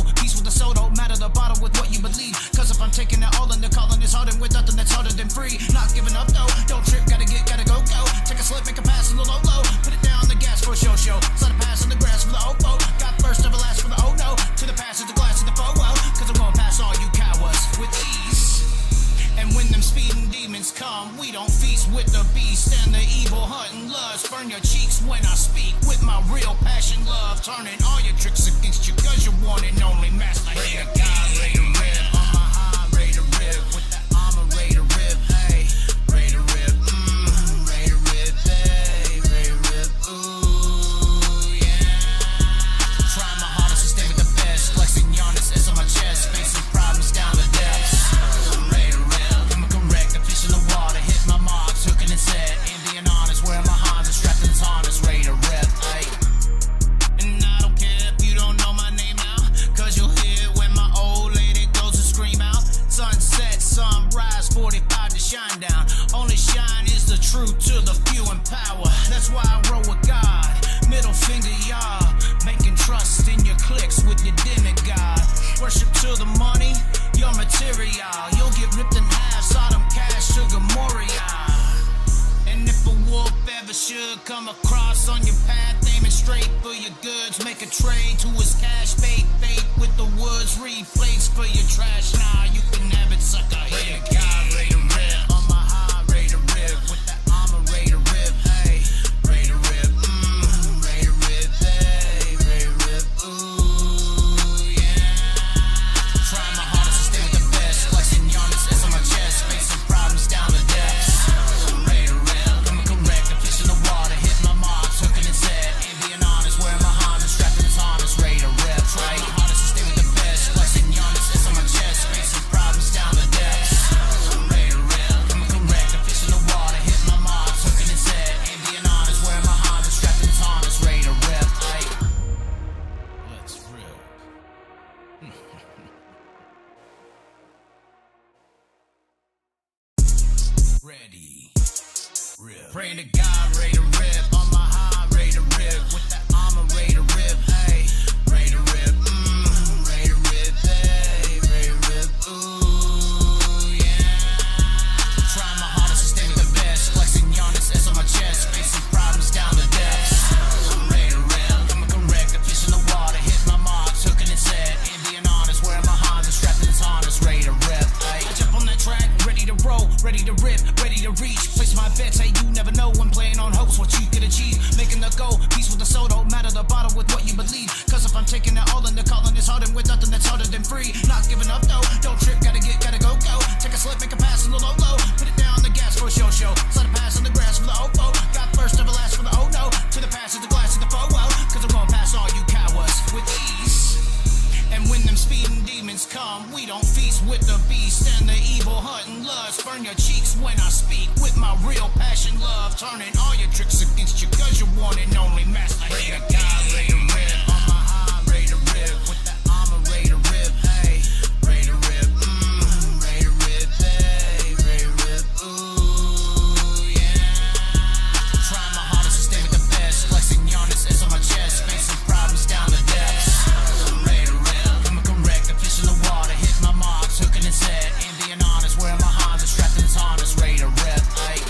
go. Peace with the soul, don't matter the bottle with what you believe. Cause if I'm taking it all in the calling, it's harder with nothing that's harder than free. Not giving up though, don't trip, gotta go. Take a slip, make a pass, a little low. Put it down the gas for a show. Slide a pass on the grass for the OFO. Got first, never last for the oh no. To the pass, to the glass, to the FOO. Cause I'm gonna pass all you cowards with ease. And when them speeding demons come, we don't feast with the beast and the evil hunting lust. Burn your cheeks when I speak with my real passion, love. Turning all your tricks against you cause you're one and only master. Here, God, ready to rip. On my high, ready to rip. With that armor, ready to rip. Hey, ready to rip. Ready to rip. Hey, ready to rip. Ooh, yeah. Trying my hardest to stay with the best. Flexing Giannis is on my chest. Facing problems down the depths. True to the few in power, that's why I roll with God. Middle finger, y'all, making trust in your clicks with your demigod. Worship to the money, your material. You'll get ripped in half, Sodom, cash, sugar, Moria. And if a wolf ever should come across on your path, aiming straight for your goods, make a trade to his cash, bait with the woods, replace for your trash. Nah, you can have it, sucker. Here, God, ready to rip. On my high, ready to rip. With that ready to rip, hey, ready to rip, ready to rip, hey, ready to rip, ooh, yeah. Trying my hardest to stay with the best, flexing Giannis is on my chest, facing problems down the depths. Ready to rip, coming correct, a fish in the water, hit my marks, hooking his head, ain't being honest, wearing my Honda, strapping his harness, ready to rip. Trying my hardest to stay with the best, flexing Giannis is on my chest, facing problems down the depths. Ready to rip, coming correct, a fish in the water, hit my marks. Ready, rip. Praying to God, ready to rip. On my high, ready to rip. With that armor, ready to rip. Hey, ready to rip. Ready to rip. Hey, ready to rip. Ooh, yeah. Trying my hardest to stay with the best. Flexing Giannis is on my chest. Facing problems down the depths. Ready to rip. Coming correct, a fish in the water. Hit my marks, hooking his head. Ain't being honest, wearing my Honda, strapping his harness. Ready to rip. Hey, I jump on that track, ready to roll, ready to rip. Ready to reach, place my bets, hey, you never know when playing on hopes what you could achieve. Making the goal, peace with the soul, don't matter the bottle with what you believe. Cause if I'm taking it all in the calling, it's harder with nothing that's harder than free. Not giving up though, don't trip, gotta go. Take a slip, make a pass, a little low. Put it down the gas for a show. Slide a pass on the grass for the OFO. Got first, never last for the oh no. To the pass, to the glass, to the FOO. Cause I'm gonna pass all you cowards with ease. And when them speeding demons come, we don't feast with the beast and the evil hunting lust. Burn your cheeks when I speak with my real passion, love. Turning all your tricks against you cause you're one and only master. Here, God, ready to rip. On my high, ready to rip. With that armor, ready to rip. Hey, ready to rip. Ready to rip. Hey, ready to rip. Ooh, yeah. Trying my hardest to stay with the best. Flexing Giannis is on my chest. Facing problems down the depths. Hooking his head, ain't being honest, wearing my Honda, strapping his harness, ready to rip, hey.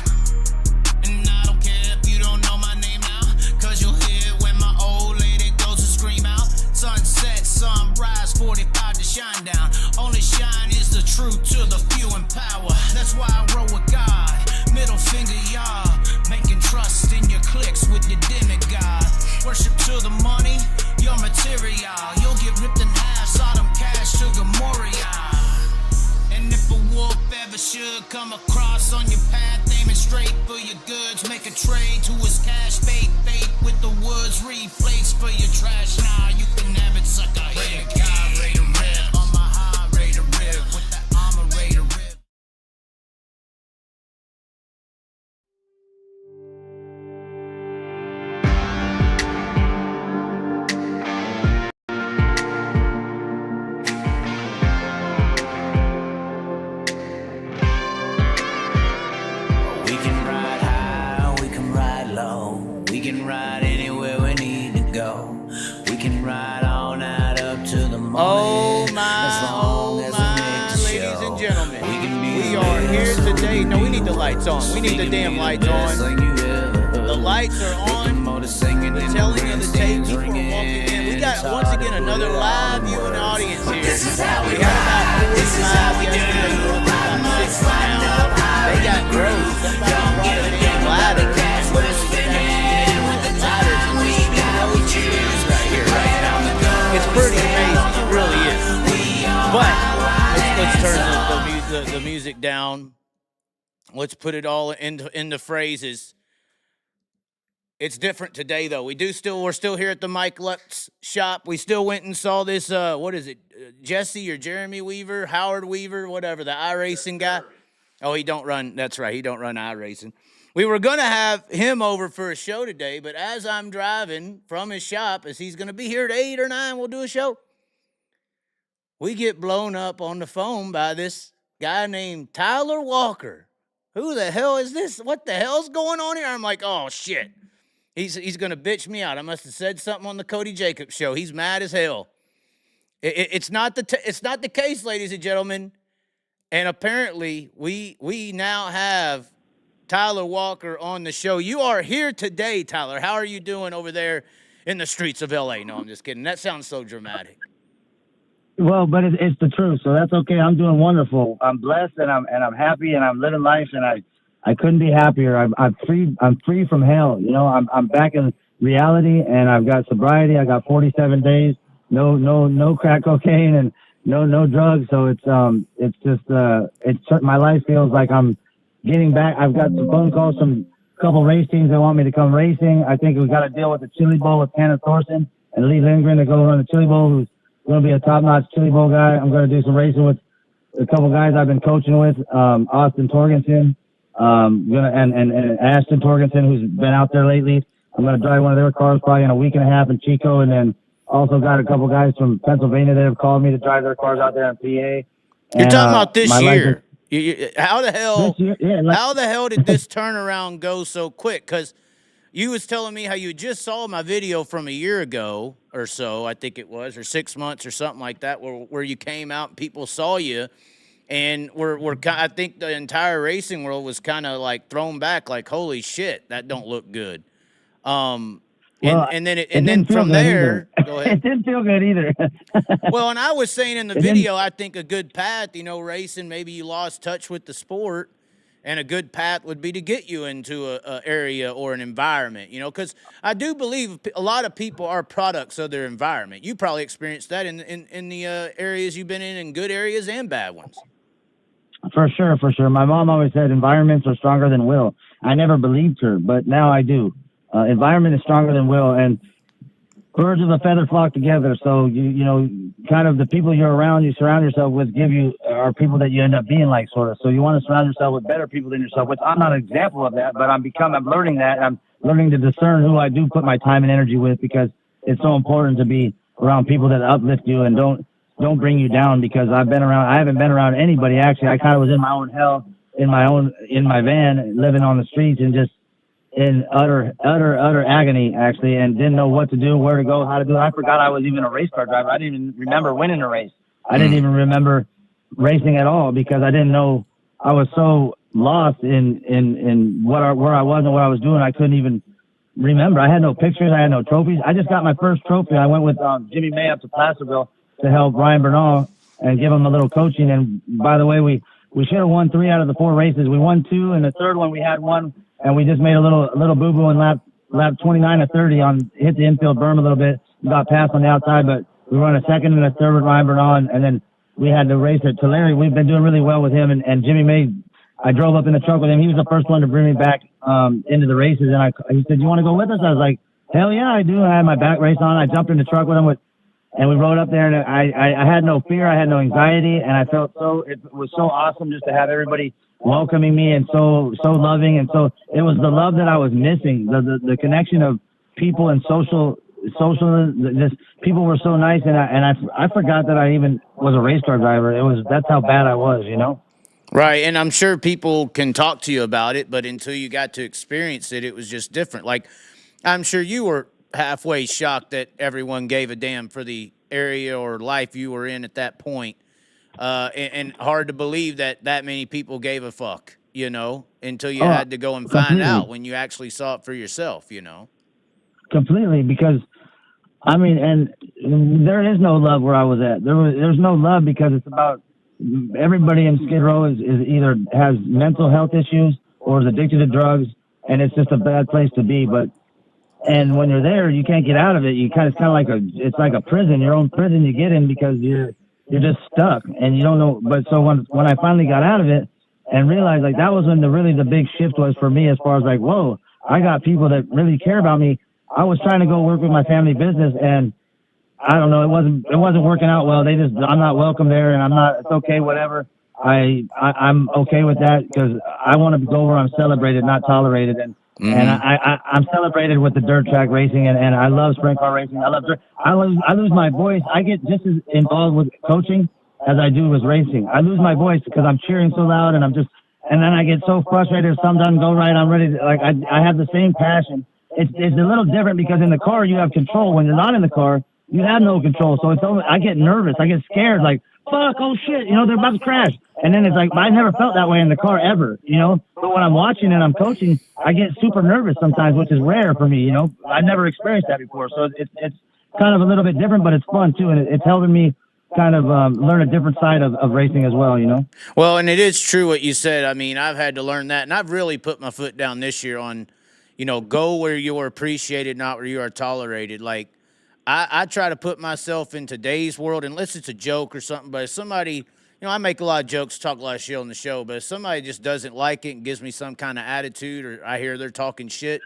And I don't care if you don't know my name now, cause you'll hear when my old lady goes to scream out. Sunset, sunrise, 45 to shine down. Only shine is the truth to the few in power. That's why I roll with God. Middle finger, y'all, making trust in your clicks with your demigod. Worship to the money, your material. You'll get ripped in half, Sodom, cash, sugar, Moria. And if a wolf ever should come across on your path, aiming straight for your goods, make a trade to his cash, bait with the woods, replace for your trash. Nah, you can have it, sucker. Here, God, ready to rip. On my high, ready to rip. With that armor, ready to rip. Oh my, ladies and gentlemen, we are here today. No, we need the lights on. We need the damn lights on. The lights are on. The telling of the tape. People are walking in. We got once again another live viewing audience here. This is how we We had about 45 yesterday. We're about 6 now. They got gross. Somebody brought a damn ladder. It's pretty amazing. It really is. But let's turn the music down. Let's put it all into phrases. It's different today, though. We're still here at the Mike Lutz shop. We still went and saw this. What is it? Jesse or Jeremy Weaver, Howard Weaver, whatever, the iRacing guy. Oh, he don't run. That's right. He don't run iRacing. We were going to have him over for a show today, but as I'm driving from his shop, as he's going to be here at 8 or 9, we'll do a show. We get blown up on the phone by this guy named Tyler Walker. Who the hell is this? What the hell's going on here? I'm like, oh, shit. He's going to bitch me out. I must have said something on the Cody Jacobs show. He's mad as hell. It's not the case, ladies and gentlemen. And apparently, we now have Tyler Walker on the show. You are here today, Tyler. How are you doing over there in the streets of L.A.? No, I'm just kidding. That sounds so dramatic. Well, but it's the truth, so that's okay. I'm doing wonderful. I'm blessed, and I'm happy, and I'm living life, and I couldn't be happier. I'm free from hell. You know, I'm back in reality, and I've got sobriety. I got 47 days, no crack cocaine, and no drugs. So it's just my life feels like I'm getting back. I've got some phone calls from a couple race teams that want me to come racing. I think we got to deal with the Chili Bowl with Tanner Thorson and Lee Lindgren to go run the Chili Bowl, who's going to be a top-notch Chili Bowl guy. I'm going to do some racing with a couple guys I've been coaching with, Austin Torgensen, and Ashton Torgensen, who's been out there lately. I'm going to drive one of their cars probably in a week and a half in Chico, and then also got a couple guys from Pennsylvania that have called me to drive their cars out there in PA. You're talking about this year. How the hell did this turnaround go so quick? Because you was telling me how you just saw my video from a year ago or so, I think it was, or 6 months or something like that, where you came out and people saw you, and I think the entire racing world was kind of like thrown back, like, holy shit, that don't look good. And then from there, go ahead. It didn't feel good either. Well, and I was saying in the video, I think a good path, racing, maybe you lost touch with the sport, and a good path would be to get you into a area or an environment, because I do believe a lot of people are products of their environment. You probably experienced that in the areas you've been in good areas and bad ones. For sure. My mom always said environments are stronger than will. I never believed her, but now I do. Environment is stronger than will, and birds of a feather flock together. So you kind of the people you're around, you surround yourself with, are people that you end up being like, sort of. So you want to surround yourself with better people than yourself. Which I'm not an example of that, but I'm learning that. I'm learning to discern who I do put my time and energy with, because it's so important to be around people that uplift you and don't bring you down. Because I haven't been around anybody. Actually, I kind of was in my own hell in my van, living on the streets, and just in utter agony, actually, and didn't know what to do, where to go, how to do it. I forgot I was even a race car driver. I didn't even remember winning a race. I didn't even remember racing at all, because I didn't know. I was so lost in where I was and what I was doing. I couldn't even remember. I had no pictures. I had no trophies. I just got my first trophy. I went with Jimmy May up to Placerville to help Ryan Bernal and give him a little coaching. And by the way, we should have won 3 out of the 4 races. We won 2, and the third one we had one. And we just made a little boo-boo in lap 29 or 30 hit the infield berm a little bit, got past on the outside, but we run a second and a third with Ryan Bernal, and then we had to race at Tulare. We've been doing really well with him, and Jimmy May, I drove up in the truck with him. He was the first one to bring me back into the races, and he said, "You want to go with us?" I was like, "Hell yeah, I do." I had my back race on. I jumped in the truck with him, and we rode up there, and I had no fear. I had no anxiety, and I felt it was so awesome just to have everybody welcoming me and so loving. And so it was the love that I was missing, the connection of people and social, just people were so nice. And I forgot that I even was a race car driver. That's how bad I was, Right. And I'm sure people can talk to you about it, but until you got to experience it, it was just different. Like, I'm sure you were halfway shocked that everyone gave a damn for the area or life you were in at that point. And hard to believe that many people gave a fuck, you know, until you had to go and find out when you actually saw it for yourself, you know. Completely, because I mean, and there is no love where I was at. There's no love because it's about everybody in Skid Row is either has mental health issues or is addicted to drugs, and it's just a bad place to be. And when you're there, you can't get out of it. It's like a prison, your own prison you get in because you're just stuck and you don't know. But so when I finally got out of it and realized, like, that was when the big shift was for me, as far as like, whoa, I got people that really care about me. I was trying to go work with my family business, and I don't know, it wasn't working out well. I'm not welcome there, and it's okay, whatever. I'm okay with that because I want to go where I'm celebrated, not tolerated. And I'm celebrated with the dirt track racing, and I love sprint car racing. I lose my voice. I get just as involved with coaching as I do with racing. I lose my voice because I'm cheering so loud, and then I get so frustrated if something doesn't go right. I'm ready to, like, I have the same passion. It's a little different because in the car you have control. When you're not in the car, you have no control. So I get nervous. I get scared. Like, fuck, oh shit, you know, they're about to crash. And then it's like, I never felt that way in the car ever, you know. But when I'm watching and I'm coaching, I get super nervous sometimes, which is rare for me, you know. I've never experienced that before. So it's kind of a little bit different, but it's fun too. And it's helping me kind of learn a different side of racing as well, you know. Well, and it is true what you said. I mean, I've had to learn that. And I've really put my foot down this year on, you know, go where you are appreciated, not where you are tolerated. Like, I try to put myself in today's world, unless it's a joke or something. But if somebody, you know, I make a lot of jokes, talk a lot of shit on the show, but if somebody just doesn't like it and gives me some kind of attitude, or I hear they're talking shit,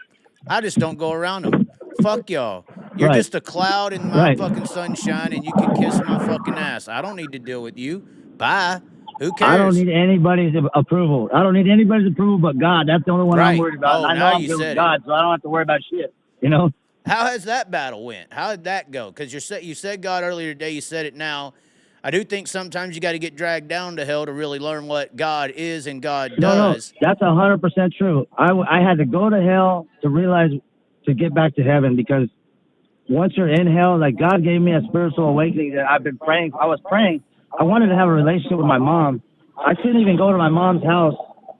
I just don't go around them. Fuck y'all. You're just a cloud in my fucking sunshine, and you can kiss my fucking ass. I don't need to deal with you. Bye. Who cares? I don't need anybody's approval. I don't need anybody's approval but God. That's the only one I'm worried about. Oh, I know I'm good with God, so I don't have to worry about shit, you know? How has that battle went? How did that go? Because you said God earlier today. You said it now. I do think sometimes you got to get dragged down to hell to really learn what God is and God does. No, that's 100% true. I had to go to hell to realize to get back to heaven, because once you're in hell, like, God gave me a spiritual awakening that I've been praying. I was praying. I wanted to have a relationship with my mom. I couldn't even go to my mom's house.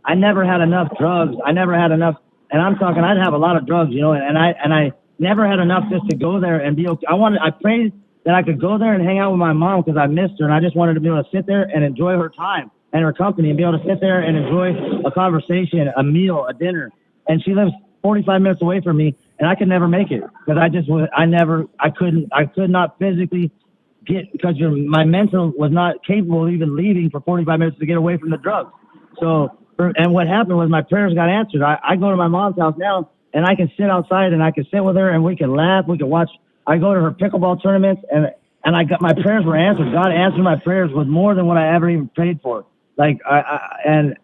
I never had enough drugs. I never had enough, and I'm talking, I'd have a lot of drugs, you know, and I never had enough just to go there and be okay. I prayed that I could go there and hang out with my mom because I missed her, and I just wanted to be able to sit there and enjoy her time and her company and be able to sit there and enjoy a conversation, a meal, a dinner. And she lives 45 minutes away from me, and I could never make it because I could not physically get, because my mental was not capable of even leaving for 45 minutes to get away from the drugs. So, and what happened was my prayers got answered. I go to my mom's house now, and I can sit outside and I can sit with her and we can laugh. We can watch. I go to her pickleball tournaments, and I got, my prayers were answered. God answered my prayers with more than what I ever even prayed for. Like, and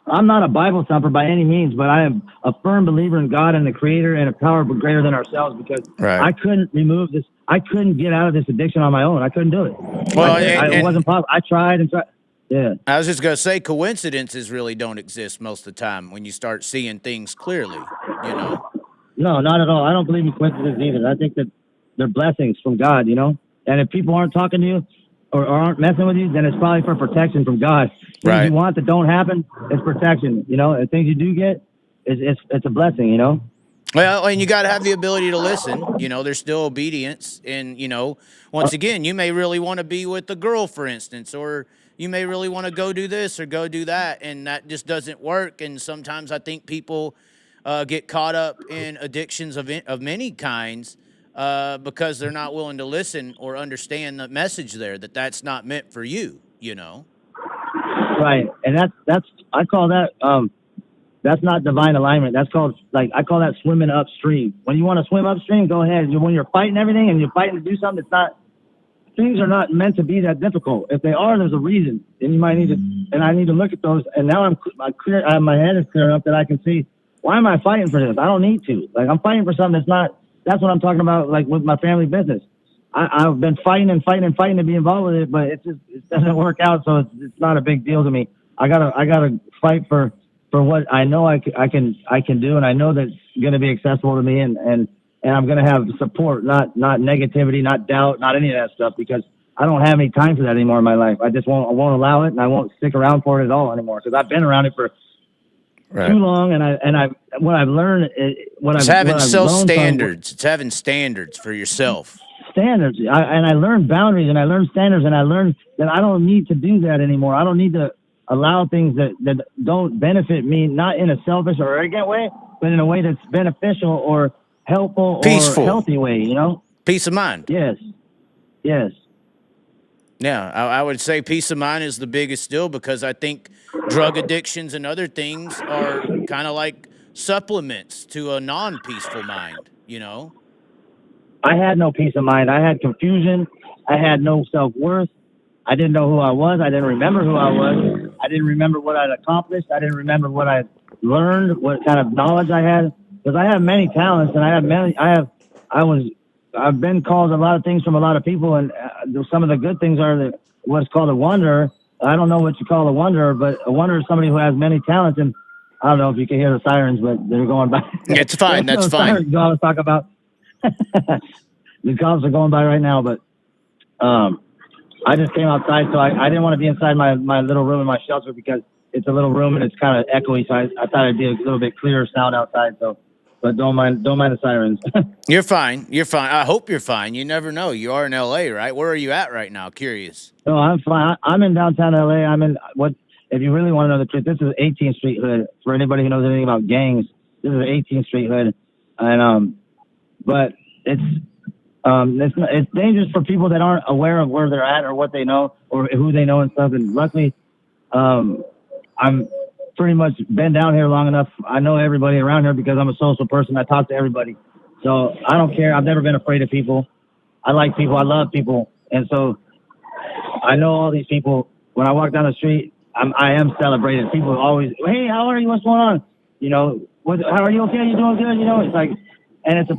I'm not a Bible thumper by any means, but I am a firm believer in God and the Creator and a power greater than ourselves, because I couldn't remove this. I couldn't get out of this addiction on my own. I couldn't do it. Well, it wasn't possible. I tried and tried. Yeah. I was just going to say, coincidences really don't exist most of the time when you start seeing things clearly, you know? No, not at all. I don't believe in coincidences either. I think that they're blessings from God, you know? And if people aren't talking to you or aren't messing with you, then it's probably for protection from God. Things you want that don't happen, it's protection, you know? And things you do get, it's a blessing, you know? Well, and you got to have the ability to listen. You know, there's still obedience. And, you know, once again, you may really want to be with a girl, for instance, or you may really want to go do this or go do that, and that just doesn't work. And sometimes I think people get caught up in addictions of many kinds because they're not willing to listen or understand the message there, that's not meant for you, you know? Right. And that's I call that, that's not divine alignment. That's called, like, I call that swimming upstream. When you want to swim upstream, go ahead. When you're fighting everything and you're fighting to do something, things are not meant to be that difficult. If they are, there's a reason, and you might need to, and I need to look at those. And now I'm clear. My head is clear enough that I can see, why am I fighting for this? I don't need to. Like, I'm fighting for something that's what I'm talking about. Like with my family business, I've been fighting to be involved with it, but it doesn't work out. So it's not a big deal to me. I gotta fight for what I know I can do, and I know that's going to be accessible to me, and and I'm gonna have support, not negativity, not doubt, not any of that stuff, because I don't have any time for that anymore in my life. I won't allow it, and I won't stick around for it at all anymore, because I've been around it for too long, and what I've learned, it's having standards. It's having standards for yourself. Standards, I learned boundaries, and I learned standards, and I learned that I don't need to do that anymore. I don't need to allow things that don't benefit me, not in a selfish or arrogant way, but in a way that's beneficial or helpful, peaceful, or healthy way, you know? Peace of mind. Yes. Yeah, I would say peace of mind is the biggest deal, because I think drug addictions and other things are kind of like supplements to a non-peaceful mind, you know? I had no peace of mind. I had confusion. I had no self-worth. I didn't know who I was. I didn't remember who I was. I didn't remember what I'd accomplished. I didn't remember what I learned, what kind of knowledge I had. Because I have many talents, and I've been called a lot of things from a lot of people, and some of the good things are what's called a wanderer. I don't know what you call a wanderer, but a wanderer is somebody who has many talents, and I don't know if you can hear the sirens, but they're going by. It's fine. That's fine. Sirens you always talk about. The cops are going by right now, but I just came outside, so I didn't want to be inside my little room in my shelter, because it's a little room and it's kind of echoey, so I thought it'd be a little bit clearer sound outside, so. But don't mind the sirens. You're fine. I hope you're fine. You never know. You are in LA, right? Where are you at right now? Curious. No, I'm fine. I'm in downtown LA. I'm in if you really want to know the truth, this is 18th Street Hood. For anybody who knows anything about gangs, this is 18th Street Hood. And but it's dangerous for people that aren't aware of where they're at or what they know or who they know and stuff. And luckily, I'm pretty much been down here long enough. I know everybody around here because I'm a social person. I talk to everybody. So I don't care. I've never been afraid of people. I like people. I love people. And so I know all these people. When I walk down the street, I am celebrated. People always, hey, how are you? What's going on? You know, how are you? Okay? You doing good? You know, it's like, and it's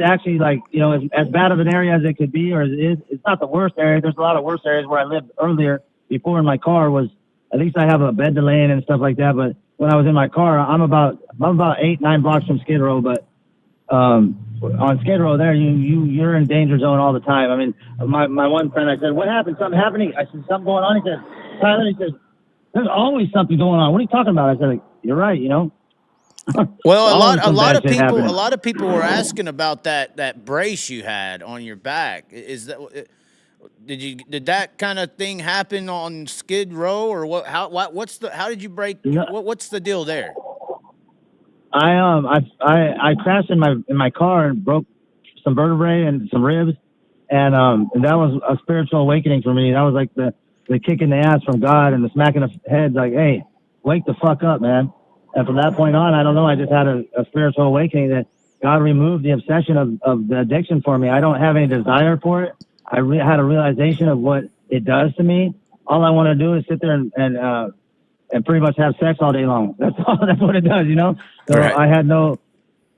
actually like, you know, as bad of an area as it could be, or as it is. It's not the worst area. There's a lot of worse areas where I lived earlier before in my car was, at least I have a bed to lay in and stuff like that. But when I was in my car, I'm about 8-9 blocks from Skid Row. But on Skid Row there, you're in danger zone all the time. I mean, my one friend, I said, what happened? Something happening? I said, something going on? He said, Tyler, he says, there's always something going on. What are you talking about? I said, you're right, you know. Well, a lot of people were asking about that brace you had on your back. Is that did that kind of thing happen on Skid Row, or what? How did you break? What's the deal there? I crashed in my car and broke some vertebrae and some ribs, and that was a spiritual awakening for me. That was like the kick in the ass from God and the smack in the head, like, hey, wake the fuck up, man. And from that point on, I don't know, I just had a spiritual awakening that God removed the obsession of the addiction for me. I don't have any desire for it. I had a realization of what it does to me. All I want to do is sit there and pretty much have sex all day long. That's what it does, you know? So right. I had no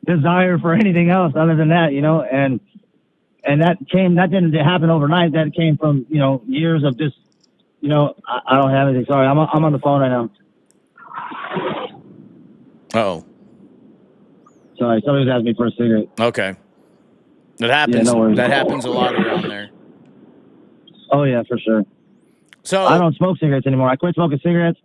desire for anything else other than that, you know? And that didn't happen overnight. That came from, you know, years of just, you know, I don't have anything. Sorry, I'm on the phone right now. Uh-oh. Sorry, somebody's asking me for a cigarette. Okay. That happens. Yeah, no worries. That happens a lot around there. Oh, yeah, for sure. So I don't smoke cigarettes anymore. I quit smoking cigarettes.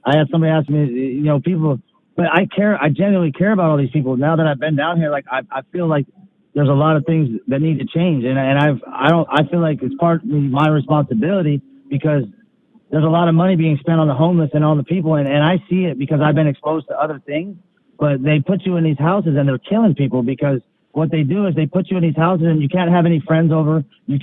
I had somebody ask me, you know, people, but I genuinely care about all these people. Now that I've been down here, like, I feel like there's a lot of things that need to change. And I feel like it's partly my responsibility because there's a lot of money being spent on the homeless and all the people. And I see it because I've been exposed to other things, but they put you in these houses and they're killing people because what they do is they put you in these houses and you can't have any friends over. You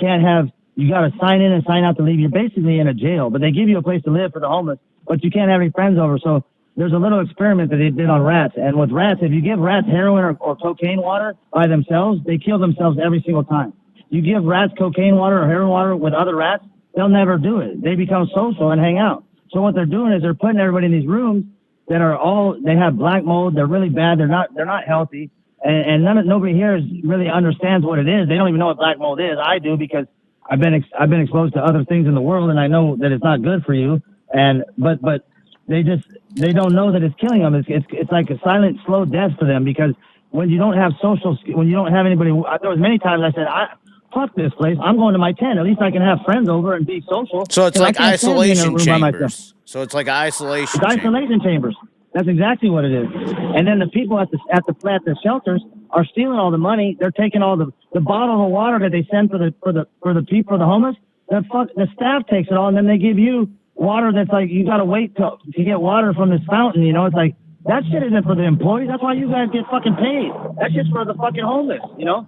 got to sign in and sign out to leave. You're basically in a jail, but they give you a place to live for the homeless, but you can't have any friends over. So there's a little experiment that they did on rats. And with rats, if you give rats heroin or cocaine water by themselves, they kill themselves every single time. You give rats cocaine water or heroin water with other rats, they'll never do it. They become social and hang out. So what they're doing is they're putting everybody in these rooms that they have black mold. They're really bad. They're not healthy. And nobody here really understands what it is. They don't even know what black mold is. I do because I've been exposed to other things in the world, and I know that it's not good for you. But they don't know that it's killing them. It's like a silent, slow death for them because when you don't have when you don't have anybody. There was many times I said, fuck this place. I'm going to my tent. At least I can have friends over and be social. So it's like isolation chambers. It's isolation chambers. That's exactly what it is. And then the people at the shelters are stealing all the money. They're taking all the bottle of water that they send for the homeless. The staff takes it all, and then they give you water that's like you got to wait to get water from this fountain. You know, it's like that shit isn't for the employees. That's why you guys get fucking paid. That's just for the fucking homeless. You know.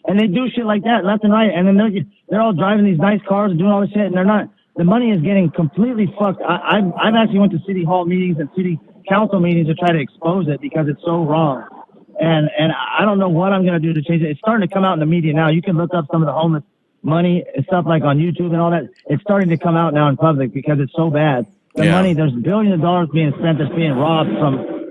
And they do shit like that left and right, and then they're all driving these nice cars and doing all this shit, and they're not. The money is getting completely fucked. I've actually went to city hall meetings and city council meetings to try to expose it because it's so wrong, and I don't know what I'm gonna do to change it. It's starting to come out in the media now. You can look up some of the homeless money and stuff like on YouTube and all that. It's starting to come out now in public because it's so bad. The money, there's billions of dollars being spent that's being robbed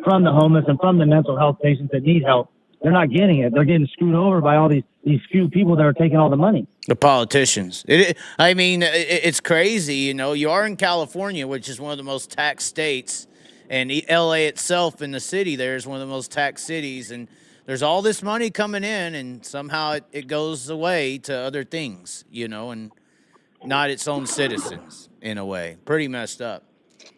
from the homeless and from the mental health patients that need help. They're not getting it. They're getting screwed over by all these few people that are taking all the money. The politicians. It's crazy. You know, you are in California, which is one of the most taxed states, and LA itself in the city there is one of the most taxed cities, and there's all this money coming in, and somehow it goes away to other things, you know, and not its own citizens in a way. Pretty messed up.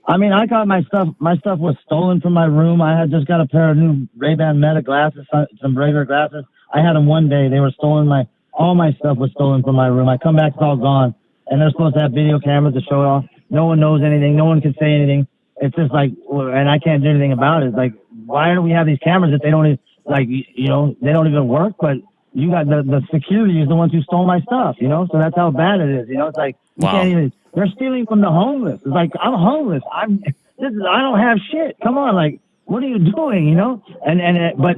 I mean, I got my stuff. My stuff was stolen from my room. I had just got a pair of new Ray-Ban Meta glasses, some regular glasses. I had them one day. They were stolen. All my stuff was stolen from my room. I come back, it's all gone. And they're supposed to have video cameras to show it off. No one knows anything. No one can say anything. It's just like, and I can't do anything about it. Like, why do we have these cameras if they don't, they don't even work? But you got the security is the ones who stole my stuff, you know? So that's how bad it is, you know? It's like, you can't even. They're stealing from the homeless. It's like, I'm homeless. I don't have shit. Come on, like, what are you doing, you know? But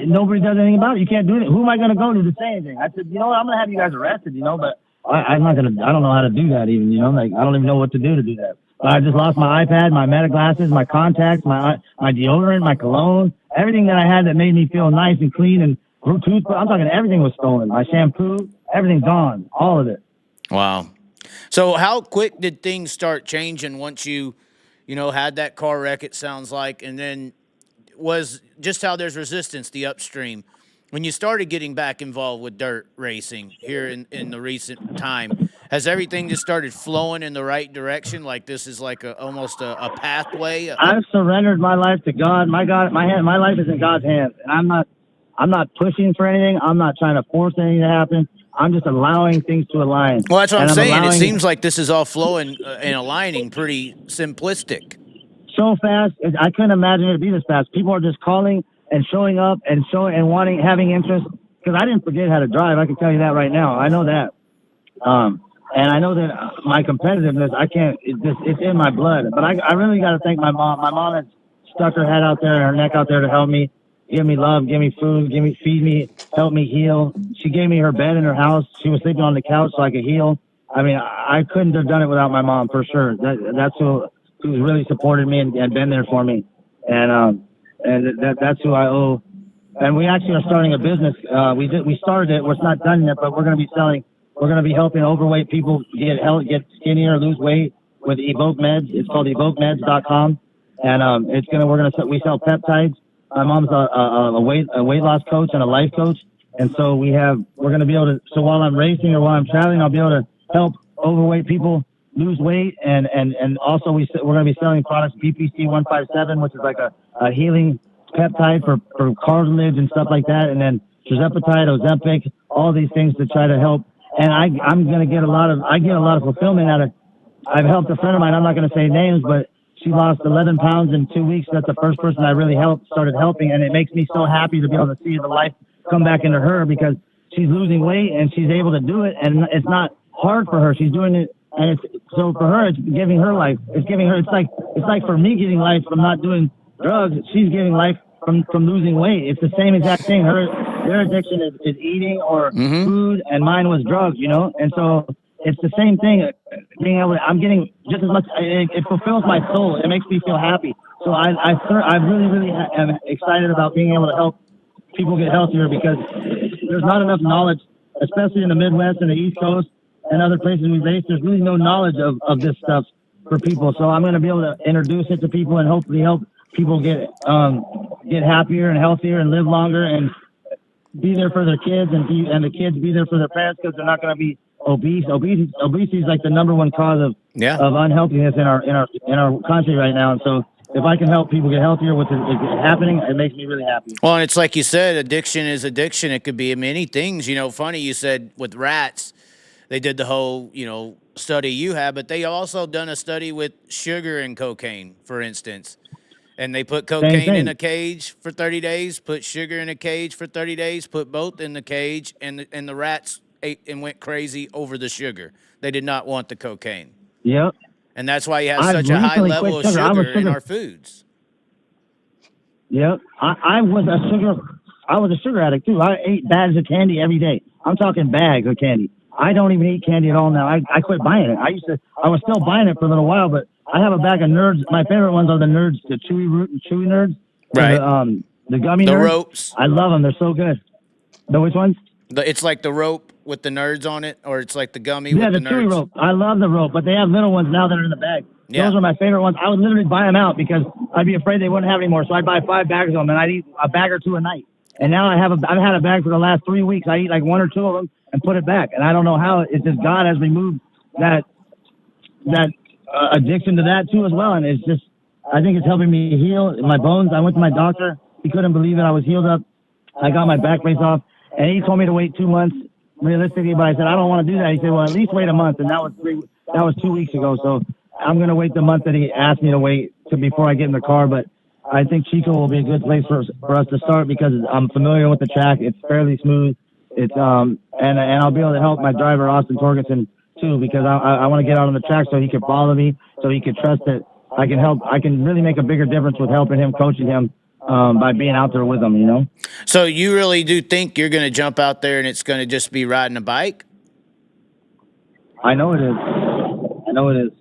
nobody does anything about it. You can't do it. Who am I going to go to say anything? I said, you know what? I'm going to have you guys arrested, you know, but I don't know how to do that even, you know? Like, I don't even know what to do that. But I just lost my iPad, my Meta glasses, my contacts, my deodorant, my cologne, everything that I had that made me feel nice and clean and toothpaste. I'm talking everything was stolen. My shampoo, everything's gone. All of it. Wow. So how quick did things start changing once you had that car wreck, it sounds like, and then was just how there's resistance, the upstream. When you started getting back involved with dirt racing here in the recent time, has everything just started flowing in the right direction? Like this is like almost a pathway? I've surrendered my life to God. My life is in God's hands. And I'm not pushing for anything. I'm not trying to force anything to happen. I'm just allowing things to align. Well, that's what I'm saying. It seems like this is all flowing and aligning pretty simplistic. So fast. I couldn't imagine it to be this fast. People are just calling and showing up and having interest. Because I didn't forget how to drive. I can tell you that right now. I know that. And I know that my competitiveness, I can't, it's in my blood. But I really got to thank my mom. My mom has stuck her head out there and her neck out there to help me. Give me love, give me food, feed me, help me heal. She gave me her bed in her house. She was sleeping on the couch so I could heal. I mean, I couldn't have done it without my mom for sure. That's who's really supported me and been there for me. And that's who I owe. And we actually are starting a business. We started it. It's not done yet, but we're going to be helping overweight people get skinnier, lose weight with Evoke Meds. It's called EvokeMeds.com. And we sell peptides. My mom's a weight loss coach and a life coach, and so we're going to be able to. So while I'm racing or while I'm traveling, I'll be able to help overweight people lose weight, and also we're going to be selling products BPC 157, which is like a healing peptide for cartilage and stuff like that, and then tirzepatide, Ozempic, all these things to try to help. And I'm going to get a lot of fulfillment out of. I've helped a friend of mine. I'm not going to say names, but she lost 11 pounds in 2 weeks. That's the first person I really started helping, and it makes me so happy to be able to see the life come back into her because she's losing weight and she's able to do it, and it's not hard for her. She's doing it, and so for her, it's giving her life. It's giving her. It's like for me getting life from not doing drugs. She's getting life from losing weight. It's the same exact thing. Their addiction is eating or food, and mine was drugs. You know, and so. It's the same thing. I'm getting just as much. It fulfills my soul. It makes me feel happy. So I really, really am excited about being able to help people get healthier because there's not enough knowledge, especially in the Midwest and the East Coast and other places we race. There's really no knowledge of this stuff for people. So I'm going to be able to introduce it to people and hopefully help people get get happier and healthier and live longer and be there for their kids and the kids be there for their parents because they're not going to be obese. Obesity is like the number one cause of unhealthiness in our country right now. And so if I can help people get healthier with it happening, it makes me really happy. Well, and it's like you said, addiction is addiction. It could be many things. You know, funny you said with rats, they did the whole, study you had, but they also done a study with sugar and cocaine, for instance. And they put cocaine in a cage for 30 days, put sugar in a cage for 30 days, put both in the cage, and the rats ate and went crazy over the sugar. They did not want the cocaine. Yep. And that's why you have such a high level of sugar in our foods. Yep. I was a sugar addict too. I ate bags of candy every day. I'm talking bags of candy. I don't even eat candy at all now. I quit buying it. I was still buying it for a little while, but I have a bag of Nerds. My favorite ones are the Nerds, the Chewy Root and Chewy Nerds. Right. The gummy Nerds. The ropes. I love them. They're so good. Which ones? It's like the rope with the Nerds on it, or it's like the gummy with the Nerds. Yeah, the Chewy rope. I love the rope, but they have little ones now that are in the bag. Yeah. Those are my favorite ones. I would literally buy them out because I'd be afraid they wouldn't have any more. So I'd buy 5 bags of them, and I'd eat a bag or 2 a night. And now I've had a bag for the last 3 weeks. I eat like 1 or 2 of them and put it back. And I don't know how. It's just God has removed that addiction to that too as well. And it's just, I think it's helping me heal my bones. I went to my doctor. He couldn't believe it. I was healed up. I got my back brace off, and he told me to wait 2 months realistically. But I said, I don't want to do that. He said, well, at least wait a month. And that was 2 weeks ago. So I'm going to wait the month that he asked me to wait before I get in the car. But I think Chico will be a good place for us to start because I'm familiar with the track. It's fairly smooth. It's and I'll be able to help my driver Austin Torgerson too because I want to get out on the track so he can follow me, so he can trust that I can help. I can really make a bigger difference with helping him, coaching him by being out there with him. So you really do think you're going to jump out there and it's going to just be riding a bike? I know it is.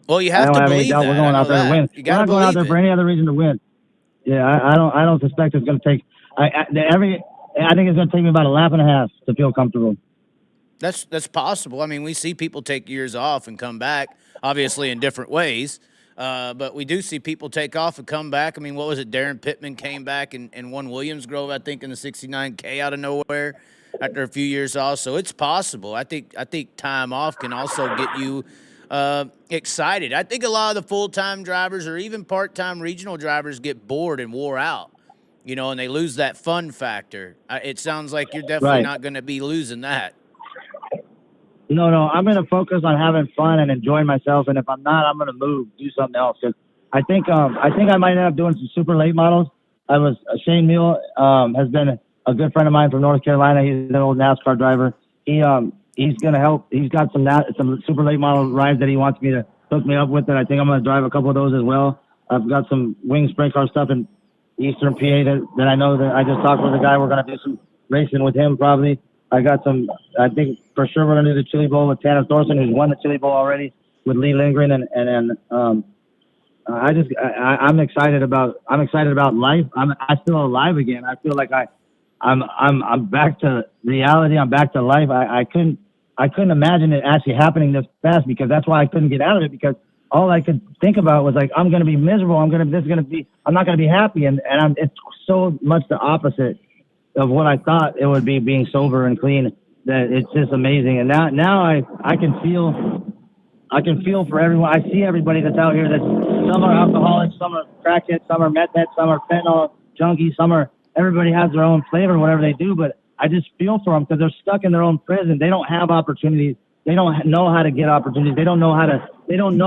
Well, you have to believe that. Any doubt we're going out there to win. We're not going out there for any other reason to win. Yeah, I don't suspect it's going to take. I think it's going to take me about a lap and a half to feel comfortable. That's possible. I mean, we see people take years off and come back, obviously in different ways. But we do see people take off and come back. I mean, what was it? Darren Pittman came back and won Williams Grove, I think, in the 69K out of nowhere after a few years off. So it's possible. I think time off can also get you excited. I think a lot of the full-time drivers or even part-time regional drivers get bored and wore out, and they lose that fun factor. It sounds like you're definitely not going to be losing that. No, I'm going to focus on having fun and enjoying myself. And if I'm not, I'm going to do something else. Cause I think I might end up doing some super late models. Shane Mule has been a good friend of mine from North Carolina. He's an old NASCAR driver. He's going to help. He's got some super late model rides that he wants me to hook me up with. And I think I'm going to drive a couple of those as well. I've got some wing sprint car stuff in Eastern PA that I know that I just talked with a guy. We're going to do some racing with him probably. I think for sure we're going to do the Chili Bowl with Tanner Thorson, who's won the Chili Bowl already with Lee Lindgren. I'm excited about life. I feel alive again. I feel like I'm back to reality. I'm back to life. I couldn't imagine it actually happening this fast because that's why I couldn't get out of it because all I could think about was like, I'm going to be miserable. I'm not going to be happy. And it's so much the opposite of what I thought it would be being sober and clean that it's just amazing. And now I can feel for everyone. I see everybody that's out here that some are alcoholics, some are crackheads, some are meth heads, some are fentanyl junkies, everybody has their own flavor, whatever they do, but I just feel for them because they're stuck in their own prison. They don't have opportunities. They don't know how to get opportunities. They don't know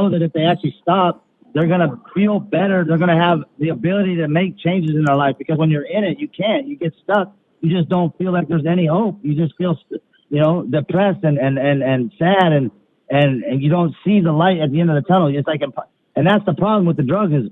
that if they actually stop, they're going to feel better. They're going to have the ability to make changes in their life because when you're in it, you can't. You get stuck. You just don't feel like there's any hope. You just feel, depressed and sad and you don't see the light at the end of the tunnel. It's like, and that's the problem with the drugs is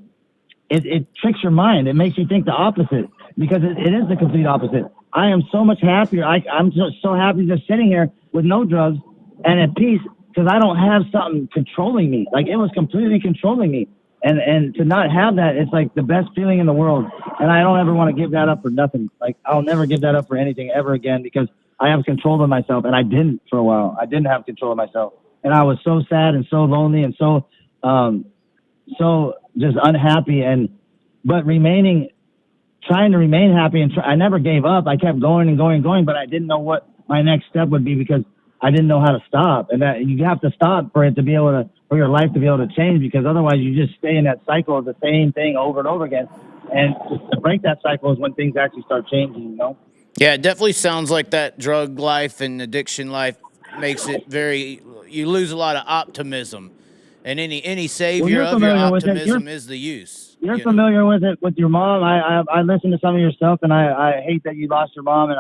it tricks your mind. It makes you think the opposite because it is the complete opposite. I am so much happier. I'm just so happy just sitting here with no drugs and at peace because I don't have something controlling me. Like it was completely controlling me. And to not have that, it's like the best feeling in the world. And I don't ever want to give that up for nothing. Like I'll never give that up for anything ever again because I have control of myself. And I didn't for a while. I didn't have control of myself. And I was so sad and so lonely and so just unhappy but remaining trying to remain happy, and I never gave up. I kept going and going and going, but I didn't know what my next step would be because I didn't know how to stop. And that you have to stop for it to be able to, for your life to be able to change, because otherwise you just stay in that cycle of the same thing over and over again. And to break that cycle is when things actually start changing, you know? Yeah, it definitely sounds like that drug life and addiction life makes it very. You lose a lot of optimism, and any savior of your optimism is the use. You're familiar with it with your mom. I listened to some of your stuff, and I hate that you lost your mom, and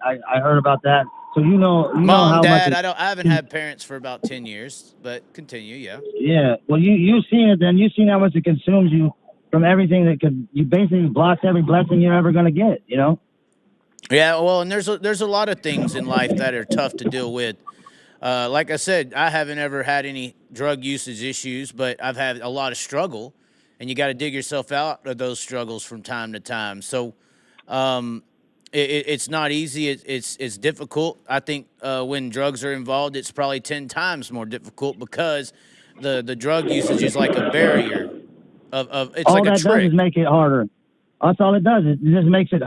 I heard about that. So you know Mom, how Dad. much I haven't had parents for about 10 years, but continue. Yeah. Yeah. Well, you've seen it. Then you've seen how much it consumes you from everything that could. You basically blocks every blessing you're ever gonna get. You know. Yeah, well, and there's a lot of things in life that are tough to deal with. Like I said, I haven't ever had any drug usage issues, but I've had a lot of struggle, and you got to dig yourself out of those struggles from time to time. So it's not easy. It's difficult. I think when drugs are involved, it's probably 10 times more difficult because the drug usage is like a barrier. It's all like a that trick. does is make it harder. That's all it does. It just makes it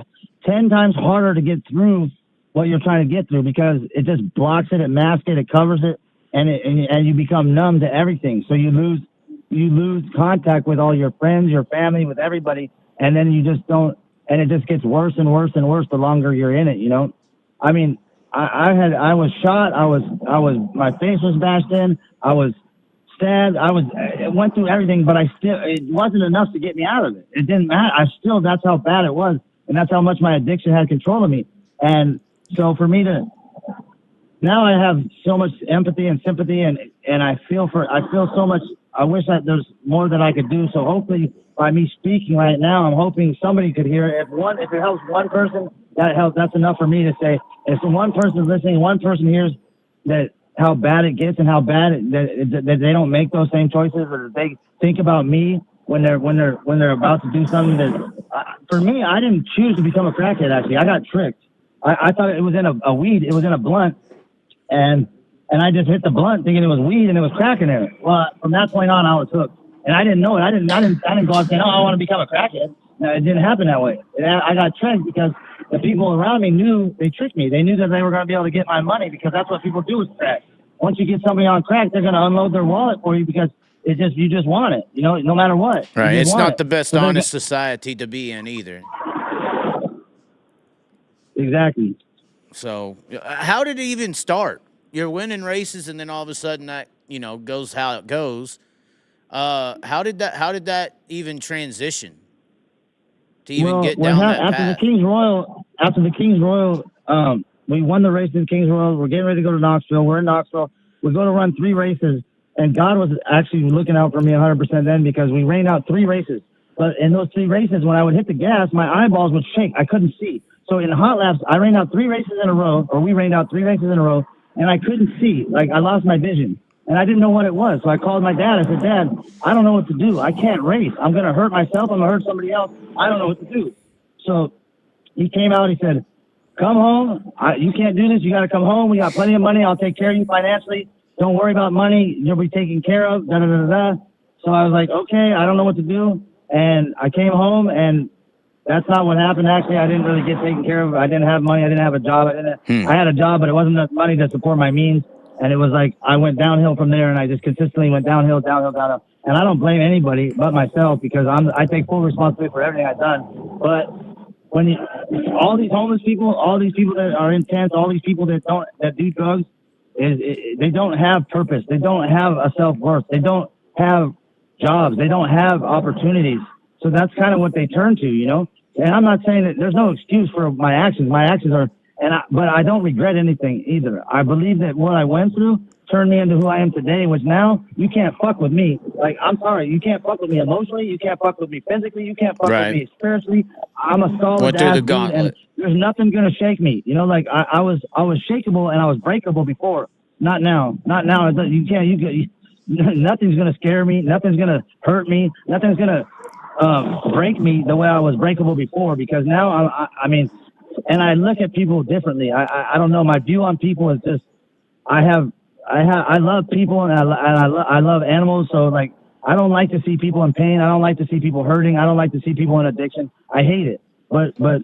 10 times harder to get through what you're trying to get through because it just blocks it, it masks it, it covers it, and you become numb to everything. So you lose contact with all your friends, your family, with everybody, and then you just don't, and it just gets worse and worse and worse the longer you're in it, you know? I mean, I was shot, my face was bashed in, I was stabbed, it went through everything, but it wasn't enough to get me out of it. It didn't matter. That's how bad it was. And that's how much my addiction had control of me. And so for me now I have so much empathy and sympathy and I feel so much. I wish that there's more that I could do. So hopefully by me speaking right now, I'm hoping somebody could hear it. If it helps one person, that helps. That's enough for me to say, if one person's listening, one person hears that how bad it gets and how bad that they don't make those same choices, or they think about me when they're about to do something that, for me, I didn't choose to become a crackhead. Actually, I got tricked. I thought it was in a weed. It was in a blunt, and I just hit the blunt thinking it was weed and it was crack in there. Well, from that point on, I was hooked, and I didn't know it. I didn't go out saying, "Oh, I want to become a crackhead." No, it didn't happen that way. I got tricked because the people around me knew they tricked me. They knew that they were going to be able to get my money because that's what people do with crack. Once you get somebody on crack, they're going to unload their wallet for you because you just want it, you know, no matter what. Right. It's not the best honest society to be in either. Exactly. So how did it even start? You're winning races and then all of a sudden that, goes how it goes. How did that even transition to even get down that path? After the King's Royal, we won the race in King's Royal. We're getting ready to go to Knoxville. We're in Knoxville. We go to run 3 races. And God was actually looking out for me 100% then because we rained out 3 races. But in those 3 races, when I would hit the gas, my eyeballs would shake. I couldn't see. So in hot laps, I rained out 3 races in a row, or we rained out 3 races in a row, and I couldn't see. Like, I lost my vision. And I didn't know what it was. So I called my dad. I said, "Dad, I don't know what to do. I can't race. I'm going to hurt myself. I'm going to hurt somebody else. I don't know what to do." So he came out. He said, "Come home. You can't do this. You got to come home. We got plenty of money. I'll take care of you financially. Don't worry about money. You'll be taken care of." Da, da, da, da. So I was like, okay, I don't know what to do. And I came home, and that's not what happened. Actually, I didn't really get taken care of. I didn't have money. I didn't have a job. I had a job, but it wasn't enough money to support my means. And it was like I went downhill from there, and I just consistently went downhill. And I don't blame anybody but myself because I take full responsibility for everything I've done. But when all these homeless people, all these people that are intense, all these people that do drugs, they don't have purpose. They don't have a self-worth. They don't have jobs. They don't have opportunities. So that's kind of what they turn to, you know? And I'm not saying that there's no excuse for my actions. My actions are, but I don't regret anything either. I believe that what I went through turned me into who I am today, which now you can't fuck with me. Like, I'm sorry, you can't fuck with me emotionally. You can't fuck with me physically. You can't fuck with me spiritually. I'm a solid ass dude, and there's nothing going to shake me. You know, like I was shakeable and I was breakable before. Not now. Not now. You can't, nothing's going to scare me. Nothing's going to hurt me. Nothing's going to break me the way I was breakable before, because now I mean, and I look at people differently. I don't know. My view on people is just, I love people and I love animals. So like, I don't like to see people in pain. I don't like to see people hurting. I don't like to see people in addiction. I hate it. But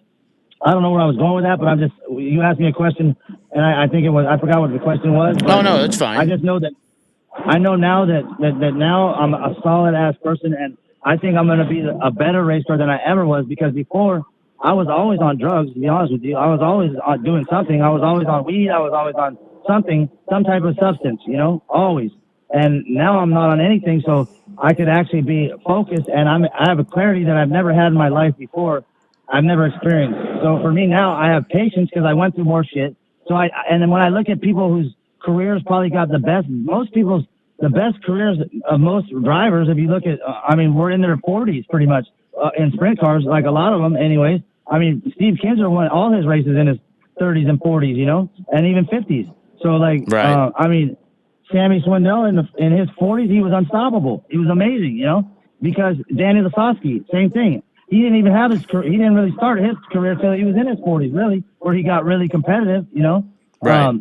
I don't know where I was going with that. But you asked me a question, and I think I forgot what the question was. Oh no, that's fine. I just know that I know now that now I'm a solid ass person, and I think I'm going to be a better racer than I ever was, because before I was always on drugs. To be honest with you, I was always doing something. I was always on weed. I was always on something, some type of substance, always. And now I'm not on anything, so I could actually be focused, and I have a clarity that I've never had in my life before. I've never experienced. So for me now, I have patience because I went through more shit. And then when I look at people whose careers probably got the best careers of most drivers, if you look at, we're in their 40s pretty much in sprint cars, like a lot of them anyways. Steve Kinser won all his races in his 30s and 40s, and even 50s. So right. Sammy Swindell in his 40s, he was unstoppable. He was amazing, because Danny Lasowski, same thing. He didn't even have he didn't really start his career till he was in his 40s, really, where he got really competitive, Right.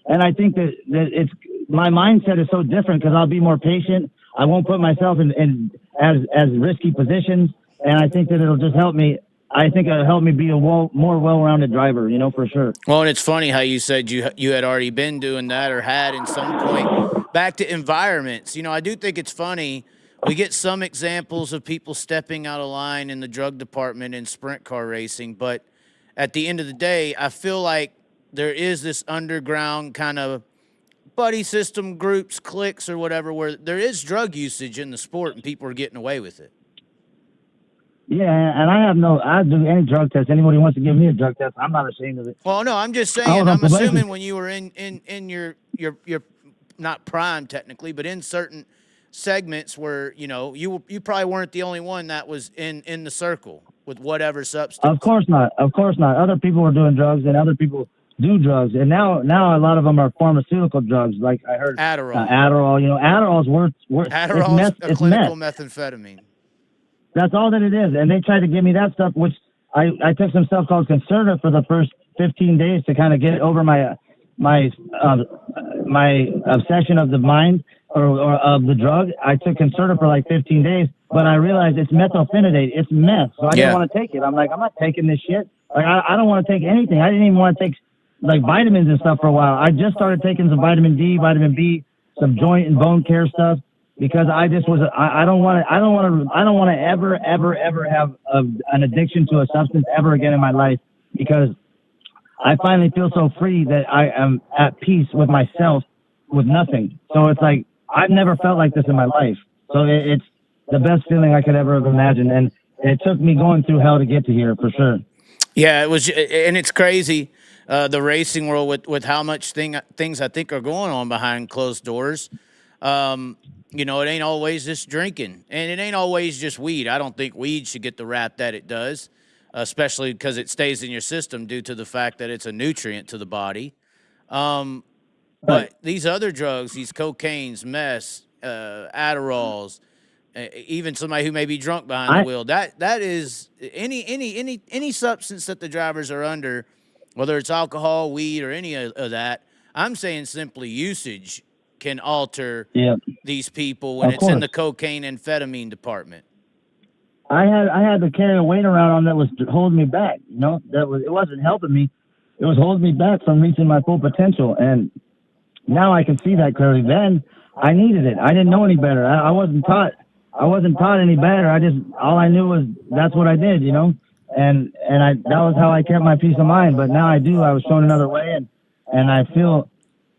And I think that my mindset is so different because I'll be more patient. I won't put myself in as risky positions, and I think that it'll just help me. I think it'll help me be a more well-rounded driver, for sure. Well, and it's funny how you said you had already been doing that or had in some point. Back to environments, I do think it's funny. We get some examples of people stepping out of line in the drug department in sprint car racing, but at the end of the day, I feel like there is this underground kind of buddy system, groups, cliques, or whatever, where there is drug usage in the sport and people are getting away with it. Yeah, and I'd do any drug test. Anybody wants to give me a drug test, I'm not ashamed of it. Well, no, I'm just saying, I'm assuming when you were in your not prime technically, but in certain segments where, you probably weren't the only one that was in the circle with whatever substance. Of course not. Other people were doing drugs, and other people do drugs, and now a lot of them are pharmaceutical drugs. Like I heard Adderall. Adderall's worth Adderall's a clinical methamphetamine. That's all that it is. And they tried to give me that stuff, which I took some stuff called Concerta for the first 15 days to kind of get over my obsession of the mind or of the drug. I took Concerta for like 15 days, but I realized it's methylphenidate. It's meth. So I didn't want to take it. I'm like, I'm not taking this shit. Like, I don't want to take anything. I didn't even want to take like vitamins and stuff for a while. I just started taking some vitamin D, vitamin B, some joint and bone care stuff, because I just was, I don't want to ever have an addiction to a substance ever again in my life, because I finally feel so free that I am at peace with myself, with nothing. So it's like, I've never felt like this in my life. So it's the best feeling I could ever have imagined. And it took me going through hell to get to here, for sure. Yeah, it was, and it's crazy, the racing world with how much things I think are going on behind closed doors. It ain't always just drinking, and it ain't always just weed. I don't think weed should get the rap that it does, especially because it stays in your system due to the fact that it's a nutrient to the body. But these other drugs, these cocaines, meth, Adderalls, even somebody who may be drunk behind the wheel, that is any substance that the drivers are under, whether it's alcohol, weed, or any of that. I'm saying simply usage can alter these people when it's in the cocaine amphetamine department. I had to carry a weight around on that was holding me back. It wasn't helping me. It was holding me back from reaching my full potential. And now I can see that clearly. Then I needed it. I didn't know any better. I wasn't taught any better. All I knew was that's what I did, and that was how I kept my peace of mind. But now I do. I was shown another way, and I feel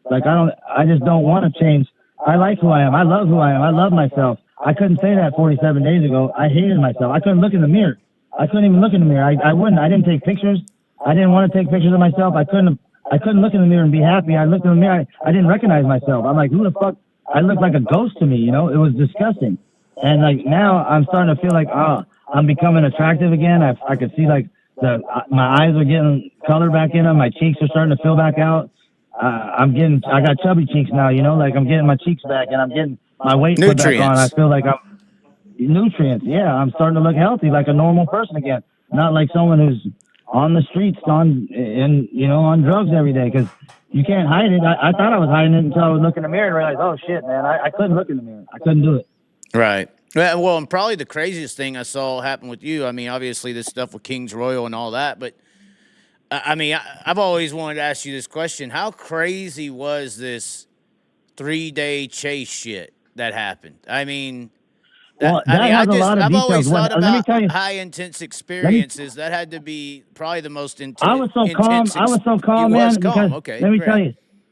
like I just don't want to change. I like who I am. I love who I am. I love myself. I couldn't say that 47 days ago. I hated myself. I couldn't look in the mirror. I couldn't even look in the mirror. I wouldn't. I didn't take pictures. I didn't want to take pictures of myself. I couldn't look in the mirror and be happy. I looked in the mirror. I didn't recognize myself. I'm like, who the fuck? I looked like a ghost to me, It was disgusting. And like now I'm starting to feel like, I'm becoming attractive again. I could see like my eyes are getting color back in them. My cheeks are starting to fill back out. I got chubby cheeks now, like I'm getting my cheeks back and I'm getting my weight put back on. I feel like I'm nutrients. Yeah. I'm starting to look healthy, like a normal person again. Not like someone who's on the streets on drugs every day. 'Cause you can't hide it. I thought I was hiding it until I would look in the mirror and realize, oh shit, man, I couldn't look in the mirror. I couldn't do it. Right. Well, and probably the craziest thing I saw happen with you. I mean, obviously this stuff with Kings Royal and all that, but I mean, I've always wanted to ask you this question: how crazy was this 3-day chase shit that happened? I mean. Well, that has a lot of I've details. always thought Let me about tell you. high intense experiences. That had to be probably the most intense. I was so calm. I was so calm, you man. was calm. Because Okay, let me great. tell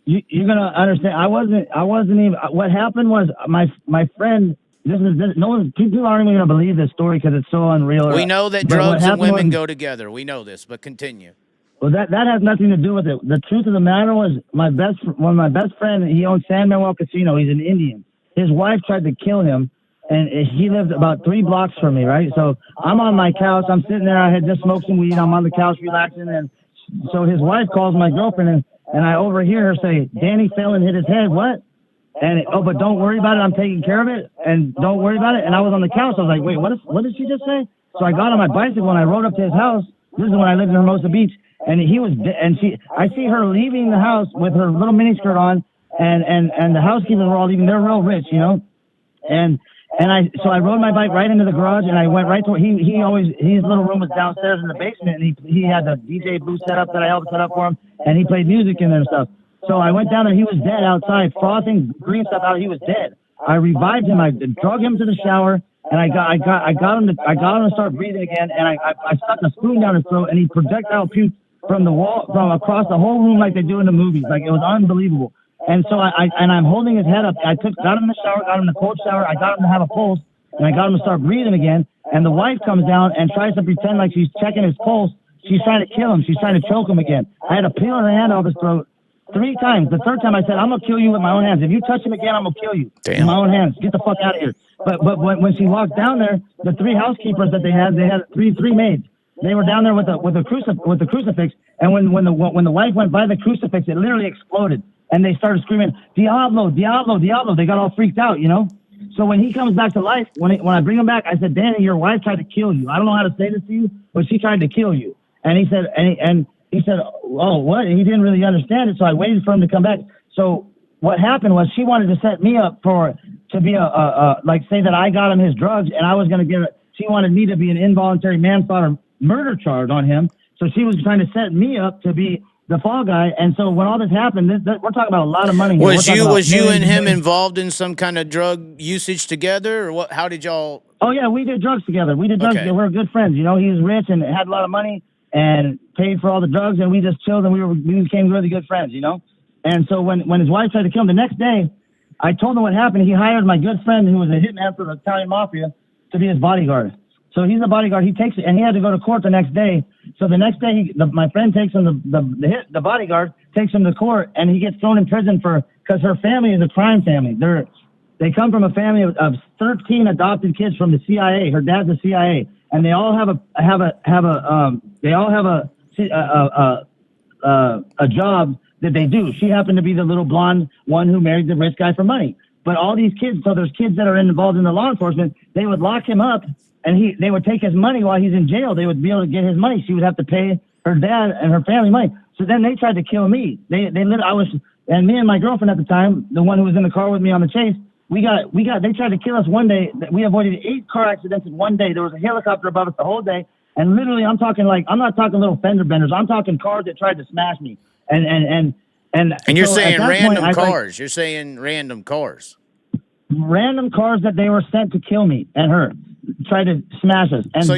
you, you're gonna understand. I wasn't even. What happened was my friend. No one. People aren't even gonna believe this story because it's so unreal. We know that But what drugs and happened women was- go together. We know this, but continue. Well, that has nothing to do with it. The truth of the matter was, my best friend. He owns San Manuel Casino. He's an Indian. His wife tried to kill him. And he lived about 3 blocks from me, right? So I'm on my couch. I'm sitting there. I had just smoked some weed. I'm on the couch relaxing. And so his wife calls my girlfriend, and I overhear her say, Danny fell and hit his head. What? And, but don't worry about it. I'm taking care of it. And don't worry about it. And I was on the couch. I was like, wait, what did she just say? So I got on my bicycle and I rode up to his house. This is when I lived in Hermosa Beach. And he was, I see her leaving the house with her little miniskirt on. And the housekeepers were all leaving. They're real rich, you know? So I rode my bike right into the garage, and I went right to his little room was downstairs in the basement, and he had the DJ booth set up that I helped set up for him, and he played music in there and stuff. So I went down there. He was dead outside, frothing green stuff out. He was dead. I revived him. I drug him to the shower, and I got him to start breathing again, and I stuck a spoon down his throat, and he projectile puked from the wall, from across the whole room like they do in the movies. Like, it was unbelievable. And so I'm holding his head up. Got him in the shower, got him in the cold shower. I got him to have a pulse, and I got him to start breathing again. And the wife comes down and tries to pretend like she's checking his pulse. She's trying to kill him. She's trying to choke him again. I had to peel her hand off his throat 3 times. The third time I said, I'm going to kill you with my own hands. If you touch him again, I'm going to kill you. Damn. With my own hands. Get the fuck out of here. But when she walked down there, the 3 housekeepers that they had three maids. They were down there with the crucifix. And when the wife went by the crucifix, it literally exploded. And they started screaming, Diablo, Diablo, Diablo. They got all freaked out, you know? So when he comes back to life, when I bring him back, I said, Danny, your wife tried to kill you. I don't know how to say this to you, but she tried to kill you. And he said, he said, oh, what? He didn't really understand it, so I waited for him to come back. So what happened was she wanted to set me up to be say that I got him his drugs, and I was going to she wanted me to be an involuntary manslaughter murder charge on him. So she was trying to set me up to be the fall guy. And so when all this happened, we're talking about a lot of money. Was you and him involved in some kind of drug usage together, or what? How did y'all? Oh yeah, we did drugs together. We did drugs together. We were good friends. You know, he was rich and had a lot of money and paid for all the drugs, and we just chilled and we became really good friends. You know, and so when his wife tried to kill him the next day, I told him what happened. He hired my good friend, who was a hitman for the Italian mafia, to be his bodyguard. So he's the bodyguard. He takes it, and he had to go to court the next day. So the next day, my friend takes him, the bodyguard takes him to court, and he gets thrown in prison because her family is a crime family. They come from a family of 13 adopted kids from the CIA. Her dad's the CIA, and they all have a job that they do. She happened to be the little blonde one who married the rich guy for money. But all these kids, so there's kids that are involved in the law enforcement. They would lock him up, and they would take his money while he's in jail. They would be able to get his money. She would have to pay her dad and her family money. So then they tried to kill me. And me and my girlfriend at the time, the one who was in the car with me on the chase, they tried to kill us one day. We avoided 8 car accidents in one day. There was a helicopter above us the whole day. And literally, I'm not talking little fender benders. I'm talking cars that tried to smash me. And you're so saying random cars. Like, you're saying random cars. Random cars that they were sent to kill me and her, try to smash us. And so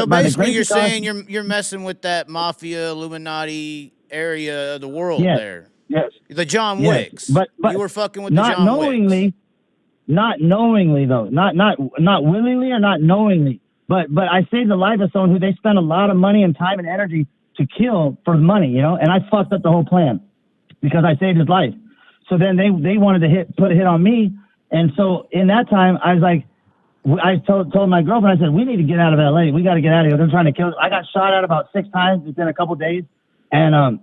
basically, you're saying you're messing with that mafia Illuminati area of the world there. Yes. The John Wicks. But you were fucking with the John Wicks. Not knowingly though. Not willingly or not knowingly. But I saved the life of someone who they spent a lot of money and time and energy to kill for money, you know, and I fucked up the whole plan because I saved his life. So then they wanted to put a hit on me. And so in that time, I was like, I told my girlfriend, I said, we need to get out of LA. We got to get out of here. They're trying to kill us. I got shot at about 6 times within a couple of days. And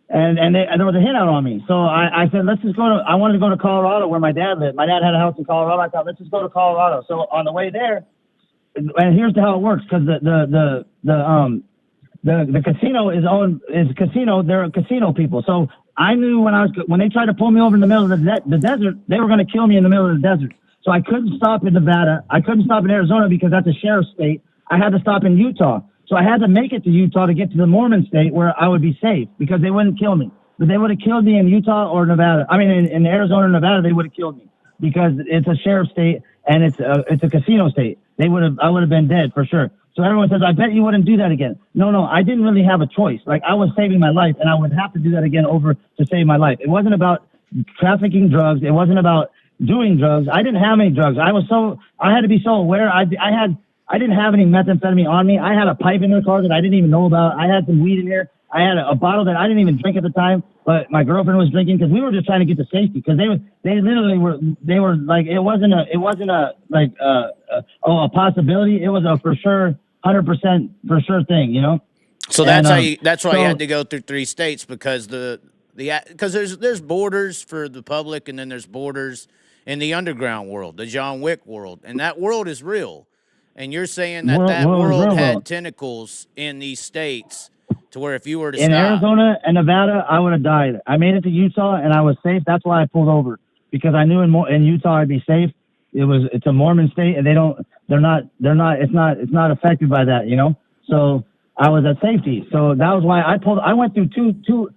there was a hit out on me. So I said, let's just I wanted to go to Colorado where my dad lived. My dad had a house in Colorado. I thought, let's just go to Colorado. So on the way there, and here's how it works. Cause the casino is a casino. They're casino people. So I knew when they tried to pull me over in the middle of the desert, they were going to kill me in the middle of the desert. So So I couldn't stop in Nevada. I couldn't stop in Arizona because that's a sheriff's state. I had to stop in Utah. So I had to make it to Utah to get to the Mormon state where I would be safe because they wouldn't kill me. But they would have killed me in Utah or Nevada. I mean, in Arizona or Nevada, they would have killed me because it's a sheriff's state and it's a casino state. I would have been dead for sure. So everyone says, I bet you wouldn't do that again. No, I didn't really have a choice. Like, I was saving my life, and I would have to do that again over to save my life. It wasn't about trafficking drugs. It wasn't about doing drugs. I didn't have any drugs. I had to be so aware. I didn't have any methamphetamine on me. I had a pipe in the car that I didn't even know about. I had some weed in here. I had a bottle that I didn't even drink at the time, but my girlfriend was drinking because we were just trying to get to safety. Because they literally were like, it wasn't a possibility. It was a for sure, 100% for sure thing, you know. So that's why you had to go through 3 states because because there's borders for the public and then there's borders in the underground world, the John Wick world, and that world is real. And you're saying that world had tentacles in these states. To where if you were to in stop. Arizona and Nevada, I would have died. I made it to Utah and I was safe. That's why I pulled over because I knew in Utah I'd be safe. It's a Mormon state and it's not affected by that, you know. So I was at safety. So that was why I went through two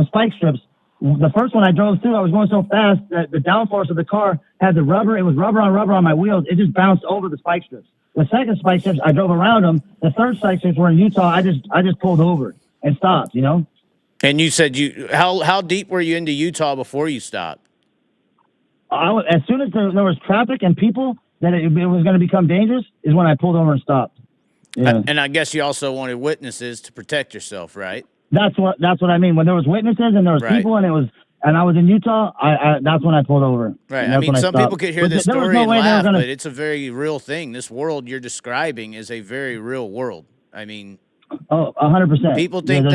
spike strips. The first one I drove through, I was going so fast that the downforce of the car had the rubber. It was rubber on my wheels. It just bounced over the spike strips. The second spike strips, I drove around them. The third spike strips were in Utah. I just pulled over and stopped, you know. And you said how deep were you into Utah before you stopped? As soon as there was traffic and people that it was going to become dangerous is when I pulled over and stopped. Yeah. And I guess you also wanted witnesses to protect yourself, right? That's what I mean. When there was witnesses and there was people and I was in Utah, that's when I pulled over. Right. I mean, some people could hear this story and laugh, but it's a very real thing. This world you're describing is a very real world. I mean, 100%. People think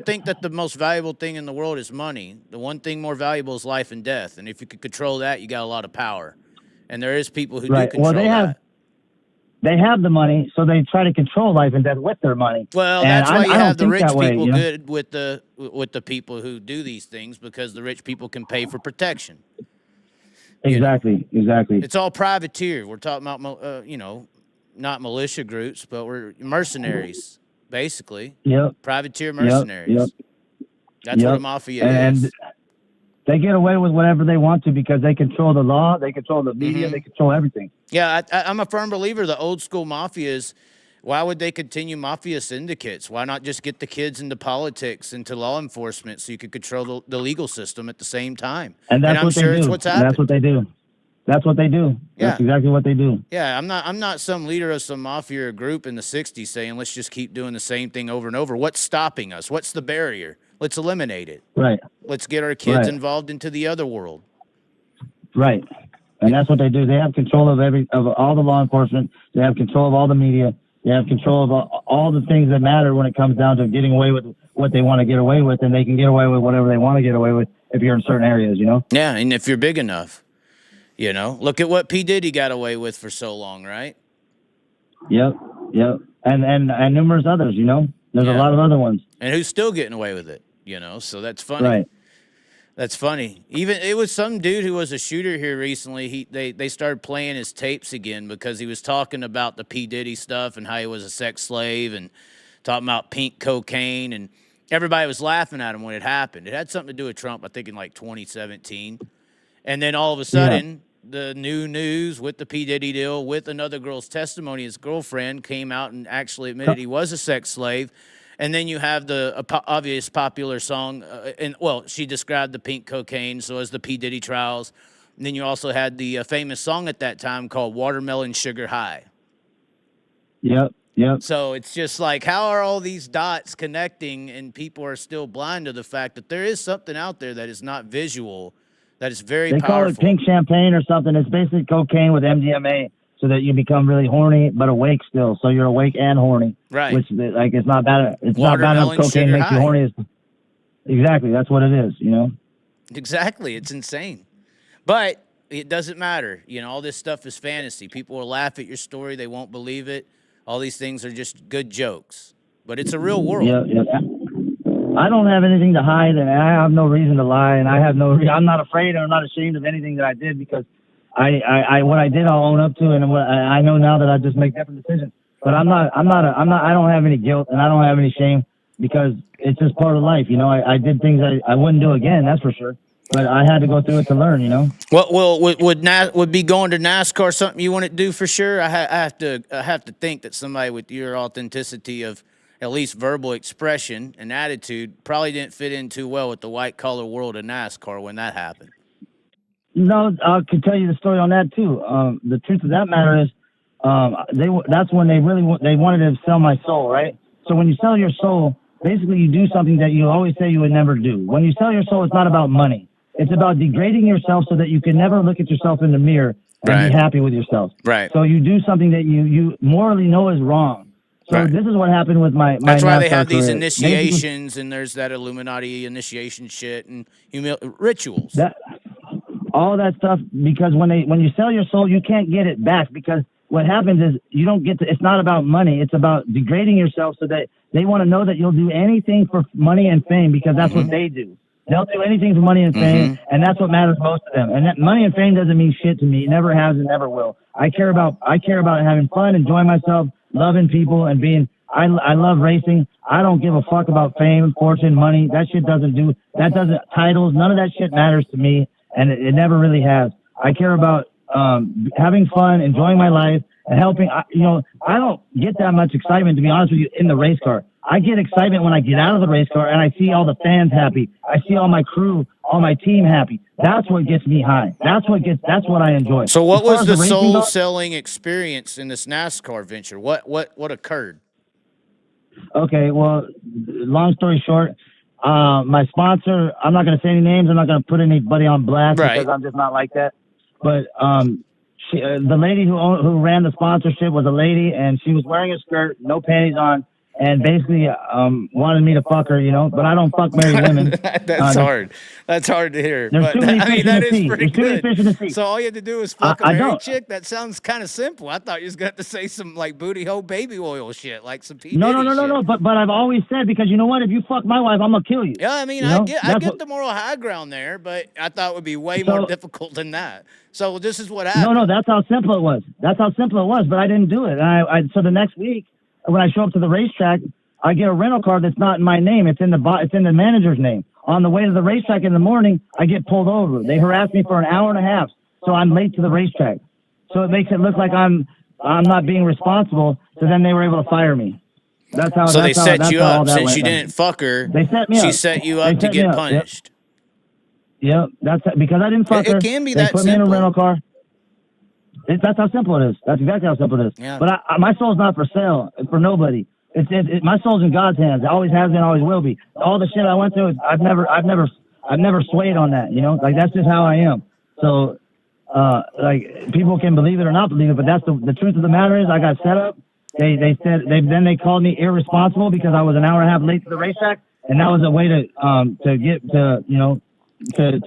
think that the most valuable thing in the world is money. The one thing more valuable is life and death. And if you could control that, you got a lot of power. And there is people who do control that. They have the money, so they try to control life and death with their money. Well, that's why you have the rich people good with the people who do these things because the rich people can pay for protection. Exactly. It's all privateer. We're talking about, not militia groups, but we're mercenaries, basically. Yep. Privateer mercenaries. Yep. That's what a mafia is. And they get away with whatever they want to because they control the law, they control the media, they control everything. Yeah, I'm a firm believer the old school mafias, why would they continue mafia syndicates? Why not just get the kids into politics, into law enforcement so you could control the legal system at the same time? And I'm sure it's what's happening. That's what they do. That's what they do. Yeah. That's exactly what they do. Yeah, I'm not some leader of some mafia or group in the 60s saying let's just keep doing the same thing over and over. What's stopping us? What's the barrier? Let's eliminate it. Right. Let's get our kids involved into the other world. Right. And that's what they do. They have control of all the law enforcement. They have control of all the media. They have control of all the things that matter when it comes down to getting away with what they want to get away with, and they can get away with whatever they want to get away with if you're in certain areas, you know? Yeah, and if you're big enough, you know. Look at what P. Diddy got away with for so long, right? Yep. And numerous others, you know? There's a lot of other ones. And who's still getting away with it, you know? So that's funny. Right. That's funny. Even it was some dude who was a shooter here recently. They started playing his tapes again because he was talking about the P. Diddy stuff and how he was a sex slave and talking about pink cocaine, and everybody was laughing at him when it happened. It had something to do with Trump, I think, in like 2017. And then all of a sudden, the new news with the P. Diddy deal, with another girl's testimony, his girlfriend came out and actually admitted he was a sex slave. And then you have the obvious popular song, she described the pink cocaine, so as the P. Diddy trials. And then you also had the famous song at that time called Watermelon Sugar High. Yep. So it's just like, how are all these dots connecting and people are still blind to the fact that there is something out there that is not visual, that is very powerful. They call it pink champagne or something. It's basically cocaine with MDMA. So that you become really horny, but awake still. So you're awake and horny. Right. Which, like, it's not bad. It's not bad enough cocaine makes you horny. Exactly. That's what it is, you know? Exactly. It's insane. But it doesn't matter. You know, all this stuff is fantasy. People will laugh at your story. They won't believe it. All these things are just good jokes. But it's a real world. Yeah. I don't have anything to hide, and I have no reason to lie, and I'm not afraid and I'm not ashamed of anything that I did, because what I did, I'll own up to, and what I know now that I just make different decisions. But I don't have any guilt, and I don't have any shame, because it's just part of life. I did things I wouldn't do again, that's for sure. But I had to go through it to learn. Well, would be going to NASCAR something you want to do for sure? I have to think that somebody with your authenticity of at least verbal expression and attitude probably didn't fit in too well with the white collar world of NASCAR when that happened. No, I could tell you the story on that too. The truth of that matter is, that's when they wanted to sell my soul, right? So when you sell your soul, basically you do something that you always say you would never do. When you sell your soul, it's not about money. It's about degrading yourself so that you can never look at yourself in the mirror and be happy with yourself. Right. So you do something that you morally know is wrong. So this is what happened with my That's why NASCAR they have these career. initiations, and there's that Illuminati initiation shit and rituals. All that stuff, because when you sell your soul, you can't get it back, because what happens is you don't get to, it's not about money. It's about degrading yourself so that they want to know that you'll do anything for money and fame, because that's what they do. They'll do anything for money and fame, and that's what matters most to them. And that money and fame doesn't mean shit to me. It never has and never will. I care about having fun, enjoying myself, loving people, and being, I love racing. I don't give a fuck about fame, fortune, money. That shit titles, none of that shit matters to me, and it never really has. I care about having fun, enjoying my life, and helping. I don't get that much excitement, to be honest with you, in the race car. I get excitement when I get out of the race car and I see all the fans happy. I see all my crew, all my team happy. That's what gets me high. That's what I enjoy. So what was the soul selling experience in this NASCAR venture? What occurred? Okay, well, long story short, my sponsor, I'm not going to say any names. I'm not going to put anybody on blast, because I'm just not like that. But the lady who ran the sponsorship was a lady, and she was wearing a skirt, no panties on, and basically wanted me to fuck her, but I don't fuck married women. That's hard. That's hard to hear. There's But too many I fish mean, in the that is sea. pretty There's too many good. fish in the sea. So all you had to do was fuck a I married don't. chick? That sounds kind of simple. I thought you was going to say some like booty hole baby oil shit, like some P. No. But I've always said, because you know what? If you fuck my wife, I'm gonna kill you. Yeah, I mean, I get the moral high ground there, but I thought it would be way more difficult than that. So this is what happened. No, that's how simple it was. But I didn't do it. And so the next week, when I show up to the racetrack, I get a rental car that's not in my name. It's in the manager's name. On the way to the racetrack in the morning, I get pulled over. They harass me for an hour and a half, so I'm late to the racetrack. So it makes it look like I'm not being responsible. So then they were able to fire me. That's how. So they set you up since you down. didn't fuck her. They set me up. She set you up to get punished. Yep, that's because I didn't fuck her. It can be they that put simple. me in a rental car. That's how simple it is. That's exactly how simple it is. Yeah. But my soul's not for sale, for nobody. My soul's in God's hands. It always has been, always will be. All the shit I went through, I've never swayed on that. Like that's just how I am. So, like people can believe it or not believe it, but that's the truth of the matter is I got set up. They said they called me irresponsible because I was an hour and a half late to the racetrack, and that was a way to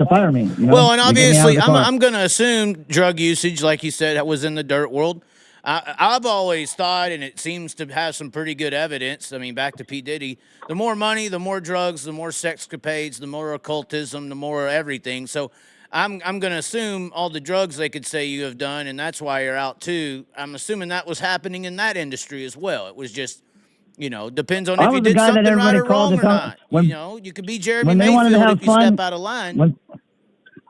fire me. Well, and obviously, I'm going to assume drug usage, like you said, was in the dirt world. I've always thought, and it seems to have some pretty good evidence. I mean, back to P. Diddy, the more money, the more drugs, the more sexcapades, the more occultism, the more everything. So I'm going to assume all the drugs they could say you have done, and that's why you're out too. I'm assuming that was happening in that industry as well. It was just, depends on if you did something right or wrong or not. You could be Jeremy Mayfield if you step out of line.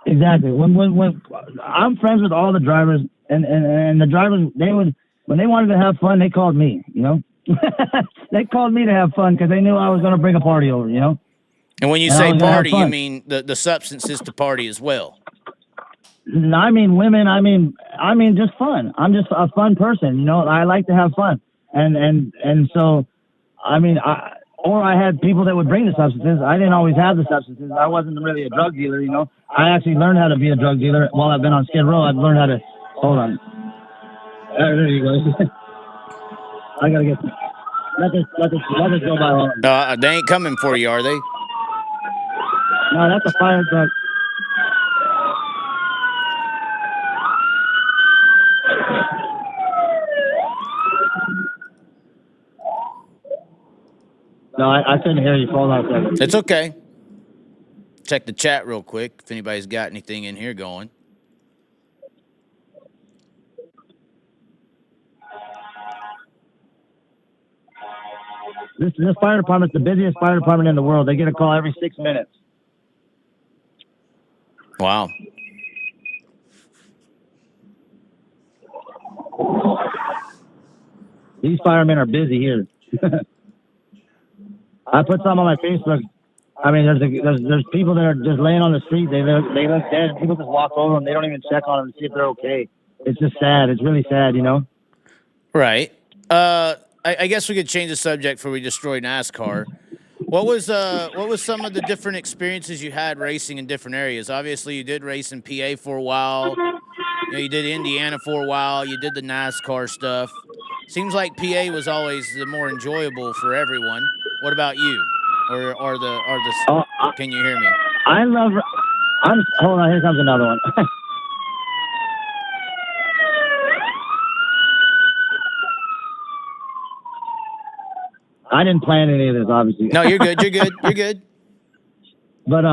Exactly. When I'm friends with all the drivers, and the drivers, when they wanted to have fun, they called me. They called me to have fun because they knew I was going to bring a party over. And when you say party, you mean the substances to party as well. I mean women. I mean just fun. I'm just a fun person. I like to have fun, and so I had people that would bring the substances. I didn't always have the substances. I wasn't really a drug dealer. I actually learned how to be a drug dealer while I've been on Skid Row. I've learned how to. Hold on. There you go. I gotta get. Let this go by. They ain't coming for you, are they? No, that's a fire truck. No, I couldn't hear you. Hold on a second. It's okay. Check the chat real quick if anybody's got anything in here going. This fire department's the busiest fire department in the world. They get a call every 6 minutes. Wow. These firemen are busy here. I put some on my Facebook. I mean, there's people that are just laying on the street. They look dead, and people just walk over them. They don't even check on them to see if they're okay. It's just sad. It's really sad, you know. Right. I guess we could change the subject before we destroy NASCAR. What was some of the different experiences you had racing in different areas? Obviously, you did race in PA for a while. You know, you did Indiana for a while. You did the NASCAR stuff. Seems like PA was always the more enjoyable for everyone. What about you? Or the? Can you hear me? Hold on. Here comes another one. I didn't plan any of this, obviously. No, you're good. You're good. You're good. But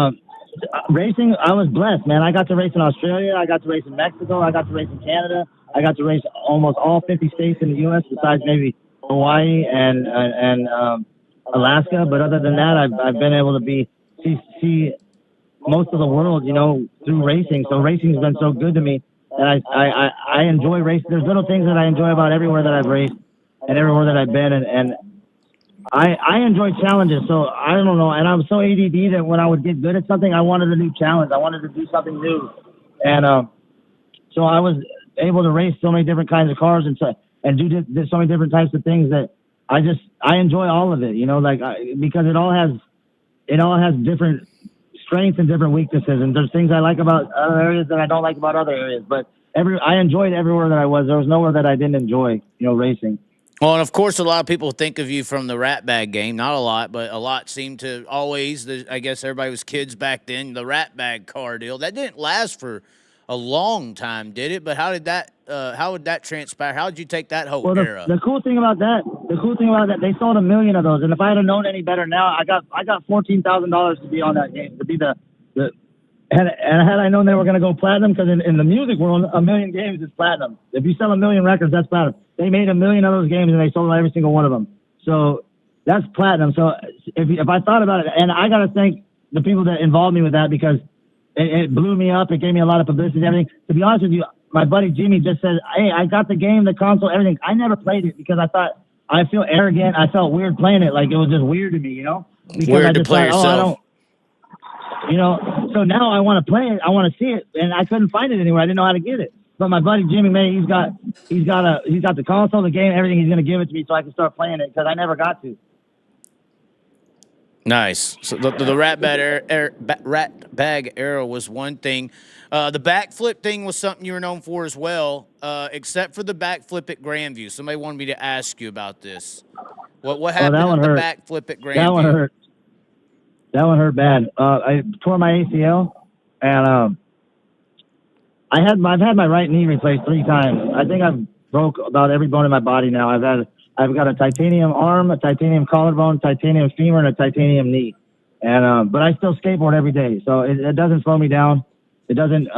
racing, I was blessed, man. I got to race in Australia. I got to race in Mexico. I got to race in Canada. I got to race almost all 50 states in the U.S. besides maybe Hawaii and Alaska. But other than that, I've been able to see most of the world, you know, through racing. So racing has been so good to me, and I enjoy racing. There's little things that I enjoy about everywhere that I've raced and everywhere that I've been, and I enjoy challenges, so I don't know. And I'm so ADD that when I would get good at something, I wanted a new challenge. I wanted to do something new. And so I was able to race so many different kinds of cars and do so many different types of things that I enjoy all of it, you know, like because it all has different strengths and different weaknesses. And there's things I like about other areas that I don't like about other areas. But I enjoyed everywhere that I was. There was nowhere that I didn't enjoy, you know, racing. Well, and of course, a lot of people think of you from the Rat Bag game. Not a lot, but a lot seem to always. I guess everybody was kids back then. The Rat Bag car deal that didn't last for a long time, did it? But how did that? How would that transpire? How did you take that whole era? The cool thing about that, they sold 1 million of those. And if I had known any better now, I got $14,000 to be on that game, to be the. And had I known they were going to go platinum, because in the music world, 1 million games is platinum. If you sell 1 million records, that's platinum. They made 1 million of those games, and they sold every single one of them. So that's platinum. So if I thought about it, and I got to thank the people that involved me with that, because it blew me up. It gave me a lot of publicity and everything. To be honest with you, my buddy Jimmy just said, hey, I got the game, the console, everything. I never played it because I feel arrogant. I felt weird playing it. Like, it was just weird to me, you know? Because weird to play yourself. You know, so now I want to play it. I want to see it, and I couldn't find it anywhere. I didn't know how to get it. But my buddy Jimmy May, he's got the console, the game, everything. He's going to give it to me so I can start playing it, because I never got to. Nice. So the Rat Bag era was one thing. The backflip thing was something you were known for as well, except for the backflip at Grandview. Somebody wanted me to ask you about this. What happened with the backflip at Grandview? That one hurt. That one hurt bad. I tore my ACL, and I've had my right knee replaced 3 times. I think I've broke about every bone in my body now. I've got a titanium arm, a titanium collarbone, titanium femur, and a titanium knee. And but I still skateboard every day, so it doesn't slow me down. It doesn't.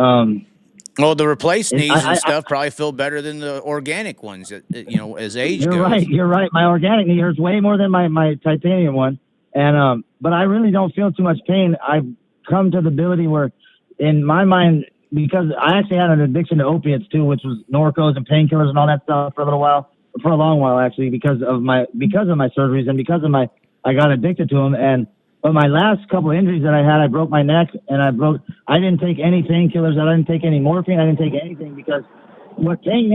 Well, the replaced knees and stuff probably feel better than the organic ones, you know, as age goes. You're right. My organic knee hurts way more than my titanium one. And but I really don't feel too much pain. I've come to the ability where, in my mind, because I actually had an addiction to opiates too, which was Norcos and painkillers and all that stuff for a long while actually, because of my surgeries and because of I got addicted to them. But my last couple of injuries that I had, I broke my neck and I didn't take any painkillers. I didn't take any morphine. I didn't take anything, because what pain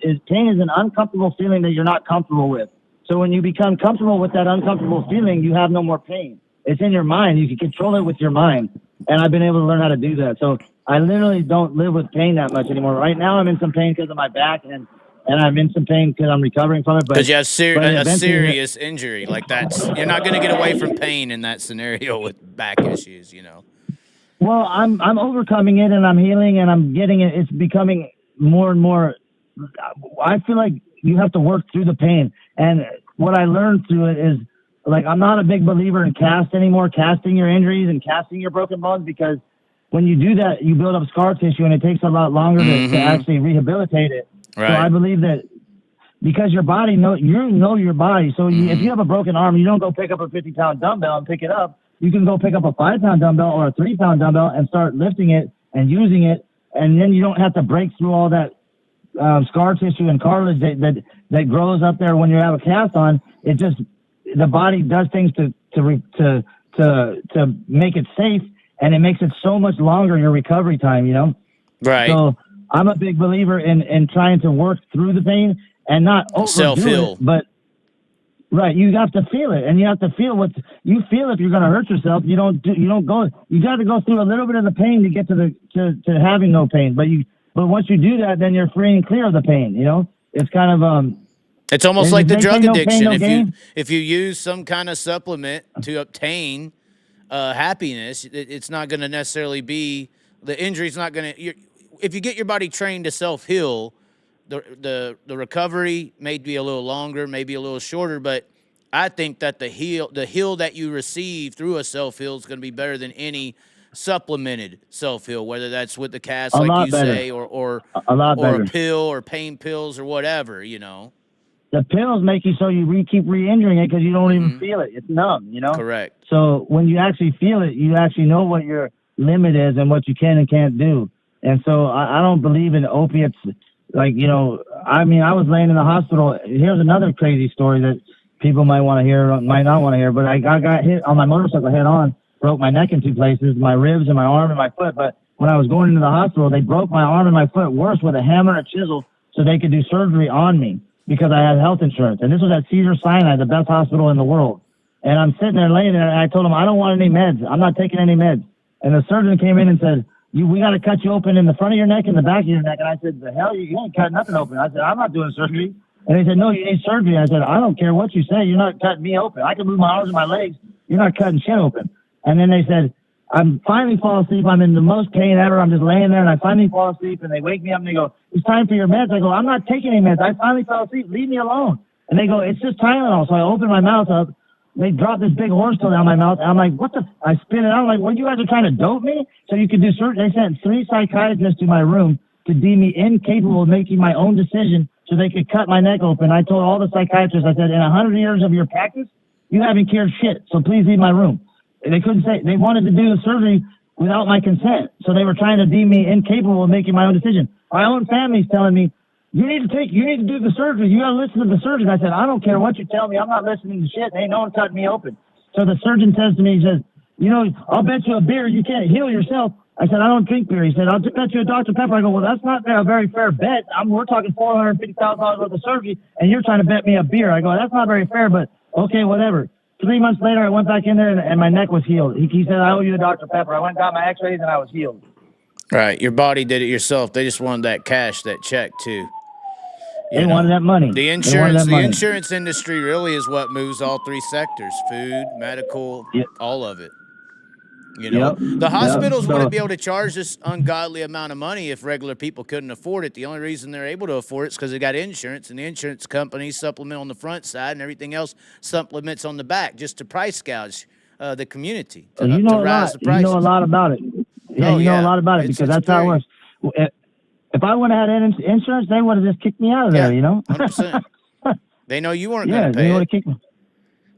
is pain is an uncomfortable feeling that you're not comfortable with. So when you become comfortable with that uncomfortable feeling, you have no more pain. It's in your mind. You can control it with your mind. And I've been able to learn how to do that. So I literally don't live with pain that much anymore. Right now I'm in some pain because of my back, and I'm in some pain because I'm recovering from it. Because you have a serious injury. Like you're not going to get away from pain in that scenario with back issues, you know. Well, I'm overcoming it, and I'm healing, and I'm getting it. It's becoming more and more. I feel like you have to work through the pain. And what I learned through it is like, I'm not a big believer in cast anymore, casting your injuries and casting your broken bones, because when you do that, you build up scar tissue, and it takes a lot longer to actually rehabilitate it. Right. So I believe that because your body you know your body. So if you have a broken arm, you don't go pick up a 50-pound dumbbell and pick it up. You can go pick up a 5-pound dumbbell or a 3-pound dumbbell and start lifting it and using it, and then you don't have to break through all that scar tissue and cartilage that grows up there when you have a cast on. It just, the body does things to make it safe, and it makes it so much longer, your recovery time, you know? Right. So I'm a big believer in trying to work through the pain and not overdo self-heal. it, but right, you have to feel it, and you have to feel what you feel. If you're going to hurt yourself, you got to go through a little bit of the pain to get to having no pain. But once you do that, then you're free and clear of the pain, you know? It's kind of it's almost like the drug addiction. No pain, If you use some kind of supplement to obtain happiness, it's not going to necessarily be, the injury's not going to, if you get your body trained to self-heal, the recovery may be a little longer, maybe a little shorter, but I think that the heal that you receive through a self-heal is going to be better than any supplemented self-heal, whether that's with the cast, like you say, or a pill or pain pills or whatever, you know. The pills make you so you keep re-injuring it because you don't even feel it. It's numb, you know? Correct. So when you actually feel it, you actually know what your limit is and what you can and can't do. And so I don't believe in opiates. Like, you know, I mean, I was laying in the hospital. Here's another crazy story that people might want to hear, might not want to hear. But I got hit on my motorcycle head on, broke my neck in 2 places, my ribs and my arm and my foot. But when I was going into the hospital, they broke my arm and my foot worse with a hammer and a chisel so they could do surgery on me because I had health insurance. And this was at Cedars-Sinai, the best hospital in the world. And I'm sitting there laying there, and I told them, I don't want any meds. I'm not taking any meds. And the surgeon came in and said, we got to cut you open in the front of your neck and the back of your neck. And I said, the hell, you ain't cutting nothing open. I said, I'm not doing surgery. And they said, no, you need surgery. I said, I don't care what you say. You're not cutting me open. I can move my arms and my legs. You're not cutting shit open. And then they said, I'm finally fall asleep. I'm in the most pain ever. I'm just laying there, and I finally fall asleep, and they wake me up, and they go, it's time for your meds. I go, I'm not taking any meds. I finally fell asleep. Leave me alone. And they go, it's just Tylenol. So I open my mouth up. They dropped this big horse tail down my mouth. And I'm like, what the? I spit it out. I'm like, well, you guys are trying to dope me so you could do surgery. They sent 3 psychiatrists to my room to deem me incapable of making my own decision so they could cut my neck open. I told all the psychiatrists, I said, in 100 years of your practice, you haven't cured shit. So please leave my room. And they couldn't say, they wanted to do the surgery without my consent. So they were trying to deem me incapable of making my own decision. My own family's telling me, you need to do the surgery. You got to listen to the surgeon. I said, I don't care what you tell me. I'm not listening to shit. Ain't no one cutting me open. So the surgeon says to me, he says, you know, I'll bet you a beer you can't heal yourself. I said, I don't drink beer. He said, I'll bet you a Dr. Pepper. I go, well, that's not a very fair bet. We're talking $450,000 worth of surgery, and you're trying to bet me a beer. I go, that's not very fair, but okay, whatever. 3 months later, I went back in there, and my neck was healed. He said, I owe you a Dr. Pepper. I went and got my x-rays, and I was healed. Right. Your body did it yourself. They just wanted that cash, that check, too. They wanted that money. The insurance industry really is what moves all 3 sectors: food, medical, all of it. You know, the hospitals wouldn't be able to charge this ungodly amount of money if regular people couldn't afford it. The only reason they're able to afford it is because they got insurance, and the insurance companies supplement on the front side, and everything else supplements on the back, just to price gouge the community. To rise the prices. You know a lot about it. Yeah, you know a lot about it because that's how it works. If I would have had insurance, they would have just kicked me out of there, you know? 100%. They know you weren't going to pay they would it. have kicked me.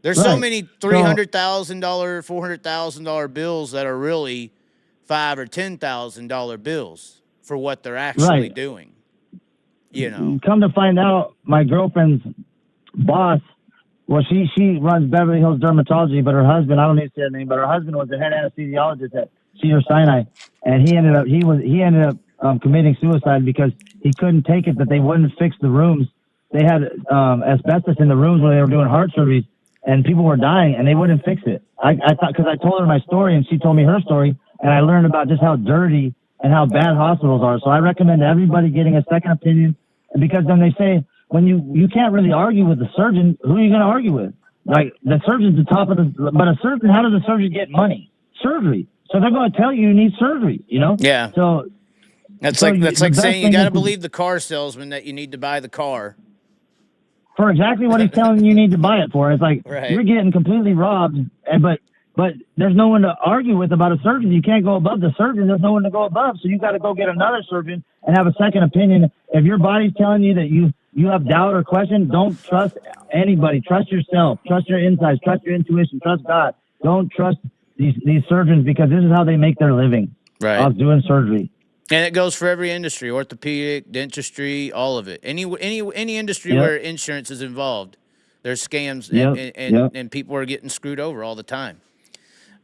There's so many $300,000, $400,000 bills that are really $5,000 or $10,000 bills for what they're actually doing. You know. Come to find out, my girlfriend's boss, well, she runs Beverly Hills Dermatology, but her husband, I don't need to say her name, but her husband was the head anesthesiologist at Cedars-Sinai, and he ended up committing suicide because he couldn't take it that they wouldn't fix the rooms. They had asbestos in the rooms where they were doing heart surgeries, and people were dying, and they wouldn't fix it. I thought, because I told her my story, and she told me her story, and I learned about just how dirty and how bad hospitals are. So I recommend everybody getting a second opinion, because then they say, when you can't really argue with the surgeon, who are you going to argue with? Like, the surgeon's the top of but a surgeon, how does a surgeon get money? Surgery. So they're going to tell you need surgery, you know? Yeah. So that's like saying you got to believe the car salesman that you need to buy the car. for exactly what he's telling you need to buy it for. It's like Right. you're getting completely robbed, but there's no one to argue with about a surgeon. You can't go above the surgeon. There's no one to go above, so you got to go get another surgeon and have a second opinion. If your body's telling you that you have doubt or question, don't trust anybody. Trust yourself. Trust your insights. Trust your intuition. Trust God. Don't trust these surgeons, because this is how they make their living. Right. Off doing surgery. And it goes for every industry: orthopedic, dentistry, all of it. Any industry Yep. where insurance is involved, there's scams Yep. and people are getting screwed over all the time.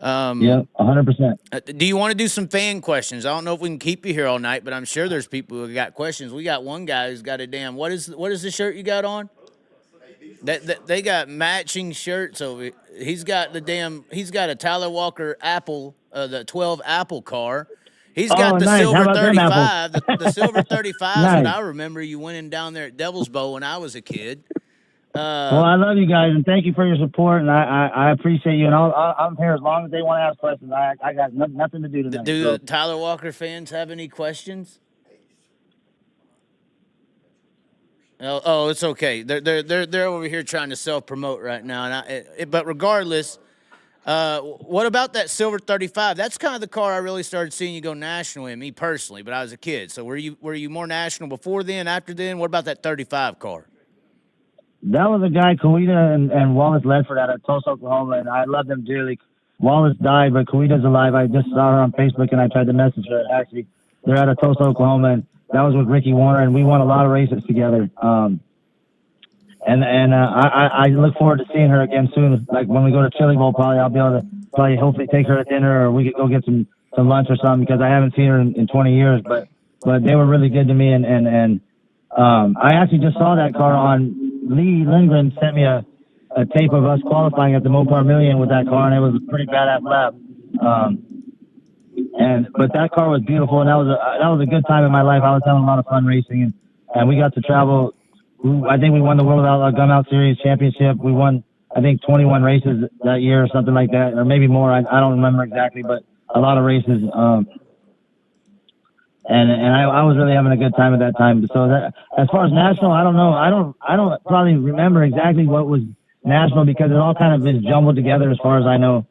Yep, 100%. Do you want to do some fan questions? I don't know if we can keep you here all night, but I'm sure there's people who got questions. We got one guy who's got a damn what is the shirt you got on? That they got matching shirts over. He's got a Tyler Walker Apple, the 12 Apple car. He's got the nice. How silver about them 35. The silver 35 is Nice. what I remember you winning down there at Devil's Bow when I was a kid. Well, I love you guys, and thank you for your support, and I appreciate you. And I'm here as long as they want to ask questions. I got nothing to do tonight. Do so. the Tyler Walker fans have any questions? Oh, it's okay. They're over here trying to self promote right now, but regardless, what about that silver 35? That's kind of the car I really started seeing you go national in, me personally. But I was a kid, so were you more national before then, after then? What about that 35 car? That was a guy, Kawita and Wallace Ledford out of Tulsa, Oklahoma, and I love them dearly. Wallace died, but Kawita's alive. I just saw her on Facebook, and I tried to message her. Actually, they're out of Tulsa, Oklahoma, and that was with Ricky Warner, and we won a lot of races together. I look forward to seeing her again soon. Like when we go to Chili Bowl, probably I'll be able to hopefully take her to dinner, or we could go get some lunch or something, because I haven't seen her in 20 years. But they were really good to me, and I actually just saw that car on. Lee Lindgren sent me a tape of us qualifying at the Mopar Million with that car, and it was a pretty badass lap. But that car was beautiful, and that was a good time in my life. I was having a lot of fun racing, and we got to travel. I think we won the World Outlaw Gun Out Series championship. We won, I think, 21 races that year or something like that, or maybe more. I don't remember exactly, but a lot of races. And I was really having a good time at that time. So that, as far as national, I don't know. I don't probably remember exactly what was national, because it all kind of is jumbled together as far as I know.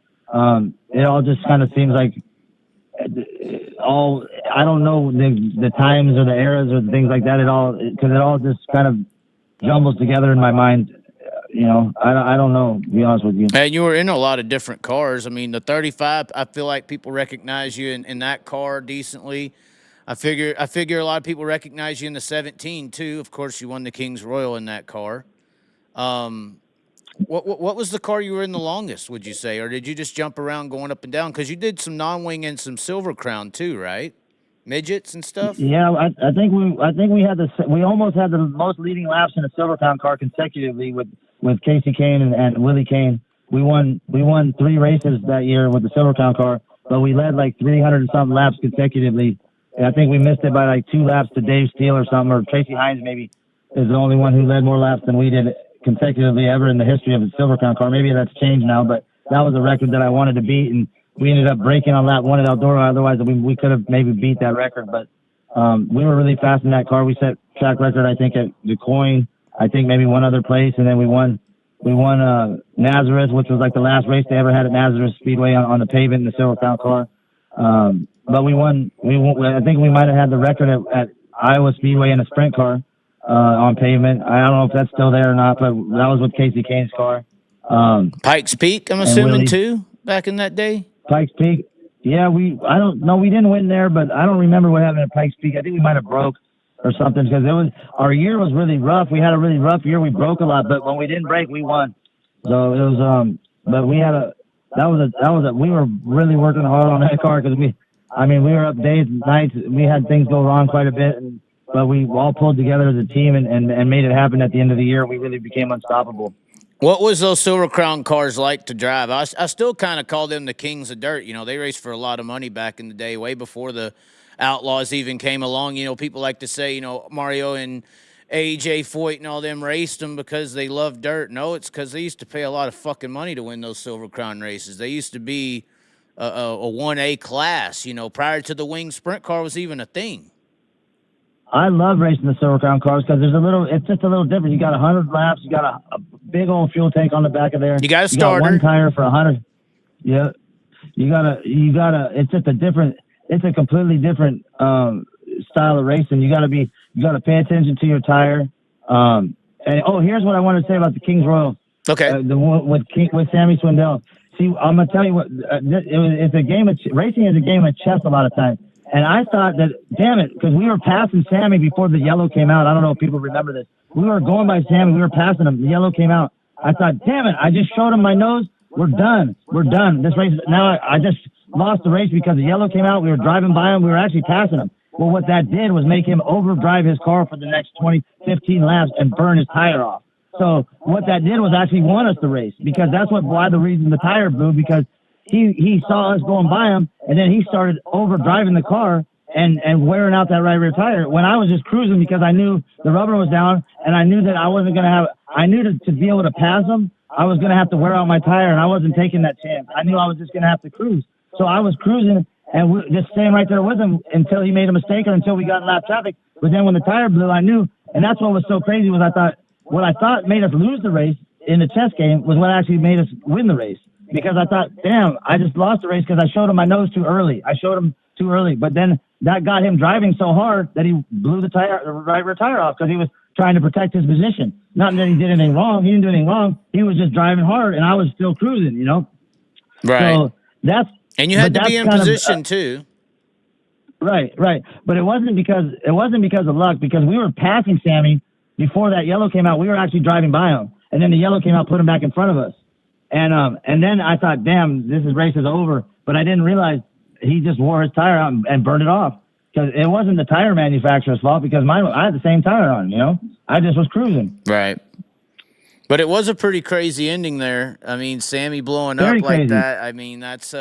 It all just kind of seems like I don't know the times or the eras or the things like that. Because it all just kind of jumbles together in my mind. I don't know, to be honest with you. And you were in a lot of different cars. I mean, the 35, I feel like people recognize you in that car decently. I figure a lot of people recognize you in the 17 too. Of course, you won the King's Royal in that car. What was the car you were in the longest, would you say, or did you just jump around going up and down? Because you did some non-wing and some Silver Crown too, right? Midgets and stuff. Yeah, I think we almost had the most leading laps in a Silver Crown car consecutively with Casey Kane and Willie Kane. We won 3 races that year with the Silver Crown car, but we led like 300 and something laps consecutively. I think we missed it by like 2 laps to Dave Steele or something, or Tracy Hines maybe is the only one who led more laps than we did consecutively ever in the history of the Silver Crown car. Maybe that's changed now, but that was a record that I wanted to beat, and we ended up breaking on lap 1 at Eldora. Otherwise, we could have maybe beat that record, but we were really fast in that car. We set track record, I think, at DuQuoin, I think maybe one other place, and then we won Nazareth, which was like the last race they ever had at Nazareth Speedway on the pavement in the Silver Crown car. But we won. I think we might have had the record at Iowa Speedway in a sprint car on pavement. I don't know if that's still there or not, but that was with Casey Kane's car. Pikes Peak, I'm assuming too, back in that day. Pikes Peak, yeah. I don't know. We didn't win there, but I don't remember what happened at Pikes Peak. I think we might have broke or something, because our year was really rough. We had a really rough year. We broke a lot, but when we didn't break, we won. So it was but we had we were really working hard on that car, because we were up days and nights. We had things go wrong quite a bit, but we all pulled together as a team and made it happen at the end of the year. We really became unstoppable. What was those Silver Crown cars like to drive? I still kind of call them the kings of dirt. They raced for a lot of money back in the day, way before the Outlaws even came along. People like to say, Mario and AJ Foyt and all them raced them because they loved dirt. No, it's because they used to pay a lot of fucking money to win those Silver Crown races. They used to be a 1A class, prior to the wing sprint car was even a thing. I love racing the Silver Crown cars because it's just a little different. You got 100 laps. You got a big old fuel tank on the back of there. You got a You got starter. one tire for 100. Yeah. You gotta, it's just it's a completely different, style of racing. You gotta pay attention to your tire. And here's what I want to say about the Kings Royal. Okay. The one with Sammy Swindell. See, I'm gonna tell you what. It's a game of racing is a game of chess a lot of times. And I thought that, damn it, because we were passing Sammy before the yellow came out. I don't know if people remember this. We were going by Sammy. We were passing him. The yellow came out. I thought, damn it, I just showed him my nose. We're done. We're done. This race, now I just lost the race because the yellow came out. We were driving by him. We were actually passing him. Well, what that did was make him overdrive his car for the next 15 laps and burn his tire off. So what that did was actually won us the race because that's why the reason the tire blew, because he saw us going by him and then he started overdriving the car and wearing out that right rear tire when I was just cruising because I knew the rubber was down and I knew that I wasn't going to have, I knew to be able to pass him, I was going to have to wear out my tire and I wasn't taking that chance. I knew I was just going to have to cruise. So I was cruising and just staying right there with him until he made a mistake or until we got in lap traffic. But then when the tire blew, I knew, and that's what was so crazy was what I thought made us lose the race in the chess game was what actually made us win the race. Because I thought, damn, I just lost the race because I showed him my nose too early. I showed him too early. But then that got him driving so hard that he blew the right rear tire off because he was trying to protect his position. Not that he did anything wrong. He didn't do anything wrong. He was just driving hard, and I was still cruising, you know? Right. So and you had to be in position, too. Right. But it wasn't because of luck, because we were passing Sammy before that yellow came out. We were actually driving by him. And then the yellow came out, put him back in front of us. And then I thought, damn, race is over. But I didn't realize he just wore his tire out and burned it off. Because it wasn't the tire manufacturer's fault because I had the same tire on, you know? I just was cruising. Right. But it was a pretty crazy ending there. I mean, Sammy blowing up like that. I mean, that's,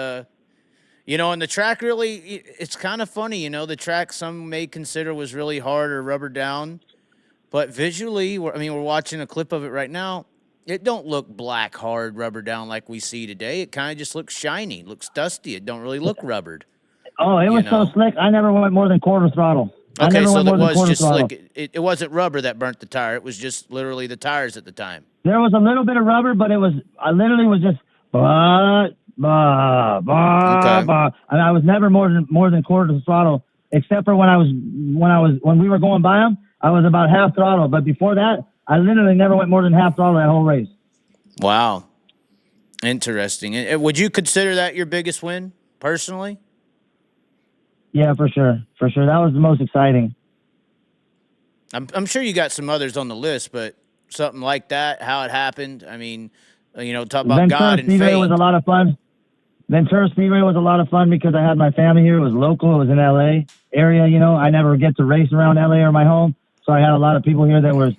you know, and the track really, it's kind of funny, you know, the track some may consider was really hard or rubber down. But visually, we're watching a clip of it right now. It don't look black, hard, rubber down like we see today. It kind of just looks shiny, looks dusty. It don't really look rubbered. Oh, it was so slick. I never went more than quarter throttle. Okay, so it was just slick. It wasn't rubber that burnt the tire. It was just literally the tires at the time. There was a little bit of rubber, but I literally was just bah, and I was never more than quarter throttle, except for when we were going by them, I was about half throttle. But before that, I literally never went more than half throttle that whole race. Wow. Interesting. And would you consider that your biggest win, personally? Yeah, for sure. For sure. That was the most exciting. I'm sure you got some others on the list, but something like that, how it happened, I mean, you know, talk about Ventura God and Speedway fate. was a lot of fun. Ventura Speedway was a lot of fun because I had my family here. It was local. It was in L.A. area, you know. I never get to race around L.A. or my home, so I had a lot of people here that was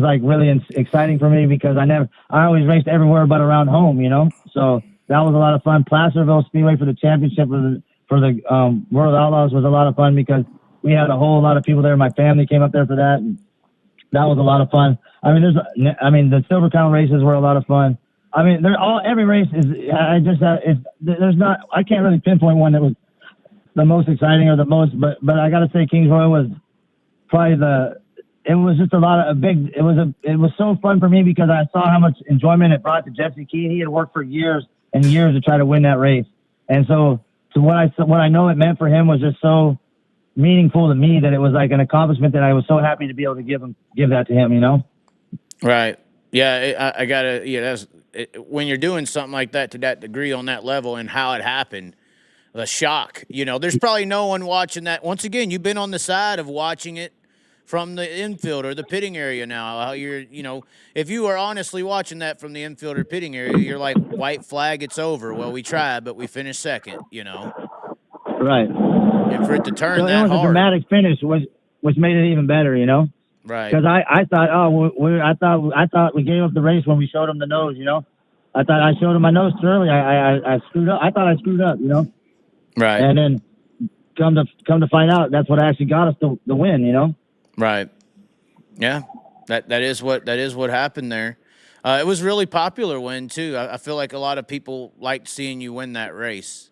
like really exciting for me because I always raced everywhere but around home, you know. So that was a lot of fun. Placerville Speedway for the championship for the World Outlaws was a lot of fun because we had a whole lot of people there. My family came up there for that, and that was a lot of fun. I mean, the Silver Crown races were a lot of fun. I mean, every race is. I can't really pinpoint one that was the most exciting or the most, but I got to say Kings Royal was probably it was just a lot of it was so fun for me because I saw how much enjoyment it brought to Jesse Key. He had worked for years and years to try to win that race. And so what I know it meant for him was just so meaningful to me that it was like an accomplishment that I was so happy to be able to give that to him, you know? Right. Yeah. I gotta, when you're doing something like that to that degree on that level and how it happened, the shock, you know, there's probably no one watching that. Once again, you've been on the side of watching it from the infield or the pitting area now. How if you are honestly watching that from the infield or pitting area, you're like, white flag, it's over. Well, we tried, but we finished second, you know? Right. And for it to turn that hard. It was a dramatic finish, which made it even better, you know? Right. Because I thought, I thought we gave up the race when we showed him the nose, you know? I thought I showed him my nose too early. I screwed up. I thought I screwed up, you know? Right. And then come to find out, that's what actually got us the win, you know? Right. Yeah. That is what happened there. It was really popular win too. I feel like a lot of people liked seeing you win that race.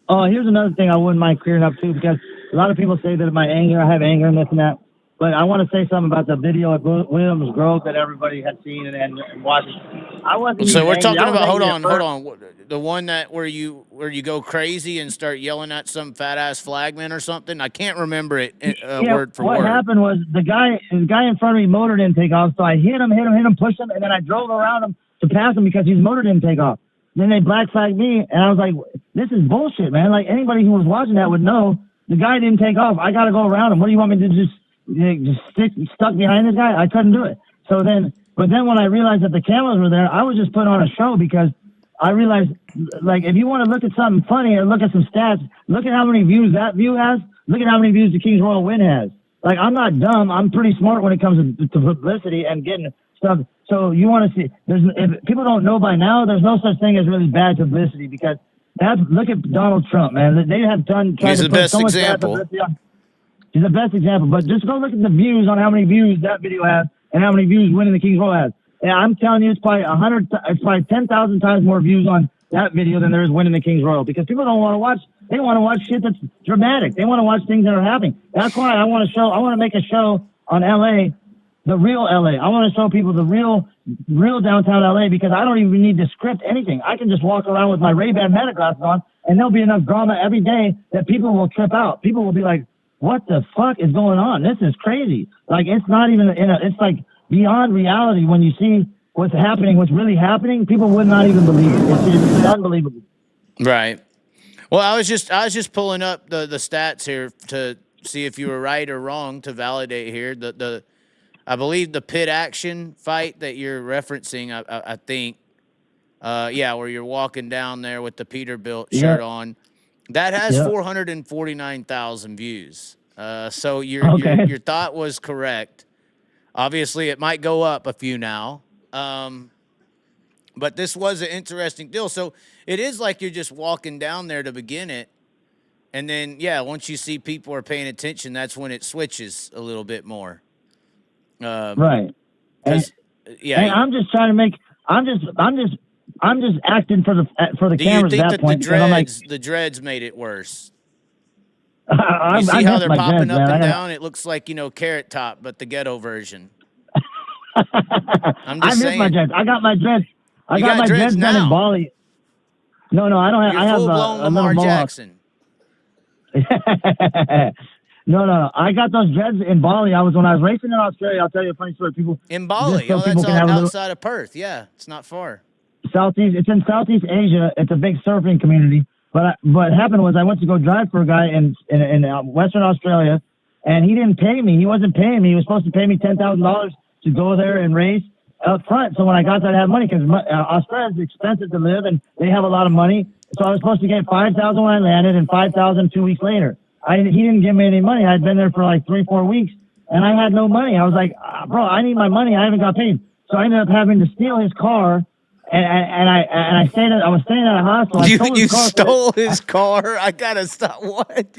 Oh, here's another thing I wouldn't mind clearing up too, because A lot of people say that my anger, I have anger and this and that. But I want to say something about the video at Williams Grove that everybody had seen and watched. I wasn't. So even we're angry. talking I was about. angry Hold at first. on. The one that where you go crazy and start yelling at some fat ass flagman or something. I can't remember it word for what word. What happened was the guy in front of me motor didn't take off, so I hit him, pushed him, and then I drove around him to pass him because his motor didn't take off. Then they black flagged me, and I was like, "This is bullshit, man!" Like anybody who was watching that would know the guy didn't take off. I got to go around him. What do you want me to just stick stuck behind this guy? I couldn't do it. So then, but then when I realized that the cameras were there, I was just putting on a show because I realized, like, if you want to look at something funny or look at some stats, look at how many views that view has. Look at how many views the King's Royal win has. Like, I'm not dumb. I'm pretty smart when it comes to publicity and getting stuff. So you want to see, if people don't know by now, there's no such thing as really bad publicity because look at Donald Trump, man. They have tried He's to the put best so much bad example. publicity on. He's the best example. But just go look at the views on how many views that video has and how many views Winning the King's Royal has. And I'm telling you, it's probably 10,000 times more views on that video than there is Winning the King's Royal because people don't want to watch. They want to watch shit that's dramatic. They want to watch things that are happening. That's why I want to make a show on LA, the real LA. I want to show people the real downtown LA because I don't even need to script anything. I can just walk around with my Ray-Ban meta glasses on and there'll be enough drama every day that people will trip out. People will be like, what the fuck is going on? This is crazy. Like, it's not even it's like beyond reality when you see what's happening, what's really happening. People would not even believe it. It's unbelievable. Right. Well, I was just pulling up the stats here to see if you were right or wrong to validate here. I believe the pit action fight that you're referencing, I think, where you're walking down there with the Peterbilt shirt on, that has 449,000 views. So your thought was correct. Obviously, it might go up a few now. But this was an interesting deal. So it is like you're just walking down there to begin it. And then, once you see people are paying attention, that's when it switches a little bit more. Right. And yeah. I'm just trying to make, I'm just acting for the Do cameras you think at that that point. the dreads made it worse? I You see how they're popping dreads, up man. and down? It looks like, Carrot Top, but the ghetto version. I'm I just miss saying. my dreads. I got my dreads. I got my dreads done now. in Bali. No, I don't have. You're I have full-blown a Lamar little mohawk. Jackson. No. I got those dreads in Bali. When I was racing in Australia. I'll tell you a funny story. People In Bali. just so That's people can have a little- outside of Perth. Yeah, it's not far. It's in Southeast Asia. It's a big surfing community. But what happened was I went to go drive for a guy in Western Australia, and he didn't pay me. He wasn't paying me. He was supposed to pay me $10,000 to go there and race up front. So when I got there, I had money because Australia is expensive to live, and they have a lot of money. So I was supposed to get $5,000 when I landed, and $5,000 2 weeks later. He didn't give me any money. I'd been there for like 3-4 weeks, and I had no money. I was like, bro, I need my money. I haven't got paid. So I ended up having to steal his car. I was staying at a hostel. You stole his car? I gotta stop. What?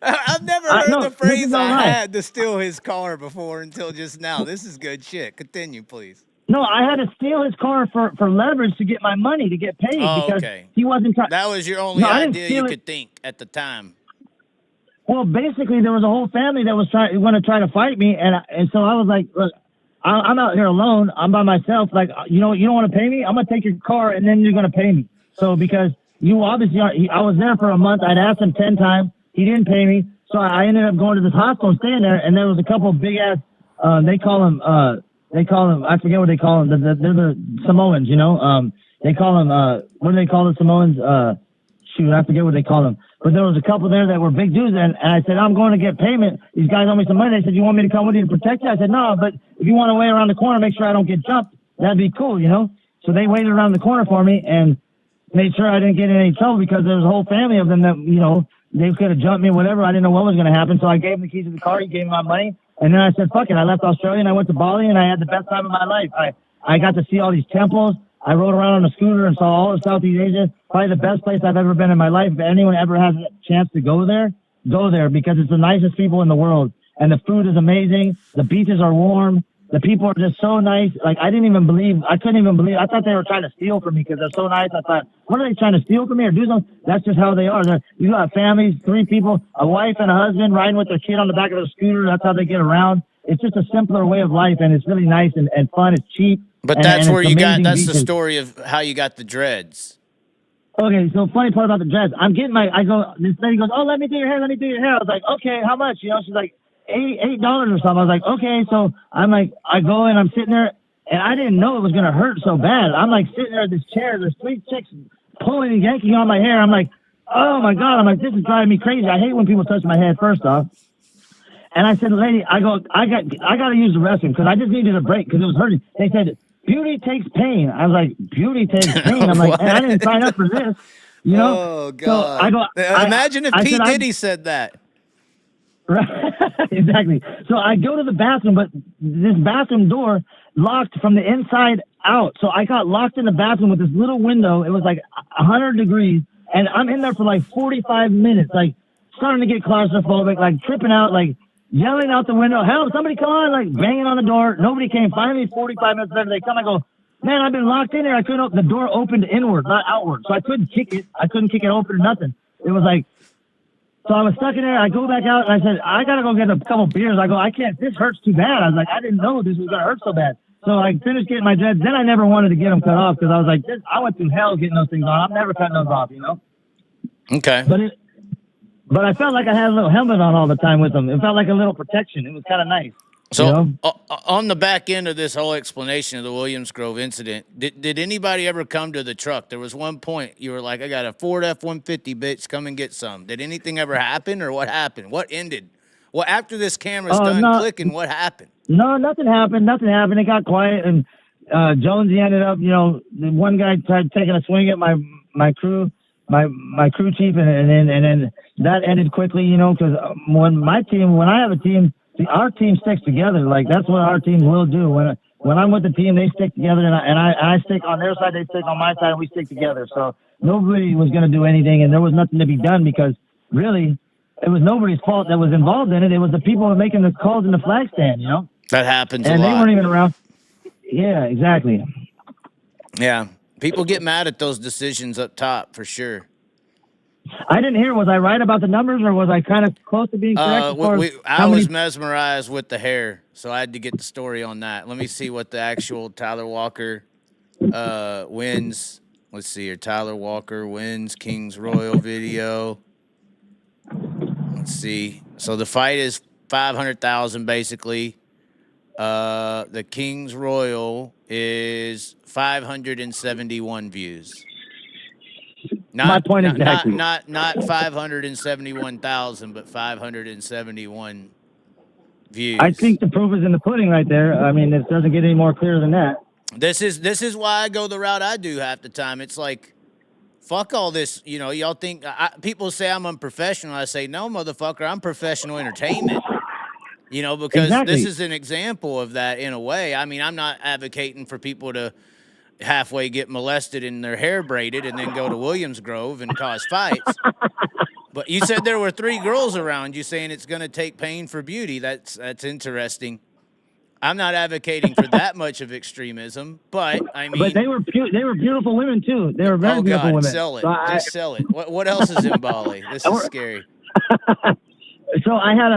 I've never heard the phrase I had to steal his car before until just now. This is good shit. Continue, please. No, I had to steal his car for leverage to get my money to get paid because he wasn't trying. That was your only idea you could think at the time. Well, basically, there was a whole family that was going to try to fight me, and so I was like, look, I'm out here alone. I'm by myself. Like, you don't want to pay me? I'm going to take your car, and then you're going to pay me. So because you obviously I was there for a month. I'd asked him 10 times. He didn't pay me. So I ended up going to this hostel and staying there, and there was a couple of big-ass, they call them, I forget what they call them. They're the Samoans, they call them, what do they call the Samoans? Shoot, I forget what they call them. But there was a couple there that were big dudes, and I said, I'm going to get payment. These guys owe me some money. They said, you want me to come with you to protect you? I said, no, but if you want to wait around the corner, make sure I don't get jumped, that'd be cool, So they waited around the corner for me and made sure I didn't get in any trouble because there was a whole family of them that, they could have jumped me, whatever. I didn't know what was going to happen. So I gave him the keys to the car. He gave me my money. And then I said, fuck it. I left Australia and I went to Bali and I had the best time of my life. I got to see all these temples. I rode around on a scooter and saw all of Southeast Asia. Probably the best place I've ever been in my life. If anyone ever has a chance to go there because it's the nicest people in the world. And the food is amazing. The beaches are warm. The people are just so nice. Like, I couldn't even believe. I thought they were trying to steal from me because they're so nice. I thought, what are they trying to steal from me or do something? That's just how they are. You got families, 3 people, a wife and a husband riding with their kid on the back of their scooter. That's how they get around. It's just a simpler way of life, and it's really nice and fun. It's cheap. But that's where it's you got. amazing That's the beaches. story of how you got the dreads. Okay, so funny part about the dress. This lady goes, oh, let me do your hair. I was like, okay, how much? You know, she's like, $8 or something. I was like, okay. So I'm like, I go and I'm sitting there, and I didn't know it was going to hurt so bad. I'm like sitting there at this chair. There's 3 chicks pulling and yanking on my hair. I'm like, oh my God. I'm like, this is driving me crazy. I hate when people touch my head, first off. And I said, lady, I got to use the restroom because I just needed a break because it was hurting. They said, beauty takes pain. I was like, beauty takes pain. I'm like, I didn't sign up for this. You know? Oh God! So Imagine if P. Diddy said that. Right. Exactly. So I go to the bathroom, but this bathroom door locked from the inside out. So I got locked in the bathroom with this little window. It was like 100 degrees, and I'm in there for like 45 minutes, like starting to get claustrophobic, like tripping out, like yelling out the window, help, somebody come on, like banging on the door. Nobody came. Finally, 45 minutes later, they come. I go, man, I've been locked in here. I couldn't open. The door opened inward, not outward. So I couldn't kick it. I couldn't kick it open or nothing. It was like, so I was stuck in there. I go back out and I said, I got to go get a couple beers. I go, I can't, this hurts too bad. I was like, I didn't know this was going to hurt so bad. So I finished getting my dreads. Then I never wanted to get them cut off because I was like, I went through hell getting those things on. I'm never cutting those off, you know? Okay. But I felt like I had a little helmet on all the time with them. It felt like a little protection. It was kind of nice. So you know? On the back end of this whole explanation of the Williams Grove incident, did anybody ever come to the truck? There was one point you were like, I got a Ford F-150, bitch, come and get some. Did anything ever happen or what happened? What ended? Well, after this camera's done clicking, what happened? No, nothing happened. It got quiet, and Jonesy ended up, you know, the one guy tried taking a swing at my crew, my crew chief, and then that ended quickly, you know, because when I have a team, our team sticks together. Like, that's what our teams will do. When I'm with the team, they stick together, and I stick on their side, they stick on my side, and we stick together. So nobody was going to do anything, and there was nothing to be done because really it was nobody's fault that was involved in it. It was the people who were making the calls in the flag stand, you know? That happens and a lot. And they weren't even around. Yeah, exactly. Yeah. People get mad at those decisions up top, for sure. I didn't hear. Was I right about the numbers, or was I kind of close to being correct? I was mesmerized with the hair, so I had to get the story on that. Let me see what the actual Tyler Walker wins. Let's see here. Tyler Walker wins Kings Royal video. Let's see. So the fight is 500,000 basically. The Kings Royal is 571 views. My point exactly. Not 571,000, but 571 views. I think the proof is in the pudding right there. I mean, it doesn't get any more clear than that. This is why I go the route I do half the time. It's like, fuck all this. You know, y'all think people say I'm unprofessional. I say, no, motherfucker, I'm professional entertainment. You know, because this is an example of that in a way. I mean, I'm not advocating for people to halfway get molested and their hair braided and then go to Williams Grove and cause fights. But you said there were 3 girls around you saying it's going to take pain for beauty. That's interesting. I'm not advocating for that much of extremism, but I mean, but they were beautiful women too. They were very beautiful women. Sell it. Just sell it. What else is in Bali? This is scary. So I had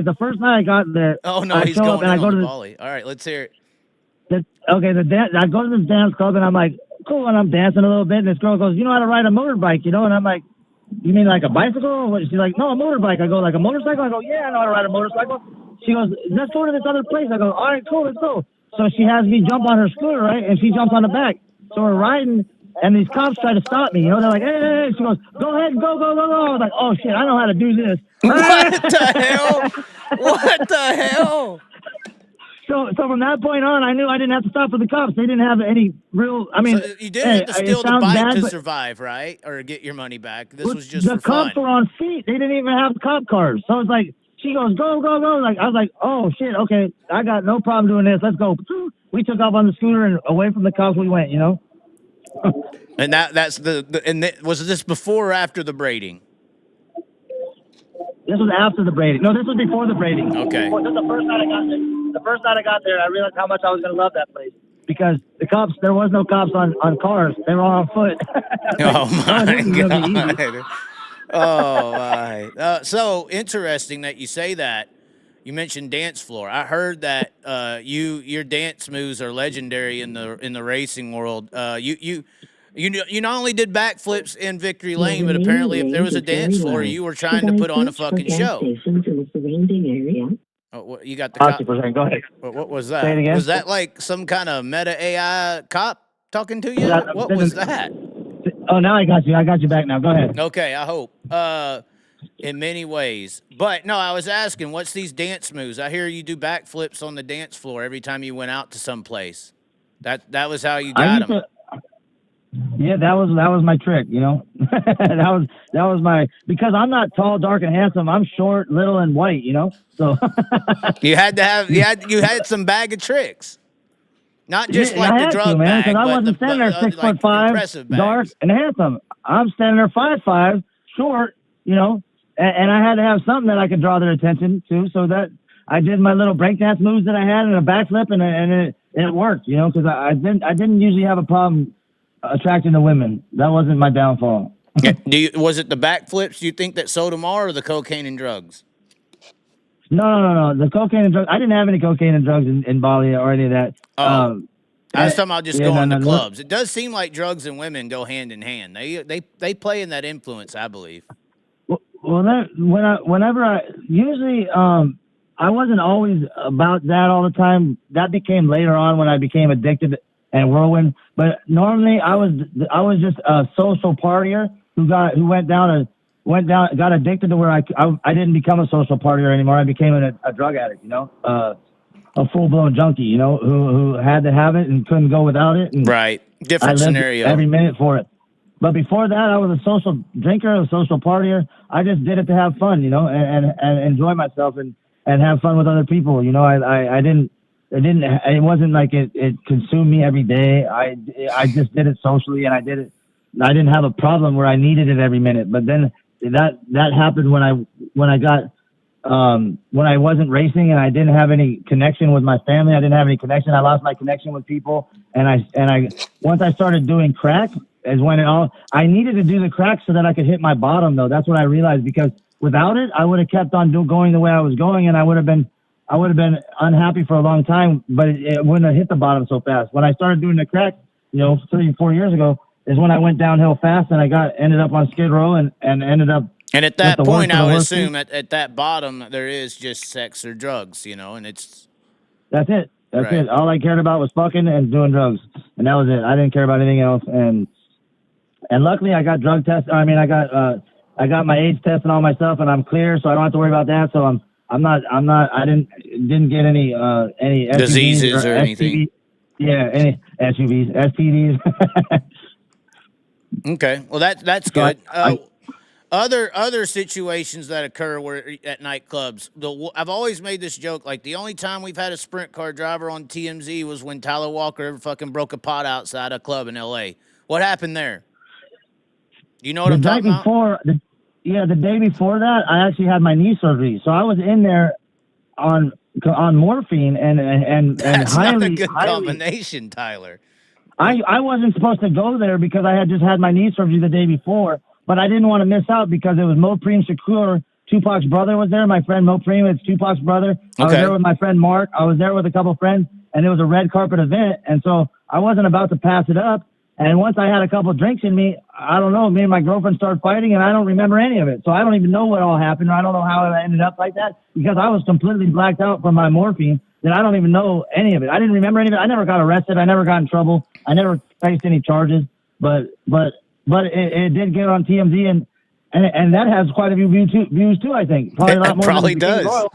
the first night I got there. Oh no, he's going and I go to Bali. All right, let's hear it. I go to this dance club and I'm like, cool, and I'm dancing a little bit, and this girl goes, you know how to ride a motorbike, you know? And I'm like, you mean like a bicycle? She's like, no, a motorbike. I go, like a motorcycle? I go, yeah, I know how to ride a motorcycle. She goes, let's go to this other place. I go, all right, cool, let's go. So she has me jump on her scooter, right? And she jumps on the back. So we're riding, and these cops try to stop me. You know, they're like, hey. She goes, go ahead, go. I was like, oh, shit, I know how to do this. What the hell? What the hell? So from that point on, I knew I didn't have to stop for the cops. They didn't have any real. I mean, so you didn't have to steal the bike to survive, right, or get your money back. This was just the cops were on feet. They didn't even have cop cars. So it's like she goes, go. Like I was like, oh shit, okay, I got no problem doing this. Let's go. We took off on the scooter and away from the cops we went. You know. And was this before or after the braiding? This was after the braiding. No, this was before the braiding. Okay. This was the first night I got there. The first night I got there, I realized how much I was going to love that place because the cops, there was no cops on cars. They were all on foot. Oh my this is gonna be easy. God. Oh my. So interesting that you say that. You mentioned dance floor. I heard that your dance moves are legendary in the racing world. You not only did backflips in Victory Lane, but apparently if there was a dance floor, you were trying to put on a fucking show. Oh, you got the cop. Go ahead. What was Say it that? again. Was that like some kind of meta AI cop talking to you? What was that? Oh, now I got you. I got you back now. Go ahead. Okay, I hope. In many ways. But no, I was asking, what's these dance moves? I hear you do backflips on the dance floor every time you went out to some place. That was how you got them. Yeah, that was my trick, you know. that was my, because I'm not tall, dark, and handsome. I'm short, little, and white, you know. So you had some bag of tricks. Not just like the drug bag, because I wasn't standing there 6'5", dark and handsome. I'm standing there 5'5", short, you know, and I had to have something that I could draw their attention to. So that I did my little breakdance moves that I had and a backflip, and it worked, you know, because I didn't usually have a problem attracting the women. That wasn't my downfall. Was it the backflips you think that sold them all, or the cocaine and drugs? No. The cocaine and drugs. I didn't have any cocaine and drugs in Bali or any of that. I was talking about just going to clubs. It does seem like drugs and women go hand in hand. They play in that influence, I believe. Well, usually I wasn't always about that all the time. That became later on when I became addicted and whirlwind. But normally I was just a social partier who got addicted to where I didn't become a social partier anymore. I became a drug addict, you know, a full blown junkie, you know, who had to have it and couldn't go without it. And right, different scenario. Every minute for it. But before that, I was a social drinker, a social partier. I just did it to have fun, you know, and enjoy myself and have fun with other people. You know, it wasn't like it consumed me every day. I just did it socially, and I didn't have a problem where I needed it every minute. But then that happened when I wasn't racing and I didn't have any connection with my family. I didn't have any connection. I lost my connection with people. And I once I started doing crack is when I needed to do the crack so that I could hit my bottom, though. That's what I realized, because without it, I would have kept on going the way I was going, and I would have been unhappy for a long time, but it wouldn't have hit the bottom so fast. When I started doing the crack, you know, 3-4 years ago, is when I went downhill fast, and I ended up on Skid Row and ended up. And at that point, I would assume at that bottom there is just sex or drugs, you know, and that's it. That's it. All I cared about was fucking and doing drugs, and that was it. I didn't care about anything else. And luckily, I got drug tests. I mean, I got my AIDS test and all my stuff, and I'm clear, so I don't have to worry about that. So I didn't get any diseases or anything. Yeah, any STDs. Okay, well that's good. Other situations that occur at nightclubs. I've always made this joke. Like, the only time we've had a sprint car driver on TMZ was when Tyler Walker fucking broke a pot outside a club in L.A. What happened there? You know what I'm talking about? The day before that, I actually had my knee surgery, so I was in there on morphine and That's highly, not a good combination, Tyler. I wasn't supposed to go there because I had just had my knee surgery the day before, but I didn't want to miss out because it was Mopreme Shakur. Tupac's brother was there. My friend Mopreme, it's Tupac's brother. Okay. I was there with my friend Mark. I was there with a couple of friends, and it was a red carpet event, and so I wasn't about to pass it up. And once I had a couple of drinks in me, I don't know, me and my girlfriend started fighting, and I don't remember any of it. So I don't even know what all happened, or I don't know how it ended up like that, because I was completely blacked out from my morphine, that I don't even know any of it. I didn't remember any of it. I never got arrested. I never got in trouble. I never faced any charges. But it did get on TMZ, and that has quite a few views too, I think. Probably a lot more. Probably does.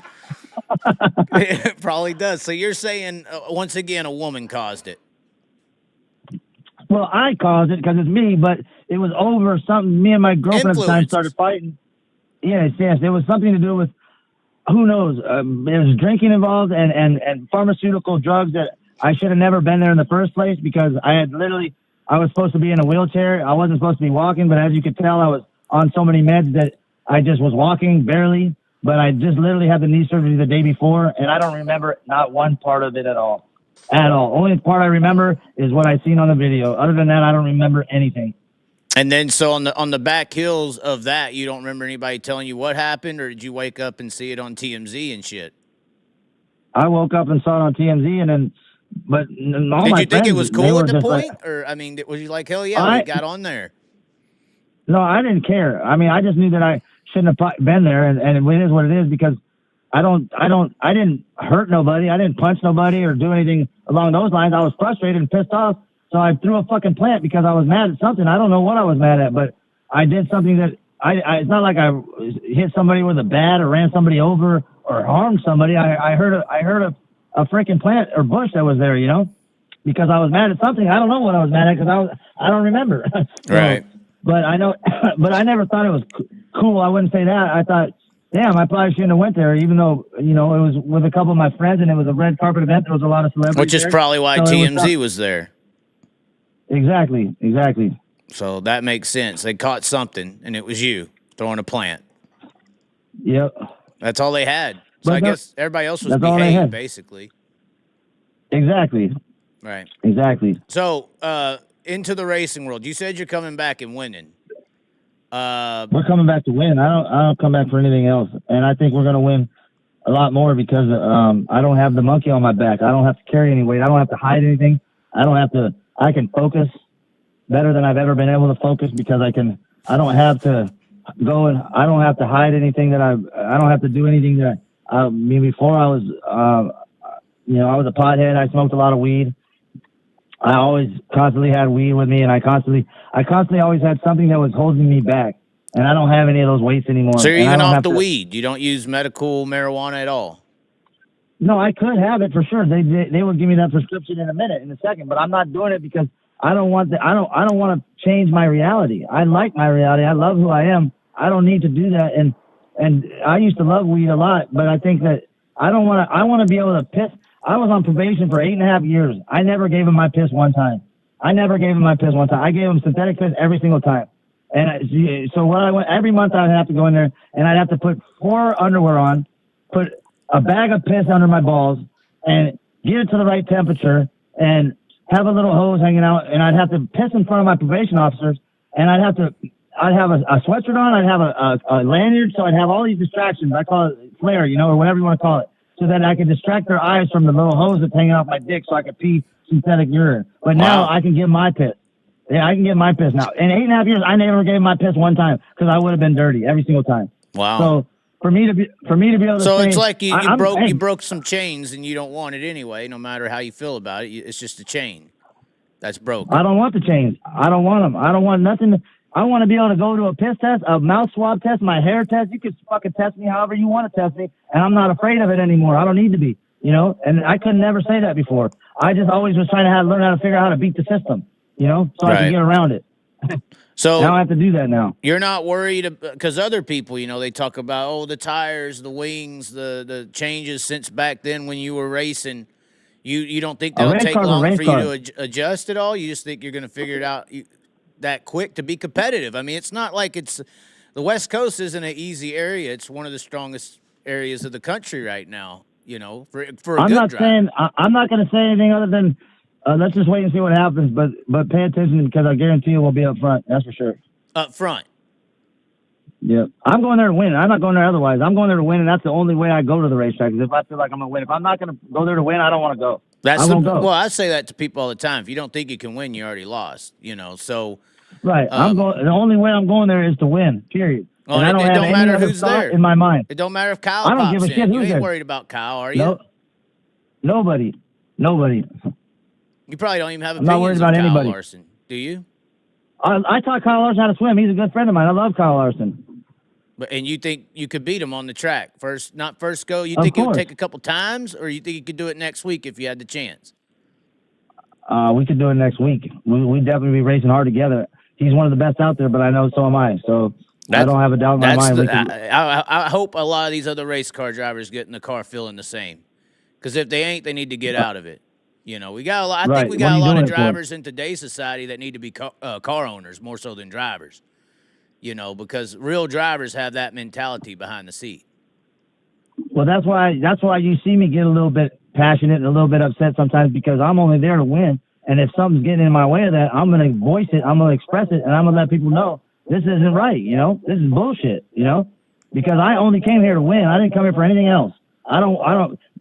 It probably does. So you're saying, once again, a woman caused it. Well, I caused it because it's me, but it was over something. Me and my girlfriend at the time started fighting. Yes. It was something to do with, who knows? There was drinking involved and pharmaceutical drugs that I should have never been there in the first place, because I was supposed to be in a wheelchair. I wasn't supposed to be walking, but as you could tell, I was on so many meds that I just was walking barely. but I just literally had the knee surgery the day before, and I don't remember not one part of it at all. At all. Only part I remember is what I seen on the video. Other than that, I don't remember anything. And then, so on the back heels of that, you don't remember anybody telling you what happened, or did you wake up and see it on TMZ and shit? I woke up and saw it on TMZ, and then, but all Did my you think friends, it was they cool were at the just point, like, or I mean, was you like, hell yeah, we got on there? no, I didn't care. I mean, I just knew that I shouldn't have been there, and it is what it is because I didn't hurt nobody. I didn't punch nobody or do anything along those lines. I was frustrated and pissed off, so I threw a fucking plant because I was mad at something. I don't know what I was mad at, but I did something that it's not like I hit somebody with a bat or ran somebody over or harmed somebody. I heard a freaking plant or bush that was there, you know, because I was mad at something. I don't know what I was mad at because I don't remember. So, Right. But I know, but I never thought it was cool. I wouldn't say that. I thought, damn, I probably shouldn't have went there, even though, you know, it was with a couple of my friends and it was a red carpet event. There was a lot of celebrities. Which is there. probably why So TMZ was there. Exactly. So that makes sense. They caught something, and it was you throwing a plant. Yep. That's all they had. So But I guess everybody else was that's all they behaved, had. basically. Exactly. Right. Exactly. So into the racing world, you said you're coming back and winning. We're coming back to win. I don't come back for anything else, and I think we're gonna win a lot more because I don't have the monkey on my back. I don't have to carry any weight. I don't have to hide anything. I can focus better than I've ever been able to focus because I don't have to go and I don't have to hide anything that I don't have to do anything that I mean, before I was, you know, I was a pothead. I smoked a lot of weed. I always constantly had weed with me, and I constantly always had something that was holding me back. And I don't have any of those weights anymore. So you're And I even don't off have the to- weed. You don't use medical marijuana at all. No, I could have it for sure. They would give me that prescription in a second, but I'm not doing it because I don't want I don't want to change my reality. I like my reality. I love who I am. I don't need to do that. And I used to love weed a lot, but I think that I want to be able to piss. I was on probation for 8.5 years. I never gave him my piss one time. I gave him synthetic piss every single time. And so what every month I'd have to go in there and I'd have to put 4 underwear on, put a bag of piss under my balls, and get it to the right temperature, and have a little hose hanging out, and I'd have to piss in front of my probation officers, and I'd have a sweatshirt on, I'd have a lanyard, so I'd have all these distractions. I call it flare, you know, or whatever you want to call it, so that I could distract their eyes from the little hose that's hanging off my dick so I could pee synthetic urine. But now I can give my piss. Yeah, I can get my piss now. In 8.5 years, I never gave my piss one time because I would have been dirty every single time. Wow. So for me to be able to So say, it's like you broke some chains and you don't want it anyway, no matter how you feel about it. It's just a chain that's broken. I don't want the chains. I don't want them. I don't want nothing. I want to be able to go to a piss test, a mouth swab test, my hair test. You can fucking test me however you want to test me, and I'm not afraid of it anymore. I don't need to be, you know. And I could never say that before. I just always was trying to learn how to figure out how to beat the system, you know, so I can get around it. So now I have to do that now. You're not worried because other people, you know, they talk about, the tires, the wings, the changes since back then when you were racing. You don't think that'll take long for you to adjust at all? You just think you're going to figure it out that quick to be competitive? I mean, it's not like the West Coast isn't an easy area. It's one of the strongest areas of the country right now, you know, for a good driver. I'm not going to say anything other than let's just wait and see what happens, but pay attention because I guarantee you we'll be up front. That's for sure. Up front. Yeah. I'm going there to win. I'm not going there otherwise. I'm going there to win, and that's the only way I go to the racetrack is if I feel like I'm going to win. If I'm not going to go there to win, I don't want to go. I won't go. Well, I say that to people all the time. If you don't think you can win, you already lost, you know, so. Right. The only way I'm going there is to win, period. Well, and I don't it have don't any matter other who's thought there in my mind. It don't matter if Kyle I don't pops give a in. shit You who's ain't there. worried about Kyle, are you? No. Nobody. You probably don't even have I'm not worried opinions about on Kyle anybody. Larson, do you? I taught Kyle Larson how to swim. He's a good friend of mine. I love Kyle Larson. And you think you could beat him on the track not first go? You Of think it would course. take a couple times, or you think you could do it next week if you had the chance? We could do it next week. We definitely be racing hard together. He's one of the best out there, but I know so am I. So I don't have a doubt in my mind. I hope a lot of these other race car drivers get in the car feeling the same. Because if they ain't, they need to get out of it. You know, we got a lot. I think we got a lot of drivers in today's society that need to be car owners more so than drivers. You know, because real drivers have that mentality behind the seat. Well, that's why you see me get a little bit passionate and a little bit upset sometimes, because I'm only there to win. And if something's getting in my way of that, I'm going to voice it, I'm going to express it, and I'm going to let people know this isn't right, you know? This is bullshit, you know? Because I only came here to win. I didn't come here for anything else. I don't,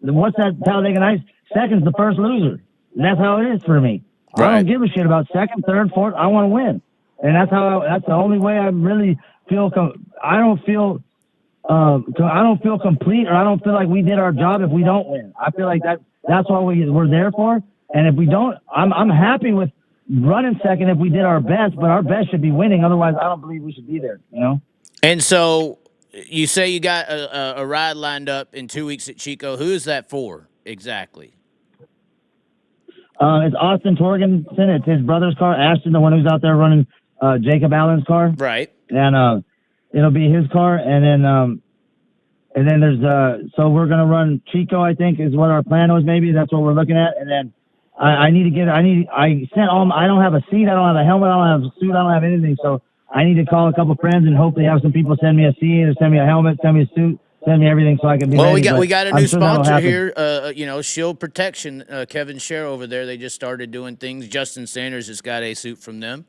what's that Talladega Nights? Second's the first loser. And that's how it is for me. Right. I don't give a shit about second, third, fourth. I want to win. And that's the only way I really feel, I don't feel complete, or I don't feel like we did our job if we don't win. I feel like that's what we're there for. And if we don't, I'm happy with running second if we did our best, but our best should be winning. Otherwise, I don't believe we should be there, you know? And so you say you got a ride lined up in 2 weeks at Chico. Who is that for exactly? It's Austin Torgenson. It's his brother's car, Ashton, the one who's out there running Jacob Allen's car. Right. And it'll be his car. And then there's so we're gonna run Chico, I think, is what our plan was. Maybe that's what we're looking at. And then I don't have a seat, I don't have a helmet, I don't have a suit, I don't have anything. So I need to call a couple friends and hopefully have some people send me a seat or send me a helmet, send me a suit, send me everything so I can be ready. We got a new sponsor here, here. Shield Protection, Kevin Sharrah over there. They just started doing things. Justin Sanders has got a suit from them.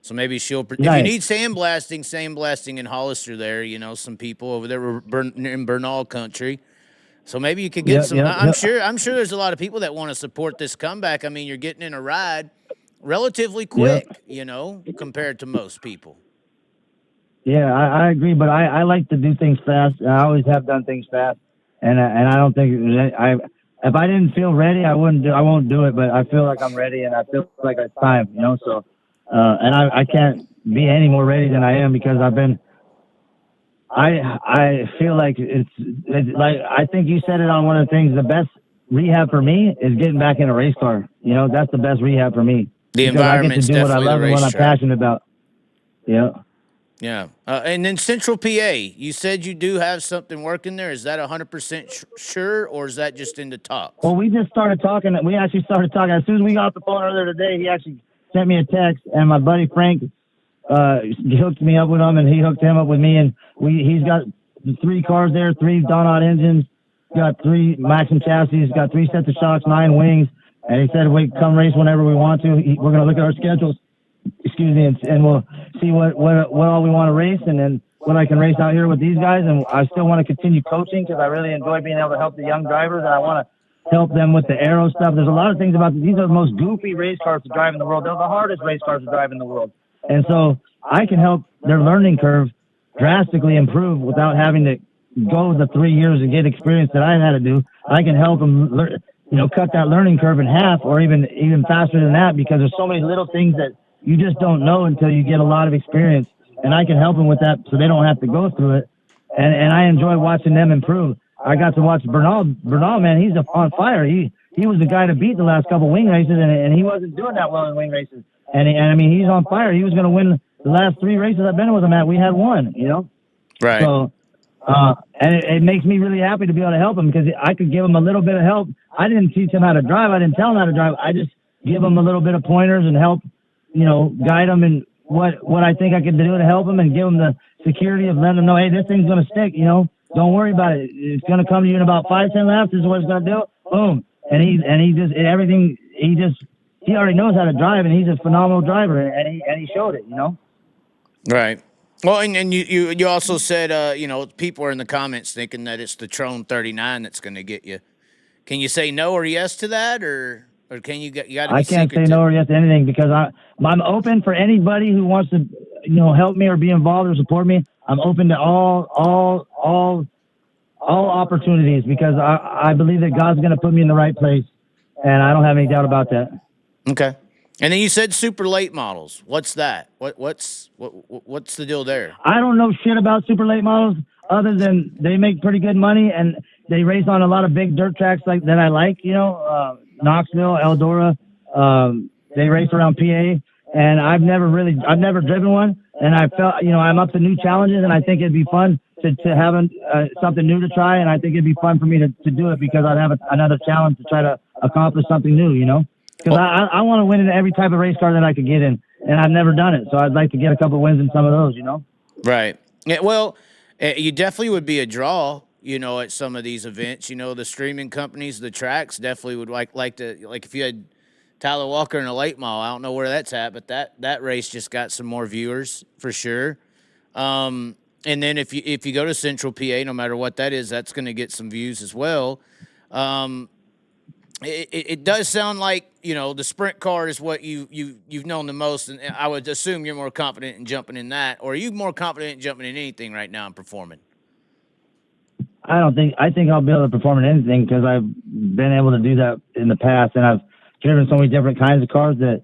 So maybe Shield. If you need SandBlasting in Hollister there, you know, some people over there in Bernal country. So maybe you could get some. I'm sure there's a lot of people that want to support this comeback. I mean, you're getting in a ride relatively quick, you know, compared to most people. Yeah, I agree, but I like to do things fast. I always have done things fast, and I don't think if I didn't feel ready, I won't do it. But I feel like I'm ready, and I feel like it's time, you know. So, and I can't be any more ready than I am because I've been. I feel like it's like I think you said it on one of the things. The best rehab for me is getting back in a race car. You know, that's the best rehab for me. The environment's I get to do what I love and what I'm passionate about. Yeah. Yeah. And then Central PA, you said you do have something working there. Is that 100% sure, or is that just in the talks? Well, we just started talking. We actually started talking. As soon as we got off the phone earlier today, he actually sent me a text, and my buddy Frank hooked me up with him, and he hooked him up with me. And he's got 3 cars there, 3 Donut engines, got 3 Maxim chassis, got 3 sets of shocks, 9 wings. And he said we can come race whenever we want to. We're going to look at our schedules. Excuse me, and we'll see what all we want to race, and then what I can race out here with these guys. And I still want to continue coaching because I really enjoy being able to help the young drivers, and I want to help them with the aero stuff. There's a lot of things about these are the most goofy race cars to drive in the world. They're the hardest race cars to drive in the world, and so I can help their learning curve drastically improve without having to go the 3 years and get experience that I had to do. I can help them cut that learning curve in half, or even faster than that, because there's so many little things that you just don't know until you get a lot of experience, and I can help them with that so they don't have to go through it. And I enjoy watching them improve. I got to watch Bernal, man, he's on fire. He was the guy to beat the last couple wing races, and he wasn't doing that well in wing races. And I mean, he's on fire. He was going to win the last 3 races I've been with him at. We had 1, you know? Right. So, and it makes me really happy to be able to help him because I could give him a little bit of help. I didn't teach him how to drive. I didn't tell him how to drive. I just give him a little bit of pointers and help, guide them in what I think I can do to help them, and give them the security of letting them know, hey, this thing's going to stick, don't worry about it. It's going to come to you in about 5-10 laps. This is what it's going to do. Boom. And he already knows how to drive, and he's a phenomenal driver, and he showed it, Right. Well, and you also said, people are in the comments thinking that it's the Trone 39 that's going to get you. Can you say no or yes to that, or can you got to be I can't say no or yes to anything because I'm open for anybody who wants to, help me or be involved or support me. I'm open to all opportunities because I believe that God's going to put me in the right place, and I don't have any doubt about that. Okay. And then you said super late models. What's that? What's the deal there? I don't know shit about super late models other than they make pretty good money and they race on a lot of big dirt tracks that I like, Knoxville, Eldora. They race around PA, and I've never driven one, and I felt, I'm up to new challenges, and I think it'd be fun to have something new to try, and I think it'd be fun for me to do it because I'd have another challenge to try to accomplish something new, Because I want to win in every type of race car that I could get in, and I've never done it, so I'd like to get a couple wins in some of those, Right. Yeah, well, you definitely would be a draw at some of these events. The streaming companies, the tracks definitely would like to, like if you had Tyler Walker in a late model, I don't know where that's at, but that race just got some more viewers for sure. And then if you go to Central PA, no matter what that is, that's going to get some views as well. It does sound like the sprint car is what you've known the most, and I would assume you're more confident in jumping in that, or are you more confident in jumping in anything right now and performing? I think I'll be able to perform in anything because I've been able to do that in the past, and I've driven so many different kinds of cars that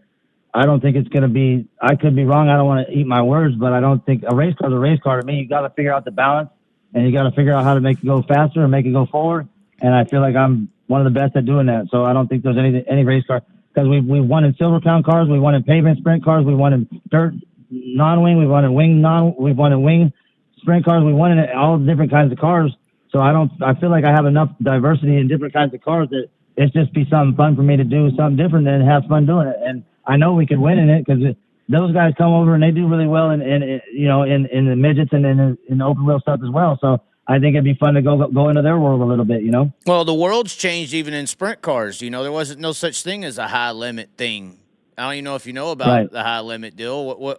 I don't think it's going to be. I could be wrong. I don't want to eat my words, but I don't think a race car is a race car to me. You got to figure out the balance, and you got to figure out how to make it go faster and make it go forward. And I feel like I'm one of the best at doing that. So I don't think there's any race car, because we won in Silver Crown cars, we won in pavement sprint cars, we won in dirt non-wing, we won in wing sprint cars, we won in all different kinds of cars. So I feel like I have enough diversity in different kinds of cars that it's just be something fun for me to do, something different, and have fun doing it. And I know we could win in it because those guys come over and they do really well in the midgets and in the open wheel stuff as well. So I think it'd be fun to go into their world a little bit, Well, the world's changed even in sprint cars. There wasn't no such thing as a high limit thing. I don't even know if you know about the high limit deal.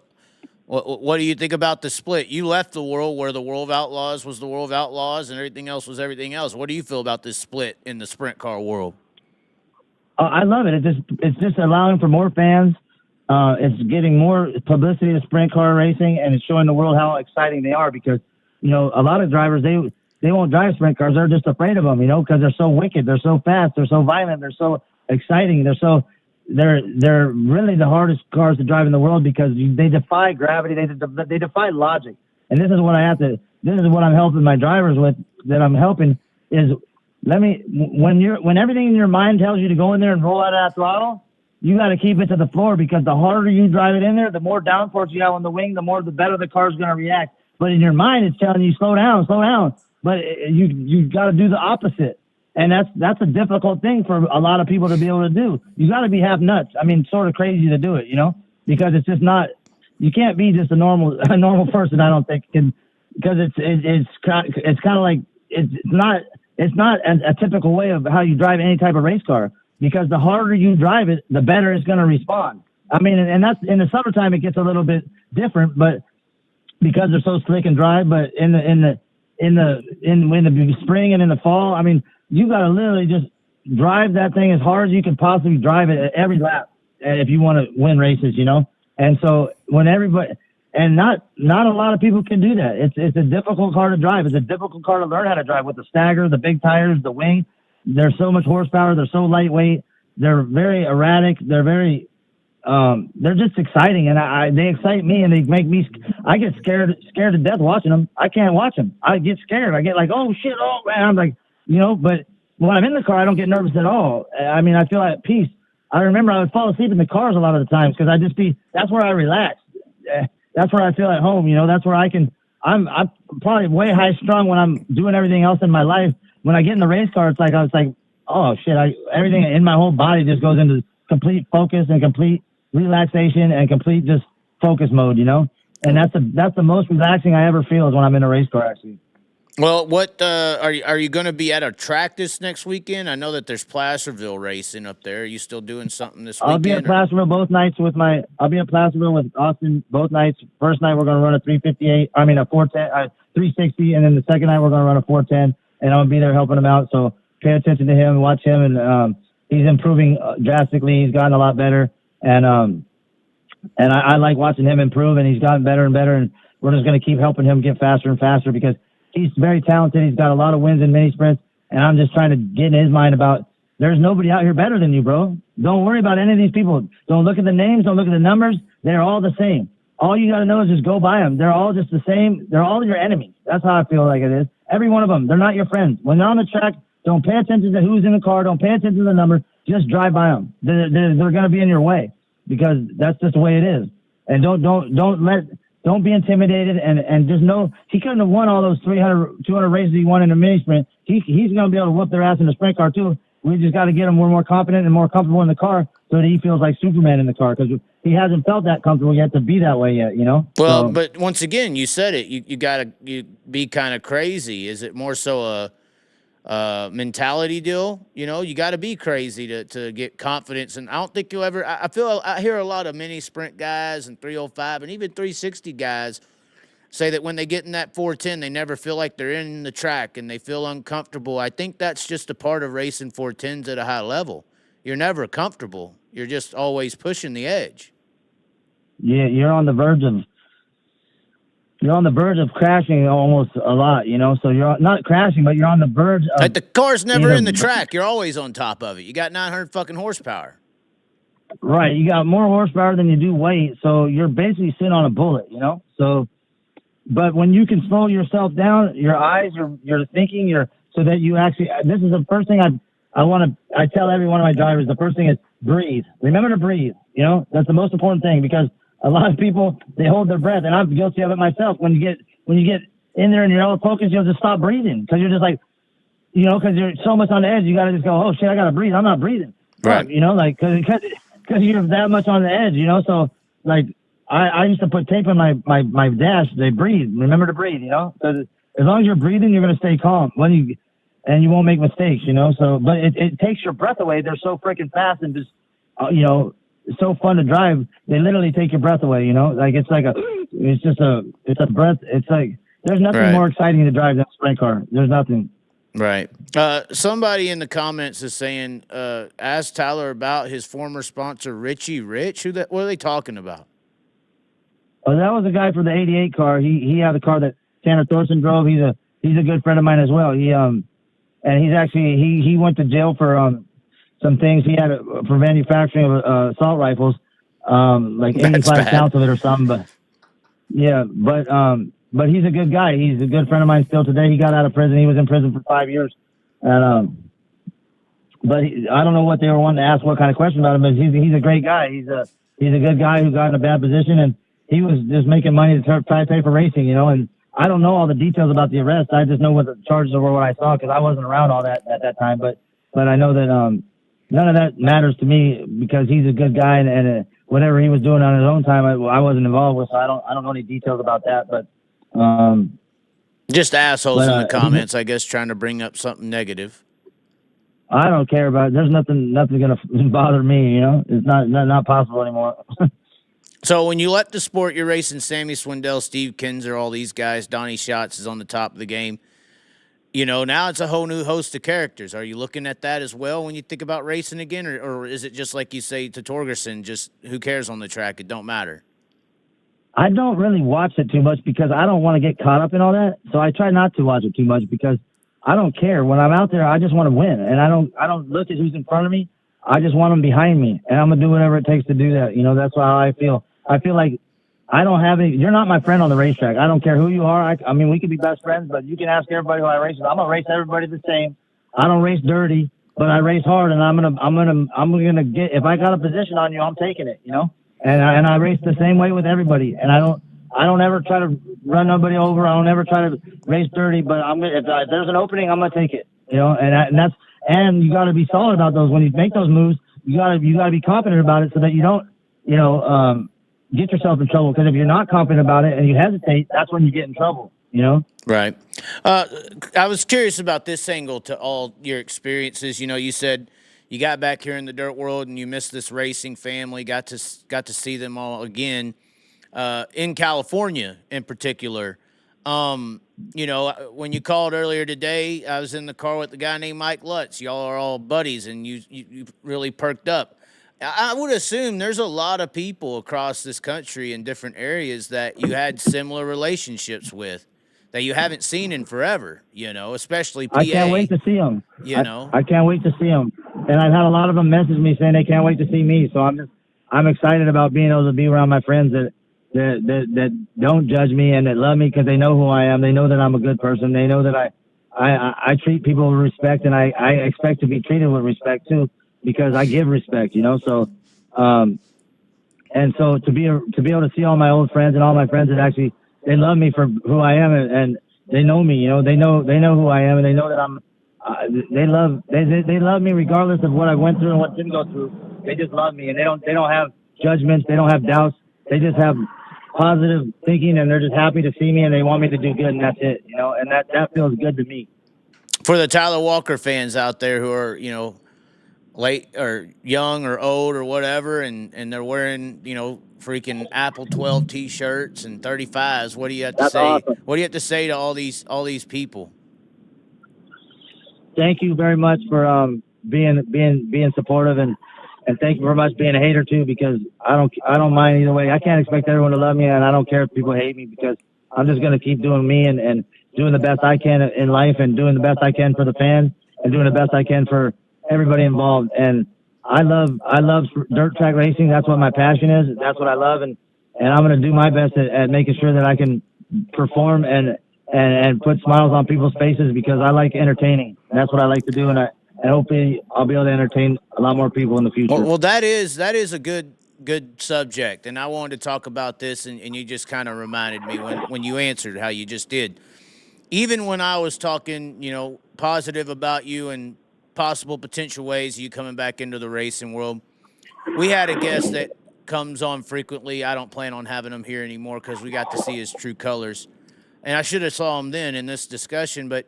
What do you think about the split? You left the world where the World of Outlaws was the World of Outlaws and everything else was everything else. What do you feel about this split in the sprint car world? I love it. It's just allowing for more fans. It's getting more publicity to sprint car racing, and it's showing the world how exciting they are, because a lot of drivers, they won't drive sprint cars. They're just afraid of them, because they're so wicked. They're so fast. They're so violent. They're so exciting. They're really the hardest cars to drive in the world because they defy gravity. They defy logic. And this is what I'm helping my drivers with, that I'm helping is when everything in your mind tells you to go in there and roll out of that throttle, you got to keep it to the floor, because the harder you drive it in there, the more downforce you have on the wing, the better the car's going to react. But in your mind, it's telling you slow down. But you got to do the opposite, and that's a difficult thing for a lot of people to be able to do. You got to be half nuts. I mean, sort of crazy to do it, because it's just not. You can't be just a normal person. I don't think, because it's kind of like it's not a typical way of how you drive any type of race car. Because the harder you drive it, the better it's going to respond. I mean, and that's in the summertime it gets a little bit different, but because they're so slick and dry. But in the spring and in the fall, I mean, you got to literally just drive that thing as hard as you can possibly drive it at every lap if you want to win races, And so not a lot of people can do that. It's a difficult car to drive. It's a difficult car to learn how to drive with the stagger, the big tires, the wing. There's so much horsepower. They're so lightweight. They're very erratic. They're just exciting, and they excite me, and they make me. I get scared to death watching them. I can't watch them. I get scared. I get like, oh shit, oh man. I'm like, But when I'm in the car, I don't get nervous at all. I mean, I feel at peace. I remember I would fall asleep in the cars a lot of the times because that's where I relax. That's where I feel at home. That's where I can. I'm probably way high strung when I'm doing everything else in my life. When I get in the race car, it's like I was like, oh shit! Everything in my whole body just goes into complete focus and complete relaxation and complete just focus mode, And that's the most relaxing I ever feel is when I'm in a race car, actually. Well, what are you going to be at a track this next weekend? I know that there's Placerville racing up there. Are you still doing something this weekend? I'll be at Placerville both nights I'll be at Placerville with Austin both nights. First night we're going to run a 360, and then the second night we're going to run a 410. And I'm going to be there helping him out. So pay attention to him, watch him. And he's improving drastically. He's gotten a lot better. And I like watching him improve, and he's gotten better and better. And we're just going to keep helping him get faster and faster because he's very talented. He's got a lot of wins in mini sprints. And I'm just trying to get in his mind about there's nobody out here better than you, bro. Don't worry about any of these people. Don't look at the names. Don't look at the numbers. They're all the same. All you got to know is just go by them. They're all just the same. They're all your enemies. That's how I feel like it is. Every one of them. They're not your friends. When they're on the track, don't pay attention to who's in the car. Don't pay attention to the number. Just drive by them. They're going to be in your way because that's just the way it is. And don't be intimidated and just know he couldn't have won all those 200 races he won in a mini sprint. He's going to be able to whoop their ass in the sprint car too. we just got to get him more confident and more comfortable in the car so that he feels like Superman in the car, because he hasn't felt that comfortable yet to be that way yet, you know? Well, So, but once again, you said it. You gotta be kind of crazy. Is it more so a mentality deal? You know, you got to be crazy to get confidence. And I don't think you'll ever. I hear a lot of mini sprint guys and 305 and even 360 guys say that when they get in that 410, they never feel like they're in the track and they feel uncomfortable. I think that's just a part of racing 410s at a high level. You're never comfortable. You're just always pushing the edge. yeah, you're on the verge of crashing almost a lot, you know? So you're not crashing, but you're on the verge of... Like the car's never in the track. You're always on top of it. You got 900 fucking horsepower. Right. You got more horsepower than you do weight. So you're basically sitting on a bullet, you know? So, but when you can slow yourself down, your eyes, you're thinking, so that you actually, this is the first thing I tell every one of my drivers, the first thing is breathe. Remember to breathe, you know? That's the most important thing, because a lot of people, they hold their breath, and I'm guilty of it myself. When you get in there and you're out of focus, you'll just stop breathing, because you're just like, you know, because you're so much on the edge, you got to just go, oh shit, I got to breathe. I'm not breathing. Right. You know, like, because you're that much on the edge, you know? So, like, I used to put tape on my dash. They breathe. Remember to breathe, you know? Because as long as you're breathing, you're going to stay calm. And you won't make mistakes, you know? So, but it takes your breath away. They're so freaking fast and just, you know, so fun to drive. They literally take your breath away, you know? Like, it's a breath. It's like, there's nothing more exciting to drive than a sprint car. There's nothing. Right. Somebody in the comments is saying, ask Tyler about his former sponsor, Richie Rich. What are they talking about? Oh, that was a guy for the 88 car. He had a car that Tanner Thorson drove. He's a good friend of mine as well. And he's actually, he went to jail for, some things he had for manufacturing of assault rifles, like 85 counts of it or something. But yeah, but he's a good guy. He's a good friend of mine still today. He got out of prison. He was in prison for 5 years. And, but I don't know what they were wanting to ask, what kind of question about him, but he's a great guy. He's a good guy who got in a bad position, and he was just making money to try to pay for racing, you know. And I don't know all the details about the arrest. I just know what the charges were, what I saw, because I wasn't around all that at that time. But I know that none of that matters to me, because he's a good guy, and whatever he was doing on his own time, I wasn't involved with, so I don't know any details about that. But just assholes in the comments, I guess, trying to bring up something negative. I don't care about it. There's nothing gonna bother me, you know. It's not possible anymore. So when you left the sport, you're racing Sammy Swindell, Steve Kinzer, all these guys. Donnie Schatz is on the top of the game. You know, now it's a whole new host of characters. Are you looking at that as well when you think about racing again? Or is it just like you say to Torgerson, just who cares on the track? It don't matter. I don't really watch it too much because I don't want to get caught up in all that. So I try not to watch it too much because I don't care. When I'm out there, I just want to win. And I don't look at who's in front of me. I just want them behind me. And I'm going to do whatever it takes to do that. You know, that's how I feel. I feel like I don't have any. You're not my friend on the racetrack. I don't care who you are. I mean, we could be best friends, but you can ask everybody who I race with. I'm gonna race everybody the same. I don't race dirty, but I race hard, and I'm gonna get. If I got a position on you, I'm taking it. You know, and I race the same way with everybody. And I don't ever try to run nobody over. I don't ever try to race dirty. But if there's an opening, I'm gonna take it. You know, and you got to be solid about those when you make those moves. You gotta be confident about it so that you don't, get yourself in trouble, because if you're not confident about it and you hesitate, that's when you get in trouble, you know? Right. I was curious about this angle to all your experiences. You know, you said you got back here in the dirt world and you missed this racing family, got to see them all again, in California in particular. When you called earlier today, I was in the car with the guy named Mike Lutz. Y'all are all buddies, and you really perked up. I would assume there's a lot of people across this country in different areas that you had similar relationships with that you haven't seen in forever, especially PA. I can't wait to see them. I can't wait to see them. And I've had a lot of them message me saying they can't wait to see me. So I'm excited about being able to be around my friends that don't judge me and that love me because they know who I am. They know that I'm a good person. They know that I treat people with respect, and I expect to be treated with respect too, because I give respect, So, and so to be able to see all my old friends and all my friends that actually, they love me for who I am, and they know me, they know who I am, and they know that they love me regardless of what I went through and what didn't go through. They just love me, and they don't have judgments. They don't have doubts. They just have positive thinking, and they're just happy to see me, and they want me to do good, and that's it, you know. And that feels good to me. For the Tyler Walker fans out there who are, you know, late or young or old or whatever, and they're wearing, you know, freaking Apple 12 T-shirts and 35s, what do you have to That's say? awesome. What do you have to say to all these people? Thank you very much for being supportive, and thank you very much being a hater too, because I don't mind either way. I can't expect everyone to love me, and I don't care if people hate me, because I'm just gonna keep doing me and doing the best I can in life, and doing the best I can for the fans, and doing the best I can for everybody involved. And I love dirt track racing. That's what my passion is. That's what I love, and I'm gonna do my best at making sure that I can perform and put smiles on people's faces, because I like entertaining. That's what I like to do, and hopefully I'll be able to entertain a lot more people in the future. Well, that is a good subject, and I wanted to talk about this, and you just kind of reminded me when you answered how you just did. Even when I was talking, you know, positive about you and possible potential ways of you coming back into the racing world, we had a guest that comes on frequently. I don't plan on having him here anymore because we got to see his true colors. And I should have saw him then in this discussion, but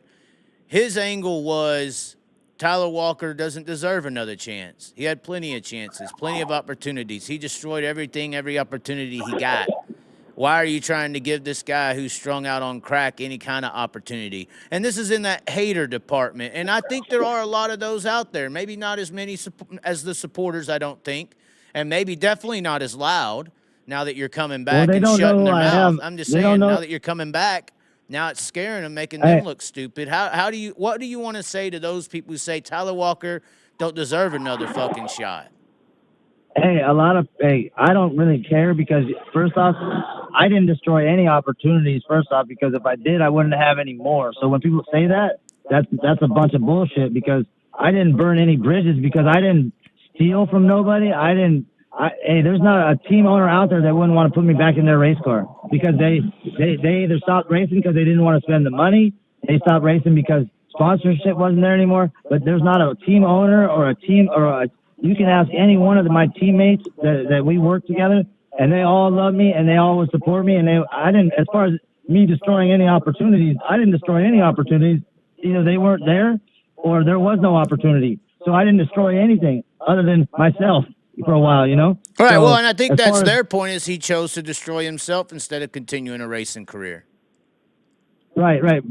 his angle was Tyler Walker doesn't deserve another chance. He had plenty of chances, plenty of opportunities. He destroyed every opportunity he got. Why are you trying to give this guy who's strung out on crack any kind of opportunity? And this is in that hater department. And I think there are a lot of those out there. Maybe not as many as the supporters, I don't think. And maybe definitely not as loud now that you're coming back and shutting their mouth. I'm just saying, now that you're coming back, now it's scaring them, making them look stupid. What do you want to say to those people who say Tyler Walker don't deserve another fucking shot? Hey, I don't really care, because first off, I didn't destroy any opportunities, first off, because if I did, I wouldn't have any more. So when people say that's a bunch of bullshit, because I didn't burn any bridges, because I didn't steal from nobody. Hey, there's not a team owner out there that wouldn't want to put me back in their race car, because they either stopped racing because they didn't want to spend the money. They stopped racing because sponsorship wasn't there anymore. But there's not a team owner or a team you can ask any one of my teammates that we work together, and they all love me and they all would support me. And I didn't, as far as me destroying any opportunities, I didn't destroy any opportunities. Either they weren't there or there was no opportunity. So I didn't destroy anything other than myself for a while, you know? All right, so, well, and I think that's their point, is he chose to destroy himself instead of continuing a racing career. Right.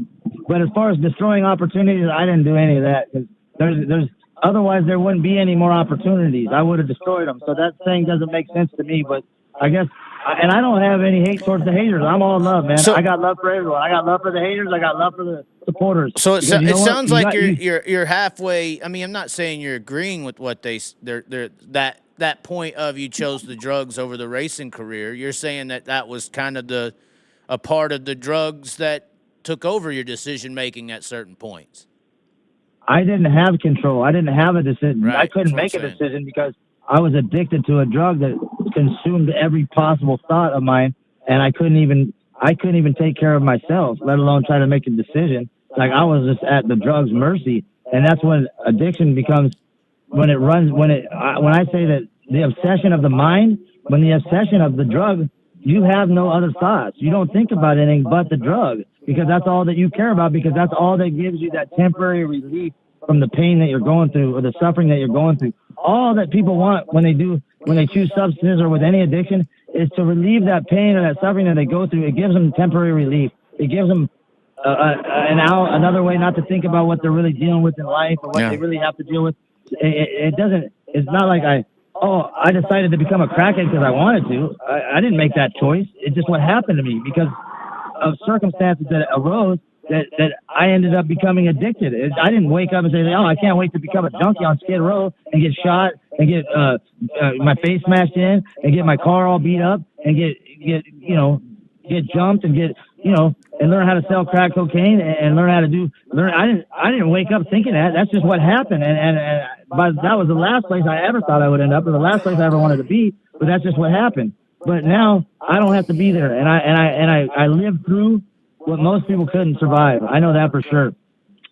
But as far as destroying opportunities, I didn't do any of that, because there's otherwise there wouldn't be any more opportunities. I would have destroyed them. So that thing doesn't make sense to me, but I guess, and I don't have any hate towards the haters. I'm all love, man. I got love for everyone. I got love for the haters. I got love for the supporters. So it sounds like you're halfway. I mean, I'm not saying you're agreeing with what that point of you chose the drugs over the racing career. You're saying that was kind of a part of the drugs that took over your decision making at certain points. I didn't have control. I didn't have a decision. Right, I couldn't make a decision because I was addicted to a drug that consumed every possible thought of mine, and I couldn't even take care of myself, let alone try to make a decision. Like, I was just at the drug's mercy, and that's when addiction becomes, when I say that the obsession of the mind, when the obsession of the drug, you have no other thoughts. You don't think about anything but the drug, because that's all that you care about, because that's all that gives you that temporary relief from the pain that you're going through or the suffering that you're going through. All that people want when they choose substances or with any addiction is to relieve that pain or that suffering that they go through. It gives them temporary relief. It gives them another way not to think about what they're really dealing with in life or what they really have to deal with. It's not like I decided to become a crackhead because I wanted to. I didn't make that choice. It's just what happened to me because of circumstances that arose that I ended up becoming addicted. I didn't wake up and say, I can't wait to become a junkie on Skid Row and get shot and get my face smashed in and get my car all beat up and get jumped and and learn how to sell crack cocaine and learn how to I didn't wake up thinking that. That's just what happened. But that was the last place I ever thought I would end up, or the last place I ever wanted to be. But that's just what happened. But now I don't have to be there, and I lived through what most people couldn't survive. I know that for sure.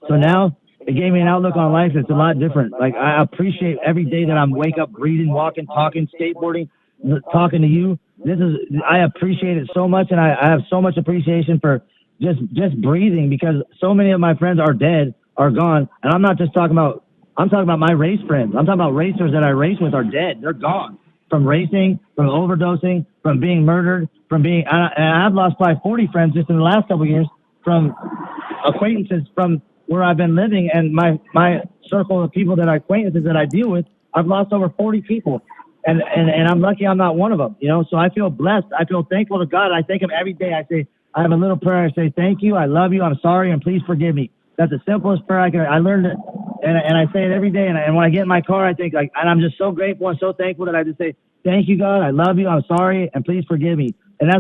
So now it gave me an outlook on life that's a lot different. Like, I appreciate every day that I'm wake up, breathing, walking, talking, skateboarding, talking to you. I appreciate it so much, and I have so much appreciation for just breathing, because so many of my friends are dead, are gone, and I'm talking about my race friends. I'm talking about racers that I race with are dead. They're gone from racing, from overdosing, from being murdered, and I've lost probably 40 friends just in the last couple of years from acquaintances from where I've been living, and my circle of people acquaintances that I deal with, I've lost over 40 people. And I'm lucky I'm not one of them, you know? So I feel blessed. I feel thankful to God. I thank him every day. I have a little prayer. I say, thank you. I love you. I'm sorry. And please forgive me. That's the simplest prayer I learned it. And I say it every day. And when I get in my car, I think and I'm just so grateful and so thankful that I just say, thank you, God. I love you. I'm sorry. And please forgive me. And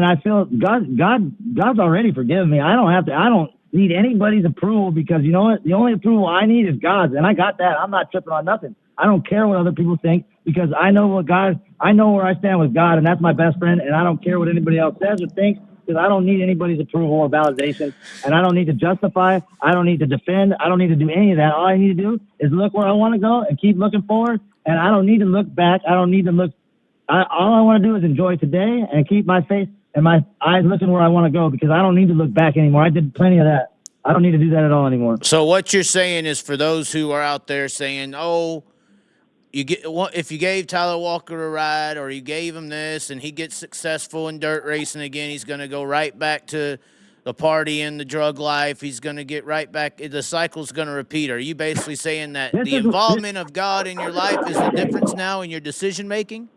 I feel God's already forgiven me. I don't need anybody's approval, because you know what? The only approval I need is God's. And I got that. I'm not tripping on nothing. I don't care what other people think, because I know where I stand with God, and that's my best friend, and I don't care what anybody else says or thinks, because I don't need anybody's approval or validation, and I don't need to justify, I don't need to defend, I don't need to do any of that. All I need to do is look where I want to go and keep looking forward, and I don't need to look back. I don't need to look. All I want to do is enjoy today and keep my face and my eyes looking where I want to go, because I don't need to look back anymore. I did plenty of that. I don't need to do that at all anymore. So what you're saying is, for those who are out there saying, oh, if you gave Tyler Walker a ride, or you gave him this and he gets successful in dirt racing again, he's going to go right back to the party and the drug life. He's going to get right back. The cycle's going to repeat. Are you basically saying that the involvement of God in your life is the difference now in your decision making?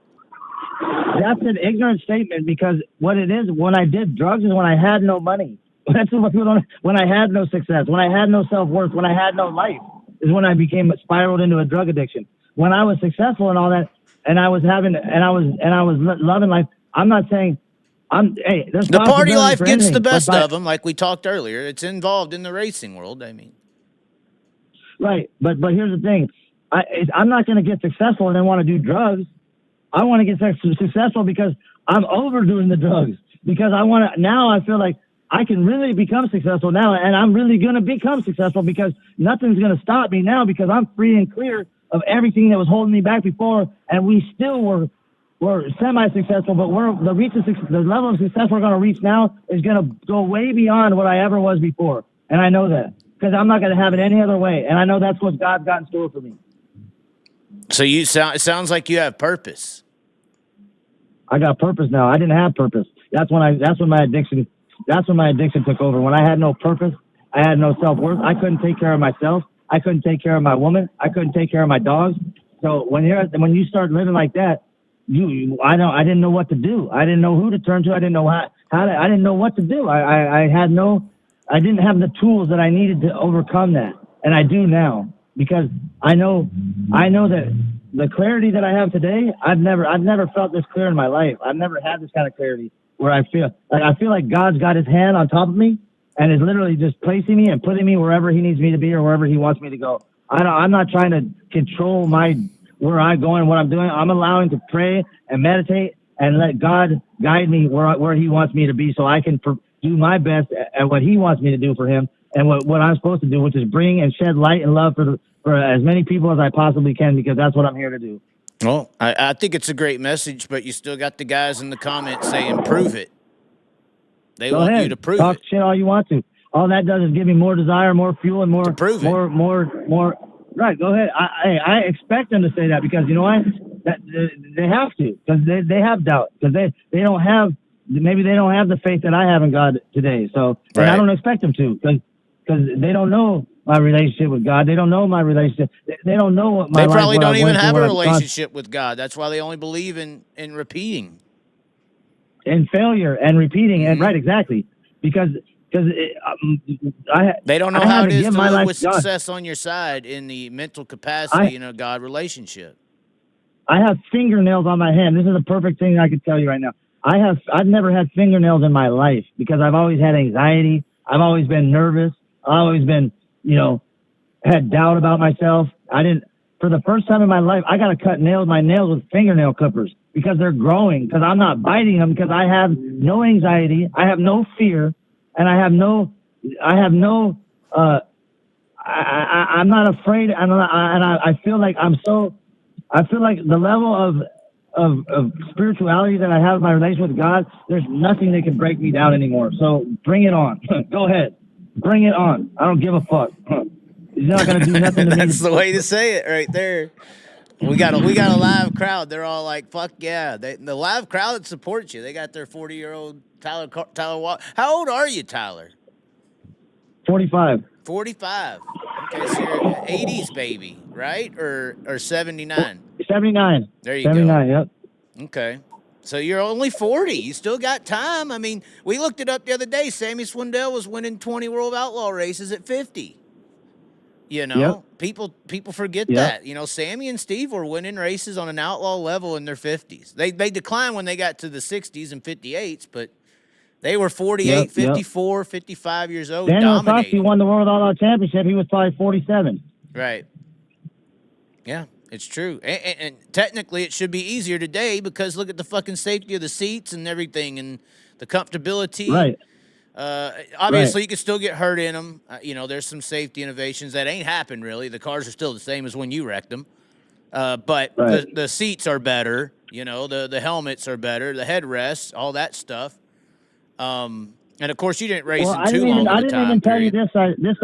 That's an ignorant statement, because what it is, when I did drugs is when I had no money. That's what people don't. When I had no success, when I had no self-worth, when I had no life, is when I spiraled into a drug addiction. When I was successful and all that, and I was loving life, I'm not saying there's the party life gets anything, the best of them, like we talked earlier. It's involved in the racing world. I mean, right, but here's the thing: I'm not going to get successful and then want to do drugs. I want to get successful because I'm overdoing the drugs, because now I feel like I can really become successful now, and I'm really going to become successful, because nothing's going to stop me now, because I'm free and clear of everything that was holding me back before, and we still were semi-successful, but the level of success we're going to reach now is going to go way beyond what I ever was before, and I know that, because I'm not going to have it any other way, and I know that's what God's got in store for me. So it sounds like you have purpose. I got purpose now. I didn't have purpose. That's when my addiction took over. When I had no purpose, I had no self-worth. I couldn't take care of myself. I couldn't take care of my woman. I couldn't take care of my dogs. So when you start living like that, I didn't know what to do. I didn't know who to turn to. I didn't know I didn't know what to do. I didn't have the tools that I needed to overcome that, and I do now, because I know that the clarity that I have today, I've never felt this clear in my life. I've never had this kind of clarity where I feel like God's got his hand on top of me and is literally just placing me and putting me wherever he needs me to be or wherever he wants me to go. I'm not trying to control where I go and what I'm doing. I'm allowing to pray and meditate and let God guide me where he wants me to be, so I can do my best at what he wants me to do for him, and what I'm supposed to do, which is bring and shed light and love for as many people as I possibly can, because that's what I'm here to do. Well, I think it's a great message, but you still got the guys in the comments saying, prove it. They want you to prove Talk it. shit all you want to. All that does is give me more desire, more fuel, and more to prove more. Right, go ahead. I expect them to say that, because you know what? They have to, because they have doubt, because they don't have the faith that I have in God today. So right. And I don't expect them to, because they don't know my relationship with God. They don't know my relationship. They don't know what my They life, probably what don't I even went through, have a what I've relationship with God. That's why they only believe in repeating. In failure and repeating. And right, exactly. Because they don't know how it is to live with success on your side in the mental capacity in a God relationship. I have fingernails on my hand. This is the perfect thing I could tell you right now. I've never had fingernails in my life, because I've always had anxiety. I've always been nervous. I've always been, had doubt about myself. For the first time in my life, I got to cut my nails with fingernail clippers, because they're growing, because I'm not biting them, because I have no anxiety. I have no fear, and I have no I'm not afraid, and I feel like I feel like the level of spirituality that I have in my relation with God, there's nothing that can break me down anymore. So bring it on. Go ahead. Bring it on. I don't give a fuck. He's not gonna do nothing to me. That's the way to say it right there. We got a live crowd. They're all like, "Fuck yeah!" The live crowd that supports you. They got their 40-year-old Tyler. How old are you, Tyler? 45. 45. Okay, so you're an 80s baby, right? Or 79. 79. There you 79, go. yep. Okay. So you're only 40. You still got time. I mean, we looked it up the other day. Sammy Swindell was winning 20 World Outlaw races at 50. You know, people forget that. You know, Sammy and Steve were winning races on an outlaw level in their 50s. They declined when they got to the 60s and 58s, but they were 48, 54, 55 years old. Daniel Foxy won the World Outlaw Championship. He was probably 47. Right. Yeah, it's true. And technically it should be easier today because look at the fucking safety of the seats and everything and the comfortability. Right. Obviously, you can still get hurt in them. You know, there's some safety innovations that ain't happened really. The cars are still the same as when you wrecked them. But the seats are better. You know, the helmets are better. The headrests, all that stuff. And of course, you didn't race in too long I of a didn't time even tell you period. this.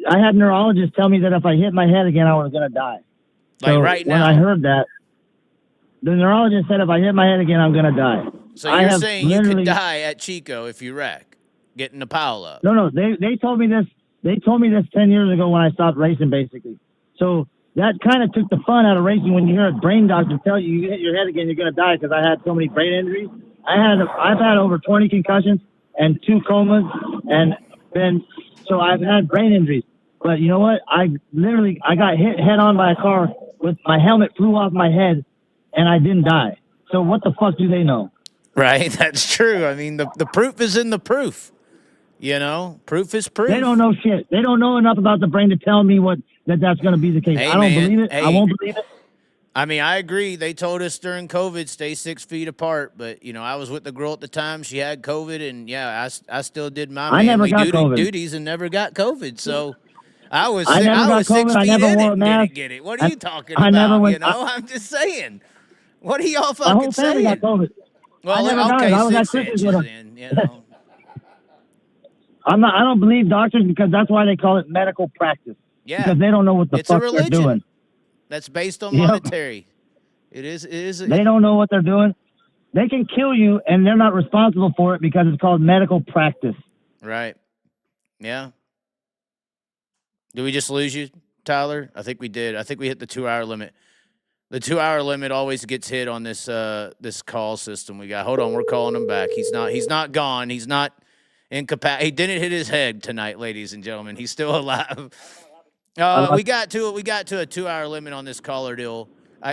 I had neurologists tell me that if I hit my head again, I was going to die. Like so right now. When I heard that, the neurologist said if I hit my head again, I'm going to die. So you're saying you could die at Chico if you wreck, getting the pile up? No. They told me this. They told me this 10 years ago when I stopped racing, basically. So that kind of took the fun out of racing when you hear a brain doctor tell you you hit your head again, you're going to die because I had so many brain injuries. I've had over 20 concussions and 2 comas, and then so I've had brain injuries. But you know what? I got hit head on by a car with my helmet flew off my head, and I didn't die. So what the fuck do they know? Right, that's true. I mean, the proof is in the proof. You know, proof is proof. They don't know shit. They don't know enough about the brain to tell me that's going to be the case. Hey, I don't believe it. Hey, I won't believe it. I mean, I agree. They told us during COVID, stay 6 feet apart. But, you know, I was with the girl at the time. She had COVID. And, yeah, I still did my manly duties and never got COVID. So I was 6 feet in and didn't get it. What are you talking about? You know, I'm just saying. What are y'all fucking saying? Got COVID. Well, okay, I was 6 inches in, you know. I don't believe doctors because that's why they call it medical practice. Yeah. Because they don't know what the fuck they're doing. That's based on monetary. It is. They don't know what they're doing. They can kill you, and they're not responsible for it because it's called medical practice. Right. Yeah. Did we just lose you, Tyler? I think we did. I think we hit the 2-hour limit. The 2-hour limit always gets hit on this this call system we got. Hold on, we're calling him back. He's not gone. He's not incapacitated. He didn't hit his head tonight, ladies and gentlemen. He's still alive. We got to a 2-hour limit on this caller deal.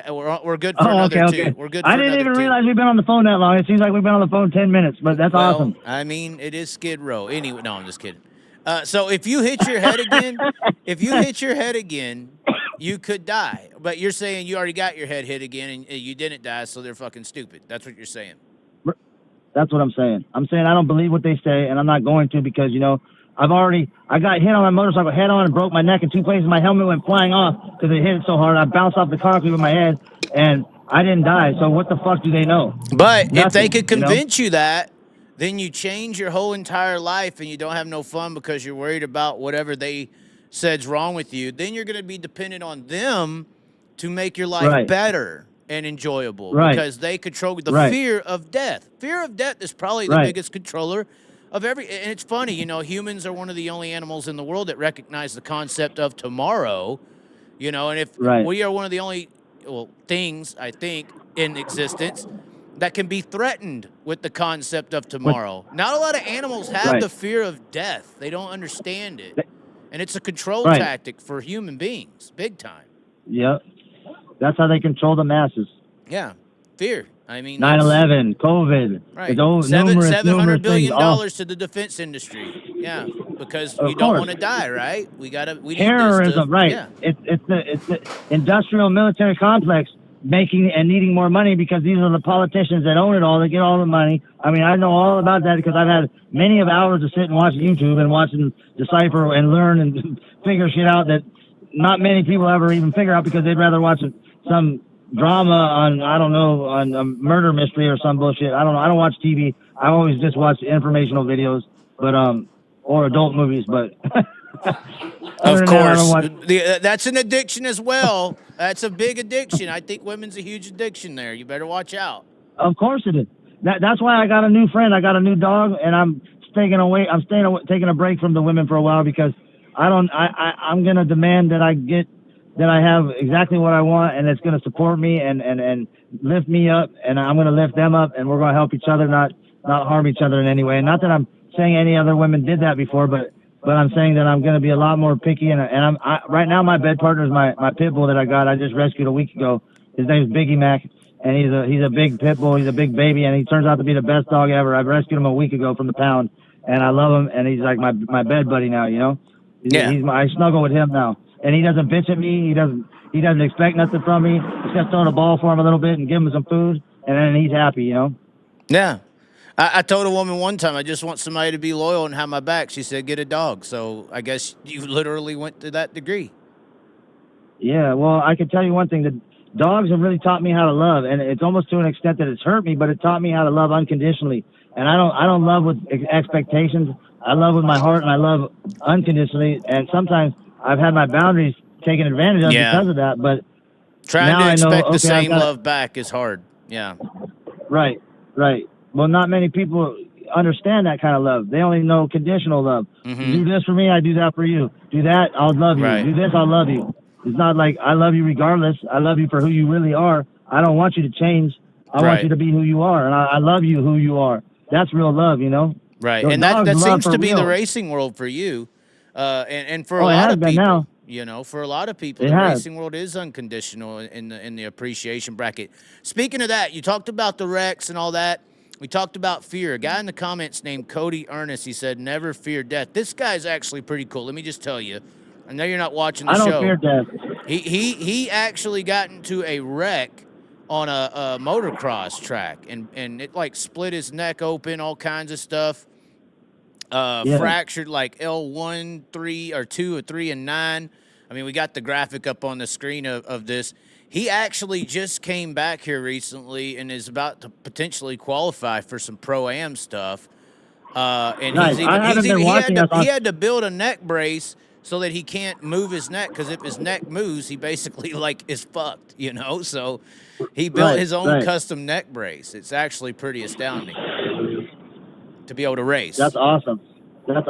We're good for another 2. We're good. I didn't even realize we've been on the phone that long. It seems like we've been on the phone 10 minutes, but that's awesome. I mean, it is Skid Row. Anyway, no, I'm just kidding. So if you hit your head again, you could die. But you're saying you already got your head hit again and you didn't die, so they're fucking stupid. That's what you're saying. That's what I'm saying. I'm saying I don't believe what they say, and I'm not going to because, you know, I got hit on my motorcycle head on and broke my neck in 2 places. My helmet went flying off because it hit it so hard. I bounced off the concrete with my head, and I didn't die. So what the fuck do they know? But if they could convince you that, then you change your whole entire life and you don't have no fun because you're worried about whatever they said's wrong with you. Then you're going to be dependent on them to make your life better and enjoyable because they control the fear of death. Fear of death is probably the biggest controller of and it's funny, you know, humans are one of the only animals in the world that recognize the concept of tomorrow, you know, and if we are one of the only things, I think, in existence that can be threatened with the concept of tomorrow. Not a lot of animals have the fear of death. They don't understand it. And it's a control tactic for human beings, big time. Yep. That's how they control the masses. Yeah. Fear. I mean, 9/11, COVID. Right. $700 billion to the defense industry. Yeah. Because you don't want to die, right? We need terrorism, this to, right. Yeah. It's the industrial military complex. making and needing more money because these are the politicians that own it all, that get all the money. I mean, I know all about that because I've had many of hours to sit and watch YouTube and watching decipher and learn and figure shit out that not many people ever even figure out because they'd rather watch some drama on, I don't know, on a murder mystery or some bullshit. I don't know. I don't watch TV. I always just watch informational videos, but or adult movies. But of course, that's an addiction as well. That's a big addiction. I think women's a huge addiction there. You better watch out. Of course it is. That's why I got a new friend. I got a new dog, and I'm taking a break from the women for a while because I'm gonna demand that I have exactly what I want, and it's gonna support me and lift me up, and I'm gonna lift them up, and we're gonna help each other, not harm each other in any way. And not that I'm saying any other women did that before, but I'm saying that I'm gonna be a lot more picky, and right now my bed partner is my pit bull that I just rescued a week ago. His name is Biggie Mac, and he's a big pit bull. He's a big baby, and he turns out to be the best dog ever. I rescued him a week ago from the pound, and I love him, and he's like my bed buddy now, you know. Yeah. I snuggle with him now, and he doesn't bitch at me. He doesn't expect nothing from me. Just throwing the ball for him a little bit and give him some food, and then he's happy, you know. Yeah. I told a woman one time, I just want somebody to be loyal and have my back. She said, get a dog. So I guess you literally went to that degree. Yeah, well, I can tell you one thing. The dogs have really taught me how to love, and it's almost to an extent that it's hurt me, but it taught me how to love unconditionally. And I don't love with expectations. I love with my heart, and I love unconditionally. And sometimes I've had my boundaries taken advantage of because of that. But trying to expect the same love back is hard. Yeah. Right. Well, not many people understand that kind of love. They only know conditional love. Mm-hmm. Do this for me, I do that for you. Do that, I'll love you. Right. Do this, I'll love you. It's not like I love you regardless. I love you for who you really are. I don't want you to change. I want you to be who you are, and I love you who you are. That's real love, you know? Right, Those and that seems to be real. the racing world for you, and for a lot of people. Now. You know, for a lot of people, the racing world is unconditional in the appreciation bracket. Speaking of that, you talked about the wrecks and all that. We talked about fear. A guy in the comments named Cody Ernest, he said, never fear death. This guy's actually pretty cool. Let me just tell you. I know you're not watching the show. I don't fear death. He actually got into a wreck on a motocross track, and it, like, split his neck open, all kinds of stuff. Fractured, like, L1, 3, or 2, or 3, and 9. I mean, we got the graphic up on the screen of this. He actually just came back here recently and is about to potentially qualify for some Pro-Am stuff. And nice. he had to build a neck brace so that he can't move his neck, because if his neck moves, he basically, like, is fucked, you know? So he built his own custom neck brace. It's actually pretty astounding to be able to race. That's awesome. That's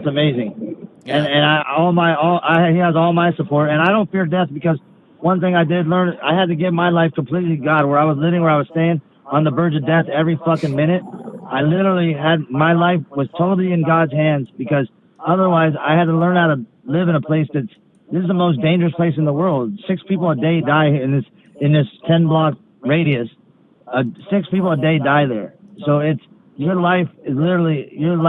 amazing. Yeah. And he has all my support, and I don't fear death because one thing I did learn, I had to give my life completely to God. Where I was living, where I was staying, on the verge of death every fucking minute. I literally had, my life was totally in God's hands, because otherwise I had to learn how to live in a place this is the most dangerous place in the world. 6 people a day die in this 10-block radius. 6 people a day die there. So your life is literally, you're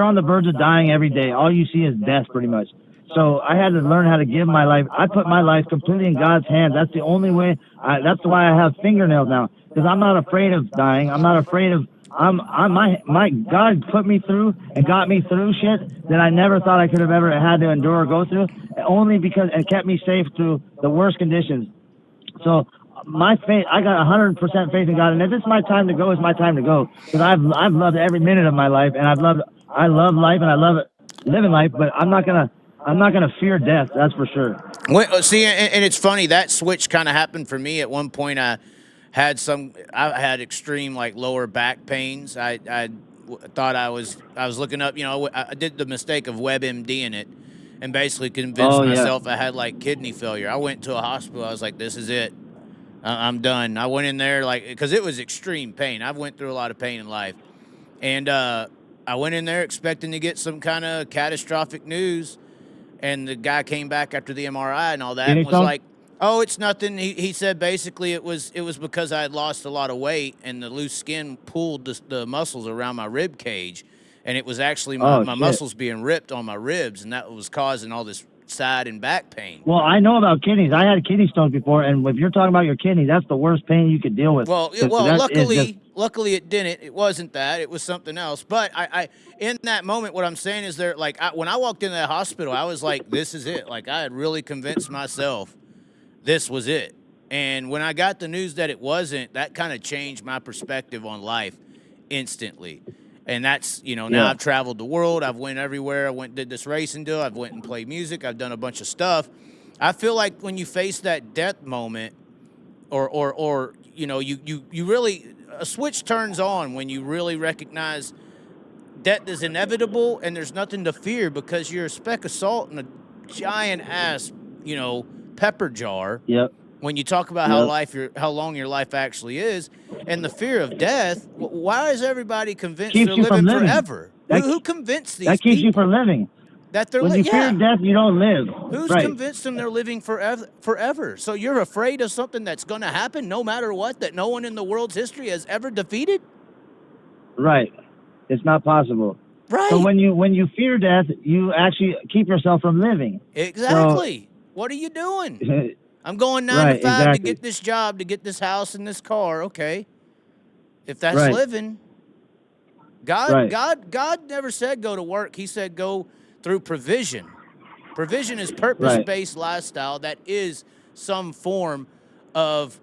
on the verge of dying every day. All you see is death, pretty much. So I had to learn how to give my life. I put my life completely in God's hands. That's the only way. That's why I have fingernails now, because I'm not afraid of dying. I'm not afraid of. My God put me through and got me through shit that I never thought I could have ever had to endure or go through, only because and kept me safe through the worst conditions. So my faith, I got 100% faith in God, and if it's my time to go, it's my time to go. Because I've loved every minute of my life, and I love life, and I love it, living life. But I'm not gonna fear death. That's for sure. Well, see, and it's funny, that switch kind of happened for me at one point. I had extreme, like, lower back pains. I thought I was looking up, you know, I did the mistake of WebMDing it and basically convinced myself I had, like, kidney failure. I went to a hospital. I was like, this is it. I'm done. I went in there, like, because it was extreme pain. I've went through a lot of pain in life. And I went in there expecting to get some kind of catastrophic news. And the guy came back after the MRI and all that and was like, oh, it's nothing. He said basically it was because I had lost a lot of weight and the loose skin pulled the muscles around my rib cage. And it was actually my muscles being ripped on my ribs, and that was causing all this side and back pain. Well, I know about kidneys. I had kidney stones before, and if you're talking about your kidney, that's the worst pain you could deal with. Well, 'Cause that is just- luckily it didn't. It wasn't that. It was something else. But I in that moment, what I'm saying is there, like, when I walked into that hospital, I was like, this is it. Like, I had really convinced myself this was it. And when I got the news that it wasn't, that kind of changed my perspective on life instantly. And that's, now I've traveled the world. I've went everywhere. I went and did this racing deal. I've went and played music. I've done a bunch of stuff. I feel like when you face that death moment, or you really, a switch turns on when you really recognize death is inevitable and there's nothing to fear because you're a speck of salt in a giant ass, pepper jar. Yep. When you talk about how long your life actually is, and the fear of death, why is everybody convinced Keeps they're you from living living. forever? Who convinced these That keeps people you from living. that they're When you fear yeah? death, you don't live. Who's right. convinced them they're living forever? So you're afraid of something that's going to happen no matter what, that no one in the world's history has ever defeated? Right. It's not possible. Right. So when you fear death, you actually keep yourself from living. Exactly. What are you doing? I'm going 9 to 5 exactly. to get this job, to get this house and this car. Okay. If that's Right. living, God never said go to work. He said go through provision. Provision is purpose-based lifestyle that is some form of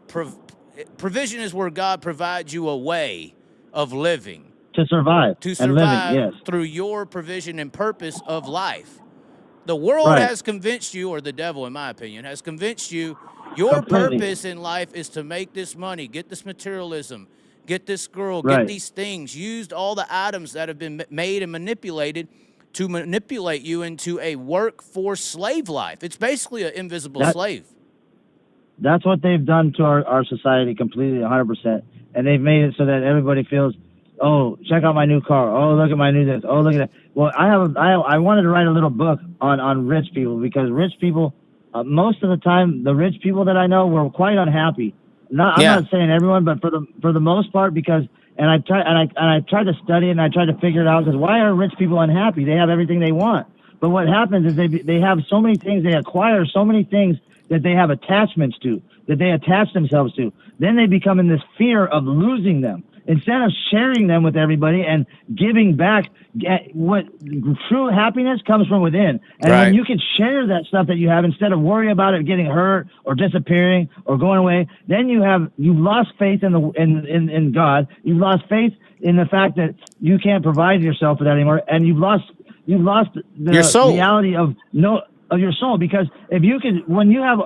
provision is where God provides you a way of living. To survive. To and living, survive yes. through your provision and purpose of life. The world Right. has convinced you, or the devil, in my opinion, has convinced you your Completely. purpose in life is to make this money, get this materialism, get this girl, Right. get these things, used all the items that have been made and manipulated to manipulate you into a workforce slave life. It's basically an invisible slave. That's what they've done to our society completely, 100%. And they've made it so that everybody feels, oh, check out my new car. Oh, look at my new this. Oh, look at that. Well, I wanted to write a little book on rich people because rich people, most of the time, the rich people that I know were quite unhappy. I'm not saying everyone, but for the most part, because I tried to study it and I tried to figure it out because why are rich people unhappy? They have everything they want. But what happens is they have so many things, they acquire so many things that they have attachments to, that they attach themselves to. Then they become in this fear of losing them. Instead of sharing them with everybody and giving back, what true happiness comes from within. And when you can share that stuff that you have, instead of worrying about it getting hurt or disappearing or going away, then you've lost faith in God. You've lost faith in the fact that you can't provide yourself with that anymore, and you've lost the your soul. reality of your soul. Because if you can, when you have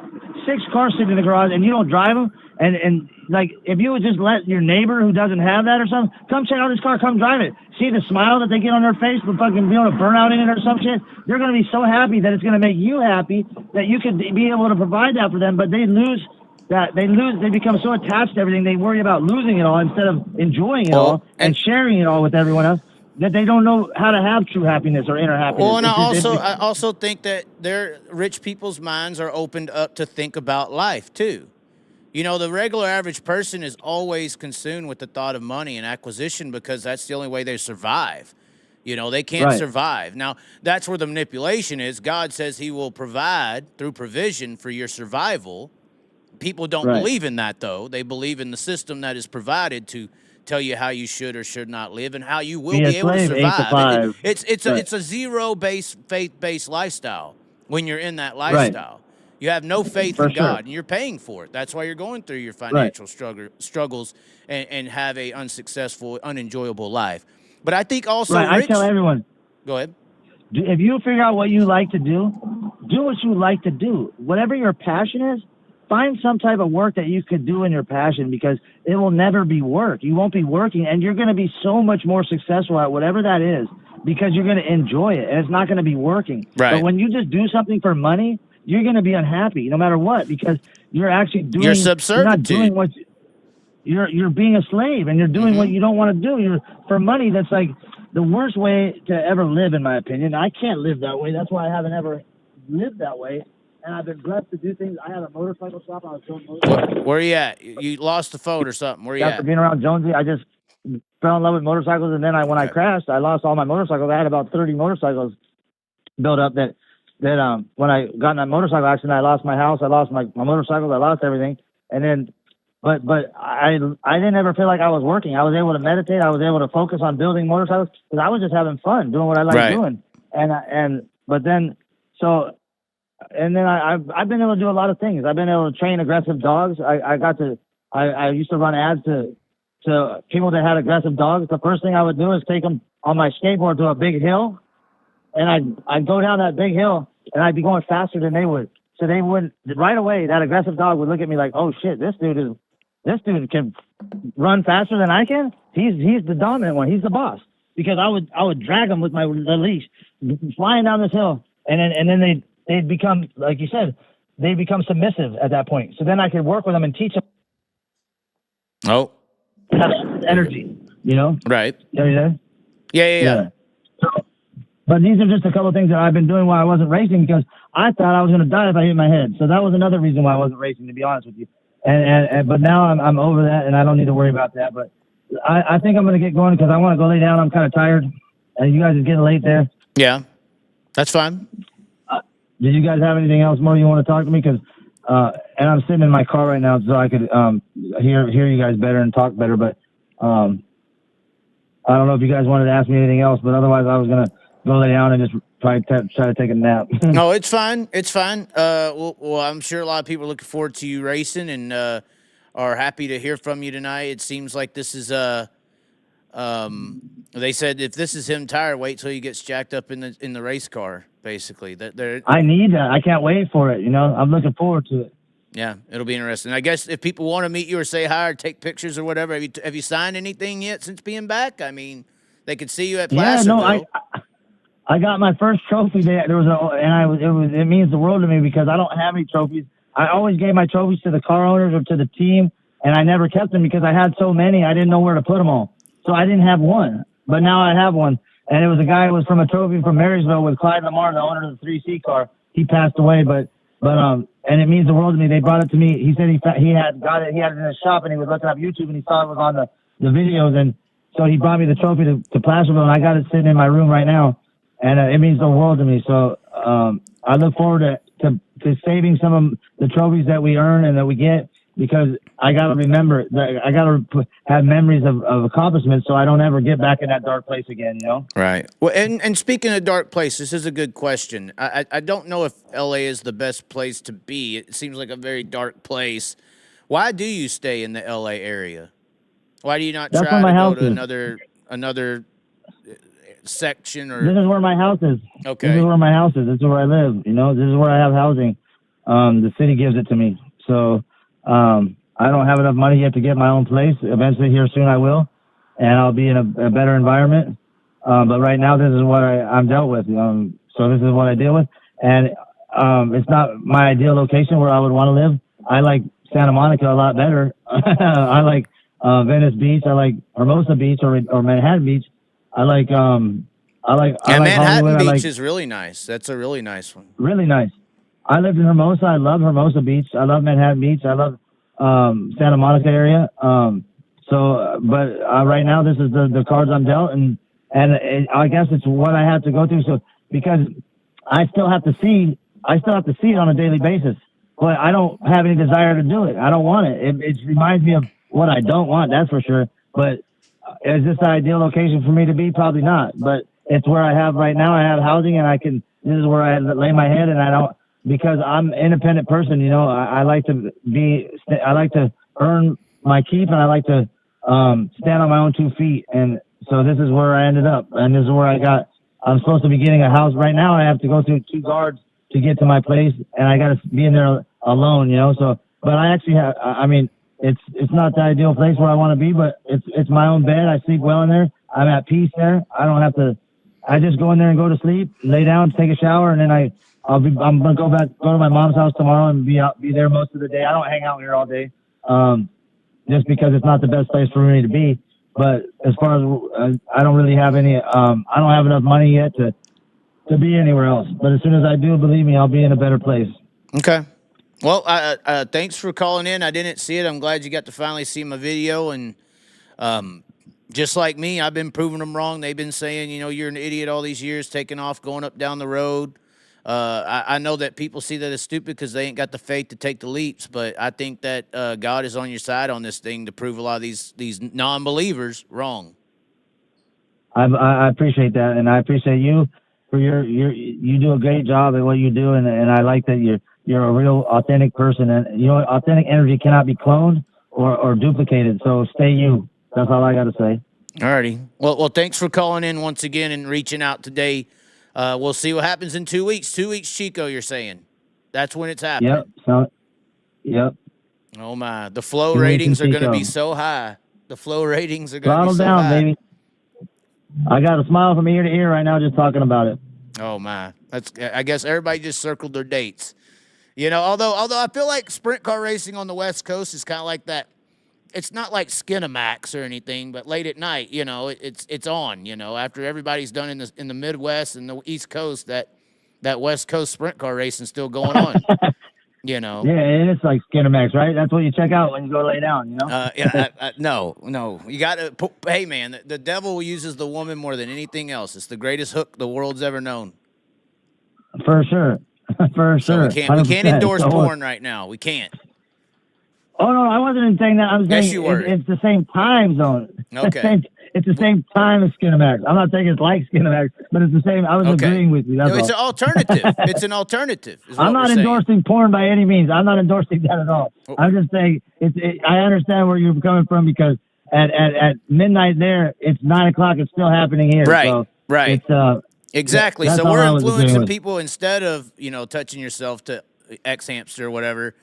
6 cars sitting in the garage and you don't drive them, and like if you would just let your neighbor who doesn't have that or something come check out this car, come drive it, see the smile that they get on their face with fucking being able to burn out in it or some shit, they're going to be so happy that it's going to make you happy that you could be able to provide that for them. But they become so attached to everything, they worry about losing it all instead of enjoying it all and sharing it all with everyone else, that they don't know how to have true happiness or inner happiness. Well, and I also think that their rich people's minds are opened up to think about life too. The regular average person is always consumed with the thought of money and acquisition because that's the only way they survive. They can't survive. Now, that's where the manipulation is. God says he will provide through provision for your survival. People don't believe in that, though. They believe in the system that is provided to tell you how you should or should not live and how you will be able to survive. It's a zero-based, faith-based lifestyle when you're in that lifestyle. You have no faith in God, and you're paying for it. That's why you're going through your financial struggles and have a unsuccessful, unenjoyable life. But I think also, I tell everyone, go ahead. If you figure out what you like to do what you like to do. Whatever your passion is, find some type of work that you could do in your passion, because it will never be work. You won't be working, and you're going to be so much more successful at whatever that is because you're going to enjoy it, and it's not going to be working. Right. But when you just do something for money, you're going to be unhappy no matter what, because you're actually doing. You're subservient. You're not doing what you're being a slave, and you're doing what you don't want to do. You're for money. That's like the worst way to ever live, in my opinion. I can't live that way. That's why I haven't ever lived that way. And I've been blessed to do things. I had a motorcycle shop. I was doing motorcycles. Where are you at? You lost the phone or something. Where are you After at? being around Jonesy, I just fell in love with motorcycles, and then when I crashed, I lost all my motorcycles. I had about 30 motorcycles built up that that when I got in that motorcycle accident, I lost my house, I lost my motorcycles, I lost everything, and then. But I didn't ever feel like I was working. I was able to meditate. I was able to focus on building motorcycles because I was just having fun doing what I like doing. But then I've been able to do a lot of things. I've been able to train aggressive dogs. I used to run ads to people that had aggressive dogs. The first thing I would do is take them on my skateboard to a big hill, and I'd go down that big hill, and I'd be going faster than they would. So they wouldn't right away. That aggressive dog would look at me like, "Oh shit, this dude can run faster than I can. He's the dominant one. He's the boss." Because I would drag them with the leash, flying down this hill, and then they'd become, like you said, they become submissive at that point. So then I could work with them and teach them. Oh, energy, you know. Right. Are you there? Yeah. But these are just a couple of things that I've been doing while I wasn't racing because I thought I was going to die if I hit my head. So that was another reason why I wasn't racing, to be honest with you. But now I'm over that, and I don't need to worry about that. But I think I'm going to get going because I want to go lay down. I'm kind of tired, and you guys are getting late there. Yeah, that's fine. Did you guys have anything else more you want to talk to me? Because and I'm sitting in my car right now, so I could hear you guys better and talk better. But I don't know if you guys wanted to ask me anything else. But otherwise, I was going to go lay down and just try to take a nap. No, it's fine. It's fine. Well, I'm sure a lot of people are looking forward to you racing and are happy to hear from you tonight. It seems like this is they said if this is him tired, wait till he gets jacked up in the race car. Basically, I need that. I can't wait for it. You know, I'm looking forward to it. Yeah, it'll be interesting. I guess if people want to meet you or say hi or take pictures or whatever, have you signed anything yet since being back? I mean, they could see you at Placerville. Yeah, no, I got my first trophy there. It means the world to me because I don't have any trophies. I always gave my trophies to the car owners or to the team, and I never kept them because I had so many. I didn't know where to put them all, so I didn't have one. But now I have one, and it was a guy who was from a trophy from Marysville with Clyde Lamar, the owner of the 3C car. He passed away, but and it means the world to me. They brought it to me. He said he had got it. He had it in his shop, and he was looking up YouTube, and he saw it was on the videos, and so he brought me the trophy to Placerville, and I got it sitting in my room right now. And it means the world to me. So I look forward to saving some of the trophies that we earn and that we get because I got to remember that I got to have memories of accomplishments so I don't ever get back in that dark place again, you know? Right. Well, and speaking of dark place, this is a good question. I don't know if L.A. is the best place to be. It seems like a very dark place. Why do you stay in the L.A. area? Why do you not try to go to another section or? This is where my house is. Okay. This is where my house is. This is where I live. You know, this is where I have housing. The city gives it to me. So I don't have enough money yet to get my own place. Eventually here soon I will. And I'll be in a better environment. But right now this is what I'm dealt with. So this is what I deal with. And it's not my ideal location where I would want to live. I like Santa Monica a lot better. I like Venice Beach. I like Hermosa Beach or Manhattan Beach. I like Manhattan Beach is really nice. That's a really nice one. Really nice. I lived in Hermosa. I love Hermosa Beach. I love Manhattan Beach. I love Santa Monica area. But right now this is the cards I'm dealt, and I guess it's what I have to go through. So because I still have to see it on a daily basis, but I don't have any desire to do it. I don't want it. It reminds me of what I don't want. That's for sure. But is this the ideal location for me to be? Probably not, but it's where I have right now. I have housing, and this is where I lay my head, and I don't, because I'm an independent person, you know, I like to earn my keep, and I like to stand on my own 2 feet. And so this is where I ended up, and this is where I'm supposed to be getting a house right now. I have to go through 2 guards to get to my place, and I got to be in there alone, you know, so, but I actually have, it's not the ideal place where I want to be, but it's my own bed. I sleep well in there. I'm at peace there. I don't have to. I just go in there and go to sleep, lay down, take a shower, and then I'm gonna go to my mom's house tomorrow and be there most of the day. I don't hang out here all day, just because it's not the best place for me to be. But as far as I don't really have any, I don't have enough money yet to be anywhere else. But as soon as I do, believe me, I'll be in a better place. Okay. Well, thanks for calling in. I didn't see it. I'm glad you got to finally see my video. And just like me, I've been proving them wrong. They've been saying, you know, you're an idiot all these years, taking off, going up down the road. I know that people see that as stupid because they ain't got the faith to take the leaps, but I think that God is on your side on this thing to prove a lot of these non-believers wrong. I appreciate that, and I appreciate you for you do a great job at what you do, and I like that you're a real authentic person, and you know authentic energy cannot be cloned or duplicated. So stay you. That's all I got to say. Alrighty. Well, thanks for calling in once again and reaching out today. We'll see what happens in 2 weeks. 2 weeks, Chico, you're saying. That's when it's happening. Yep. So, yep. Oh, my. The flow 2 weeks in ratings are going to Chico. be so high. The flow ratings are going to Throttle be so down, high. baby. I got a smile from ear to ear right now just talking about it. Oh, my. I guess everybody just circled their dates. You know, although I feel like sprint car racing on the West Coast is kind of like that. It's not like Skinamax or anything, but late at night, you know, it's on, you know, after everybody's done in the Midwest and the East Coast, that West Coast sprint car racing still going on, you know. Yeah, and it's like Skinamax, right? That's what you check out when you go lay down, you know? No. You got to, hey, man, the devil uses the woman more than anything else. It's the greatest hook the world's ever known. For sure. For So sure. we can't 100%. endorse So, porn right now. We can't. Oh, no, I wasn't even saying that. I was Yes, saying you were. it's the same time zone. Okay. It's the same time as Skinamax. I'm not saying it's like Skinamax, but it's the same. I was agreeing with you. That's No, it's all. an alternative. It's an alternative. Is what I'm not we're saying. endorsing porn by any means. I'm not endorsing that at all. I'm just saying I understand where you're coming from because at midnight there, it's 9 o'clock. It's still happening here. Right, So right. It's Exactly. that's So all we're I was agreeing influencing with. people instead of, you know, touching yourself to X Hamster or whatever,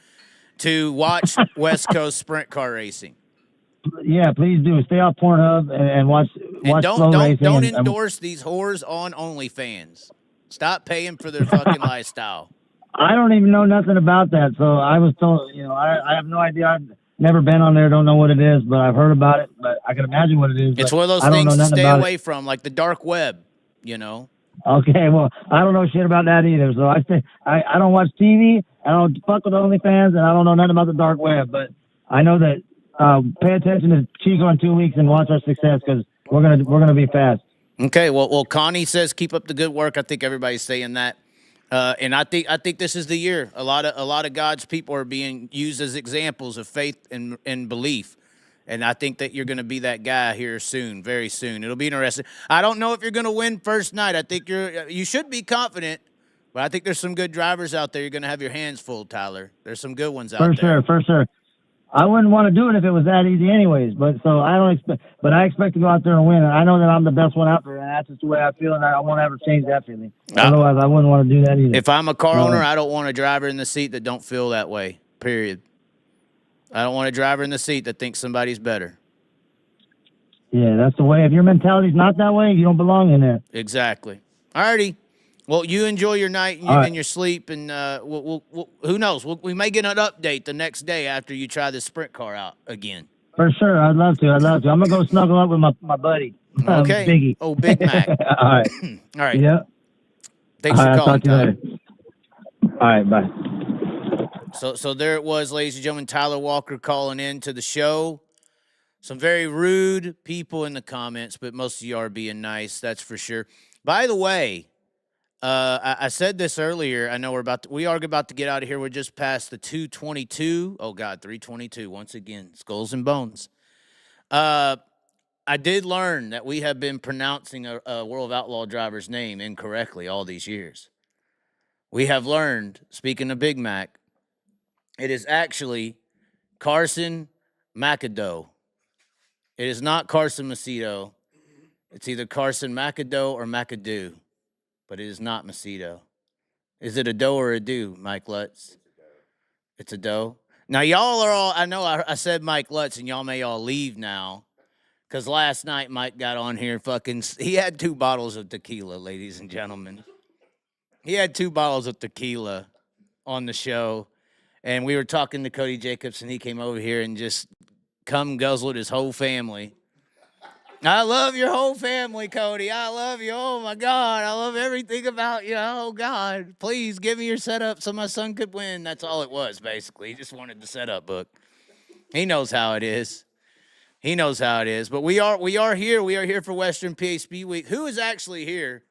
to watch West Coast sprint car racing. Yeah, please do. Stay off Pornhub and watch And slow racing. don't and- endorse these whores on OnlyFans. Stop paying for their fucking lifestyle. I don't even know nothing about that. So I was told, you know, I have no idea. I've never been on there. Don't know what it is, but I've heard about it. But I can imagine what it is. It's but one of those I don't things know to nothing stay about away from, like the dark web, you know. Okay, well, I don't know shit about that either. So I don't watch TV. I don't fuck with OnlyFans, and I don't know nothing about the dark web. But I know that pay attention to Chico in 2 weeks and watch our success because we're gonna be fast. Okay, well, Connie says keep up the good work. I think everybody's saying that, and I think this is the year. A lot of God's people are being used as examples of faith and belief, and I think that you're going to be that guy here soon, very soon. It'll be interesting. I don't know if you're going to win first night. I think you should be confident, but I think there's some good drivers out there. You're going to have your hands full, Tyler. There's some good ones out there. For sure. I wouldn't want to do it if it was that easy anyways, but so I don't expect, but I expect to go out there and win. And I know that I'm the best one out there, and that's just the way I feel, and I won't ever change that feeling. Otherwise, I wouldn't want to do that either. If I'm a car owner, I don't want a driver in the seat that don't feel that way, period. I don't want a driver in the seat that thinks somebody's better. Yeah, that's the way. If your mentality's not that way, you don't belong in there. Exactly. All righty. Well, you enjoy your night and your sleep, and we'll who knows? We may get an update the next day after you try this sprint car out again. For sure. I'd love to. I'm going to go snuggle up with my buddy. Okay. Biggie. Oh, Big Mac. All right. All right. Yeah. Thanks for I'll calling, talk to you Tyler. later. All right. Bye. So there it was, ladies and gentlemen. Tyler Walker calling in to the show. Some very rude people in the comments, but most of you are being nice. That's for sure. By the way, I said this earlier. I know we are about to get out of here. We're just past the 222. Oh God, 322 once again. Skulls and bones. I did learn that we have been pronouncing a World of Outlaw driver's name incorrectly all these years. We have learned, speaking of Big Mac, it is actually Carson McAdoe. It is not Carson Macedo. It's either Carson McAdoe or McAdoo, but it is not Macedo. Is it a doe or a do, Mike Lutz? It's a doe. Now, y'all are all, I know I said Mike Lutz, and y'all may all leave now, because last night Mike got on here he had 2 bottles of tequila, ladies and gentlemen. He had 2 bottles of tequila on the show, and we were talking to Cody Jacobs, and he came over here and just guzzled his whole family. I love your whole family, Cody. I love you. Oh, my God. I love everything about you. Oh, God. Please give me your setup so my son could win. That's all it was, basically. He just wanted the setup book. He knows how it is. He knows how it is. But we are here. We are here for Western PA Speedweek. Who is actually here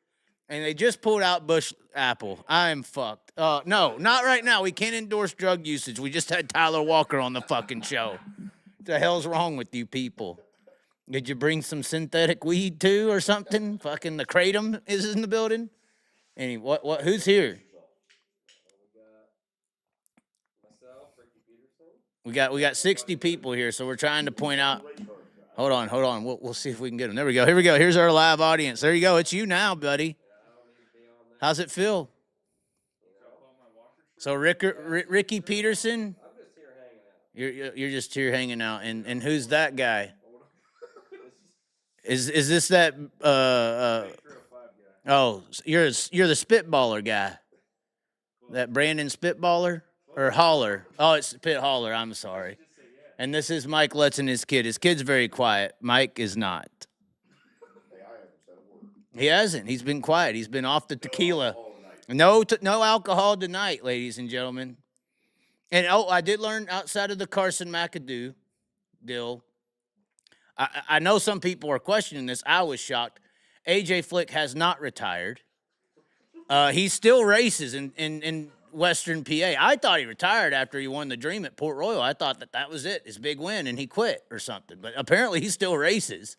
And they just pulled out Bush Apple. I am fucked. No, not right now. We can't endorse drug usage. We just had Tyler Walker on the fucking show. What the hell's wrong with you people? Did you bring some synthetic weed too or something? Fucking the Kratom is in the building. What? Who's here? We got 60 people here, so we're trying to point out. Hold on. We'll see if we can get them. There we go. Here's our live audience. There you go. It's you now, buddy. How's it feel? So Ricky Peterson, you're just here hanging out, and who's that guy? Is this that? Oh, you're the Spitballer guy. That Brandon Spitballer or Holler? Oh, it's Pit Holler. I'm sorry. And this is Mike Lutz and his kid. His kid's very quiet. Mike is not. He hasn't. He's been quiet. He's been off the tequila. No alcohol tonight, ladies and gentlemen. And I did learn outside of the Carson McAdoo deal. I know some people are questioning this. I was shocked. AJ Flick has not retired. He still races in Western PA. I thought he retired after he won the Dream at Port Royal. I thought that was it, his big win, and he quit or something. But apparently he still races.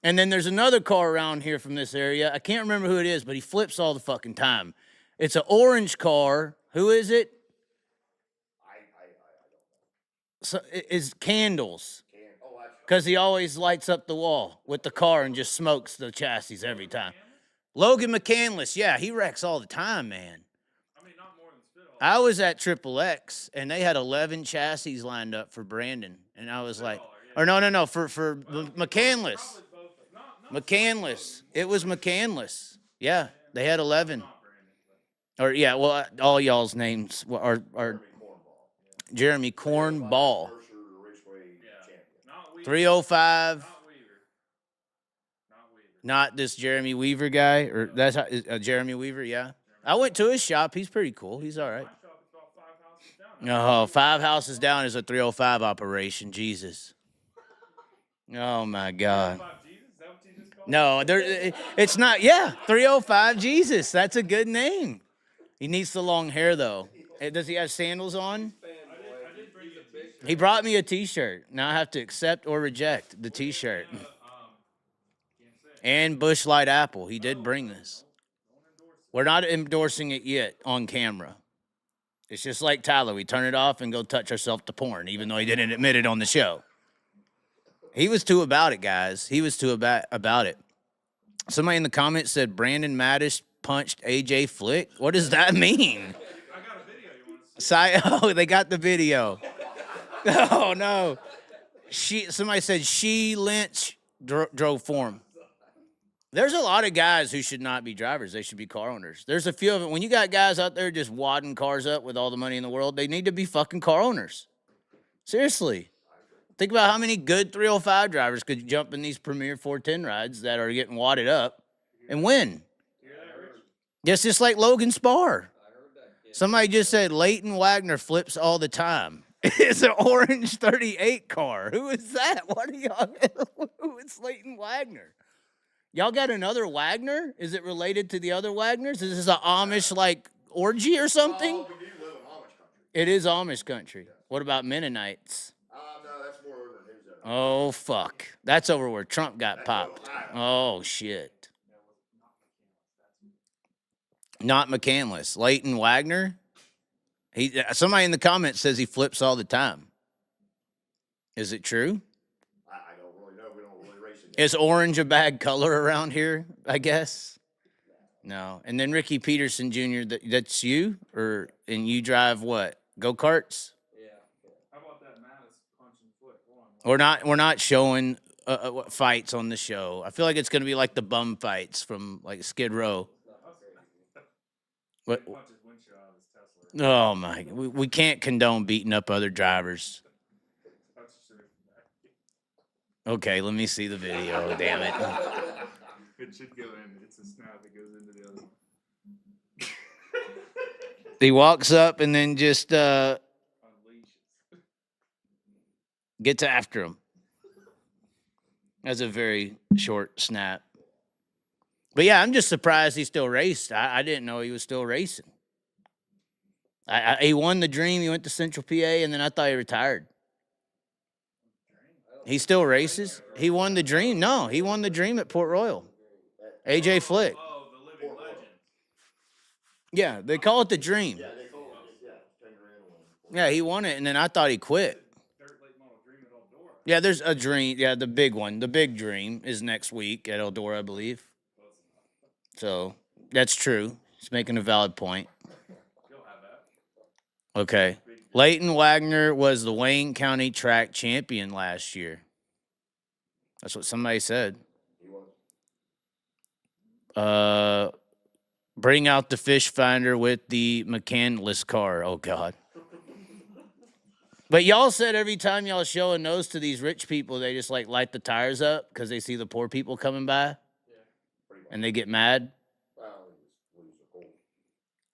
And then there's another car around here from this area. I can't remember who it is, but he flips all the fucking time. It's an orange car. Who is it? So it's Candles. Because he always lights up the wall with the car and just smokes the chassis every time. Logan McCandless, yeah, he wrecks all the time, man. Not more than Spit. I was at Triple X, and they had 11 chassis lined up for Brandon. And I was like, or no, for McCandless. McCandless. It was McCandless. Yeah, they had 11. Or, yeah, well, all y'all's names are Jeremy Cornball. 305. Not this Jeremy Weaver guy, or that's Jeremy Weaver, yeah. I went to his shop. He's pretty cool. He's all right. No, 5 houses down is a 305 operation. Jesus. Oh, my God. No, it's not. Yeah, 305 Jesus. That's a good name. He needs the long hair, though. Does he have sandals on? He brought me a T-shirt. Now I have to accept or reject the T-shirt. And Bush Light Apple. He did bring this. We're not endorsing it yet on camera. It's just like Tyler. We turn it off and go touch ourselves to porn, even though he didn't admit it on the show. He was too about it, guys. He was too about it. Somebody in the comments said Brandon Mattis punched AJ Flick. What does that mean? I got a video you want to see. Oh, they got the video. Oh, no. Somebody said Lynch drove for him. There's a lot of guys who should not be drivers. They should be car owners. There's a few of them. When you got guys out there just wadding cars up with all the money in the world, they need to be fucking car owners. Seriously. Think about how many good 305 drivers could jump in these Premier 410 rides that are getting wadded up and win. It's just like Logan Spar. Somebody just said Leighton Wagner flips all the time. It's an orange 38 car. Who is that? What are y'all? Who is Leighton Wagner? Y'all got another Wagner? Is it related to the other Wagners? Is this an Amish like orgy or something? Oh, we do live in Amish country. It is Amish country. What about Mennonites? No, that's more over in his area. Oh, fuck. That's over where Trump got popped. Oh, shit. Not McCandless. Leighton Wagner? Somebody in the comments says he flips all the time. Is it true? I don't really know. We don't really race it. Is orange a bad color around here, I guess? No. And then Ricky Peterson Jr., that's you? And you drive what? Go-karts? How about that Mattis punching Flick? We're not showing fights on the show. I feel like it's going to be like the bum fights from like Skid Row. What? Punches windshield out of his Tesla. Oh, my. We can't condone beating up other drivers. Okay, let me see the video. Damn it. It should go in. It's a snap that goes into the other one. He walks up and then just Unleashes. gets after him. That's a very short snap. But yeah, I'm just surprised he still raced. I didn't know he was still racing. He won the Dream. He went to Central PA, and then I thought he retired. He still races. He won the Dream. No, he won the Dream at Port Royal. AJ Flick. Oh, the living legend. Yeah, they call it the Dream. Yeah, they call it, yeah, 10 grand one. Yeah, he won it, and then I thought he quit. Dirt late model Dream at Eldora. Yeah, there's a Dream. Yeah, the big one. The big Dream is next week at Eldora, I believe. So that's true. He's making a valid point. You'll have that. Okay. Leighton Wagner was the Wayne County track champion last year. That's what somebody said. He was. Bring out the fish finder with the McCandless car. Oh, God. But y'all said every time y'all show a nose to these rich people, they just like light the tires up because they see the poor people coming by. And they get mad. Well, he was cold.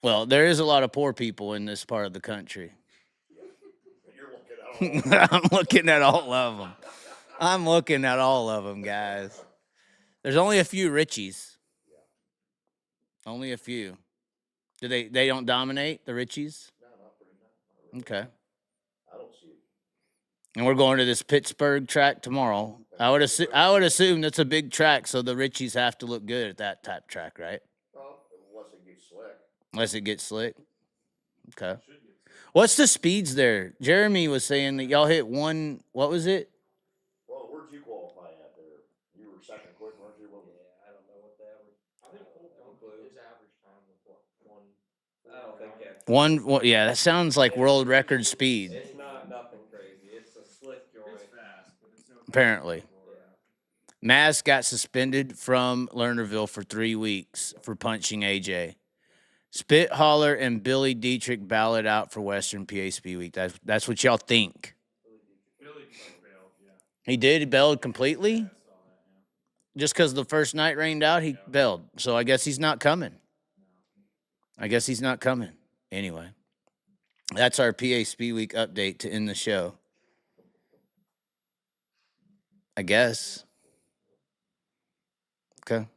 Well, there is a lot of poor people in this part of the country. You're looking at all. I'm looking at all of them. I'm looking at all of them, guys. There's only a few Richies. Only a few. Do they don't dominate, the Richies? No, not pretty much. Okay. I don't see it. And we're going to this Pittsburgh track tomorrow. I would assume that's a big track, so the Richies have to look good at that type track, right? Well, unless it gets slick. Unless it gets slick. Okay. What's the speeds there? Jeremy was saying that y'all hit one. What was it? Well, where'd you qualify at there? You were second quick, weren't you? What was it? I don't know what the average. I think his average time was what, one. I don't think that's. One. Well, yeah, that sounds like world record speed. It's not nothing crazy. It's a slick joint. It's fast, but it's no. Apparently. Yeah. Maz got suspended from Lernerville for 3 weeks for punching AJ. Spit Holler and Billy Dietrich ballot out for Western PA Speedweek. That's what y'all think. Billy bailed, yeah. He did? He bailed completely? I saw that, yeah. Just because the first night rained out, he bailed. So I guess he's not coming. Anyway, that's our PA Speedweek update to end the show. I guess. Okay.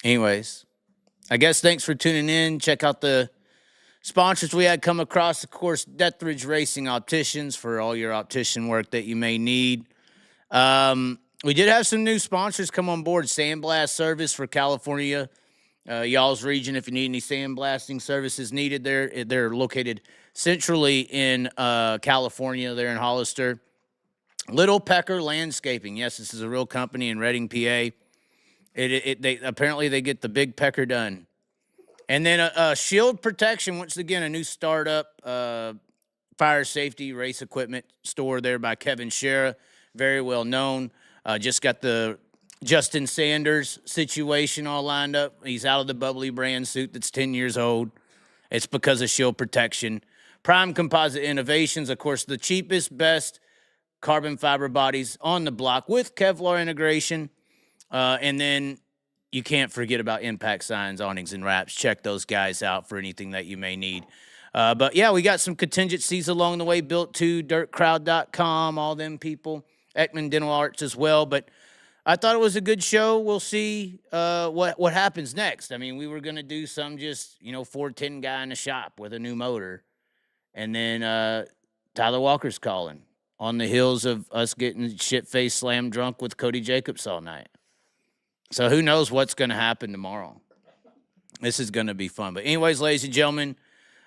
Anyways, I guess thanks for tuning in. Check out the sponsors we had come across. Of course, Deathridge Racing Opticians for all your optician work that you may need. We did have some new sponsors come on board. SandBlast Service for California, y'all's region. If you need any sandblasting services needed, they're located centrally in California. They're in Hollister. Little Pecker Landscaping. Yes, this is a real company in Reading, PA. They apparently they get the big pecker done. And then Shield Protection, once again, a new startup fire safety race equipment store there by Kevin Sharrah, very well known. Just got the Justin Sanders situation all lined up. He's out of the bubbly brand suit that's 10 years old. It's because of Shield Protection. Prime Composite Innovations, of course, the cheapest, best carbon fiber bodies on the block with Kevlar integration. And then you can't forget about impact signs, awnings, and wraps. Check those guys out for anything that you may need. But, yeah, we got some contingencies along the way built to DIRTTRACKCHAZ, all them people, Ekman Dental Arts as well. But I thought it was a good show. We'll see what happens next. I mean, we were going to do some just, 410 guy in the shop with a new motor. And then Tyler Walker's calling on the heels of us getting shit-faced slam drunk with Cody Jacobs all night. So who knows what's going to happen tomorrow. This is going to be fun. But anyways, ladies and gentlemen,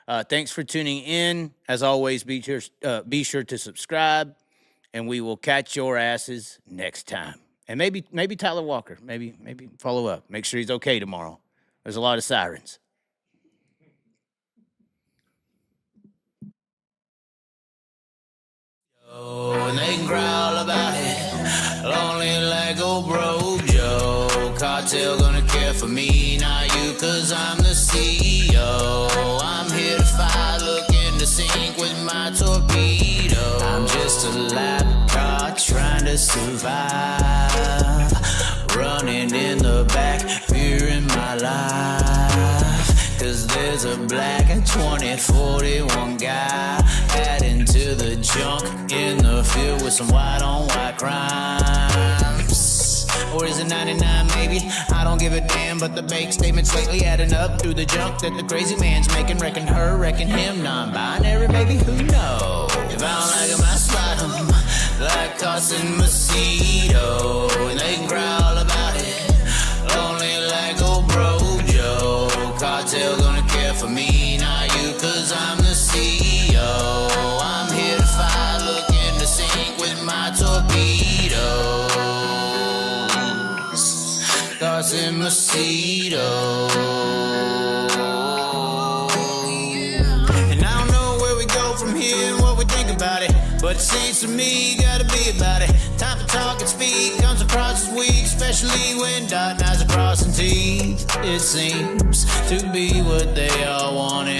thanks for tuning in. As always, be sure to subscribe, and we will catch your asses next time. And maybe Tyler Walker, maybe follow up. Make sure he's okay tomorrow. There's a lot of sirens. And they growl about it, lonely like old bro Joe. Cartel gonna care for me, not you, cause I'm the CEO. I'm here to fight, looking to sink with my torpedo. I'm just a lap car trying to survive, running in the back, fearing my life. Cause there's a black 2041 guy adding to the junk in the field with some white on white crimes. Or is it 99 maybe? I don't give a damn, but the bank statements lately adding up through the junk that the crazy man's making. Reckon her, reckon him, non-binary maybe, who knows? If I don't like him, I spot him like Carson Macedo, and they growl about it, only like old bro Joe. Cartel gonna care for me, not you, cause I'm the CEO. I'm here to fight, looking to sink with my torpedoes. Carson Macedo. And I don't know where we go from here and what we think about it, but it seems to me gotta be about it. Time for talk and speak comes across this week, especially when dotting I's are crossing T's. It seems to be what they all wanted.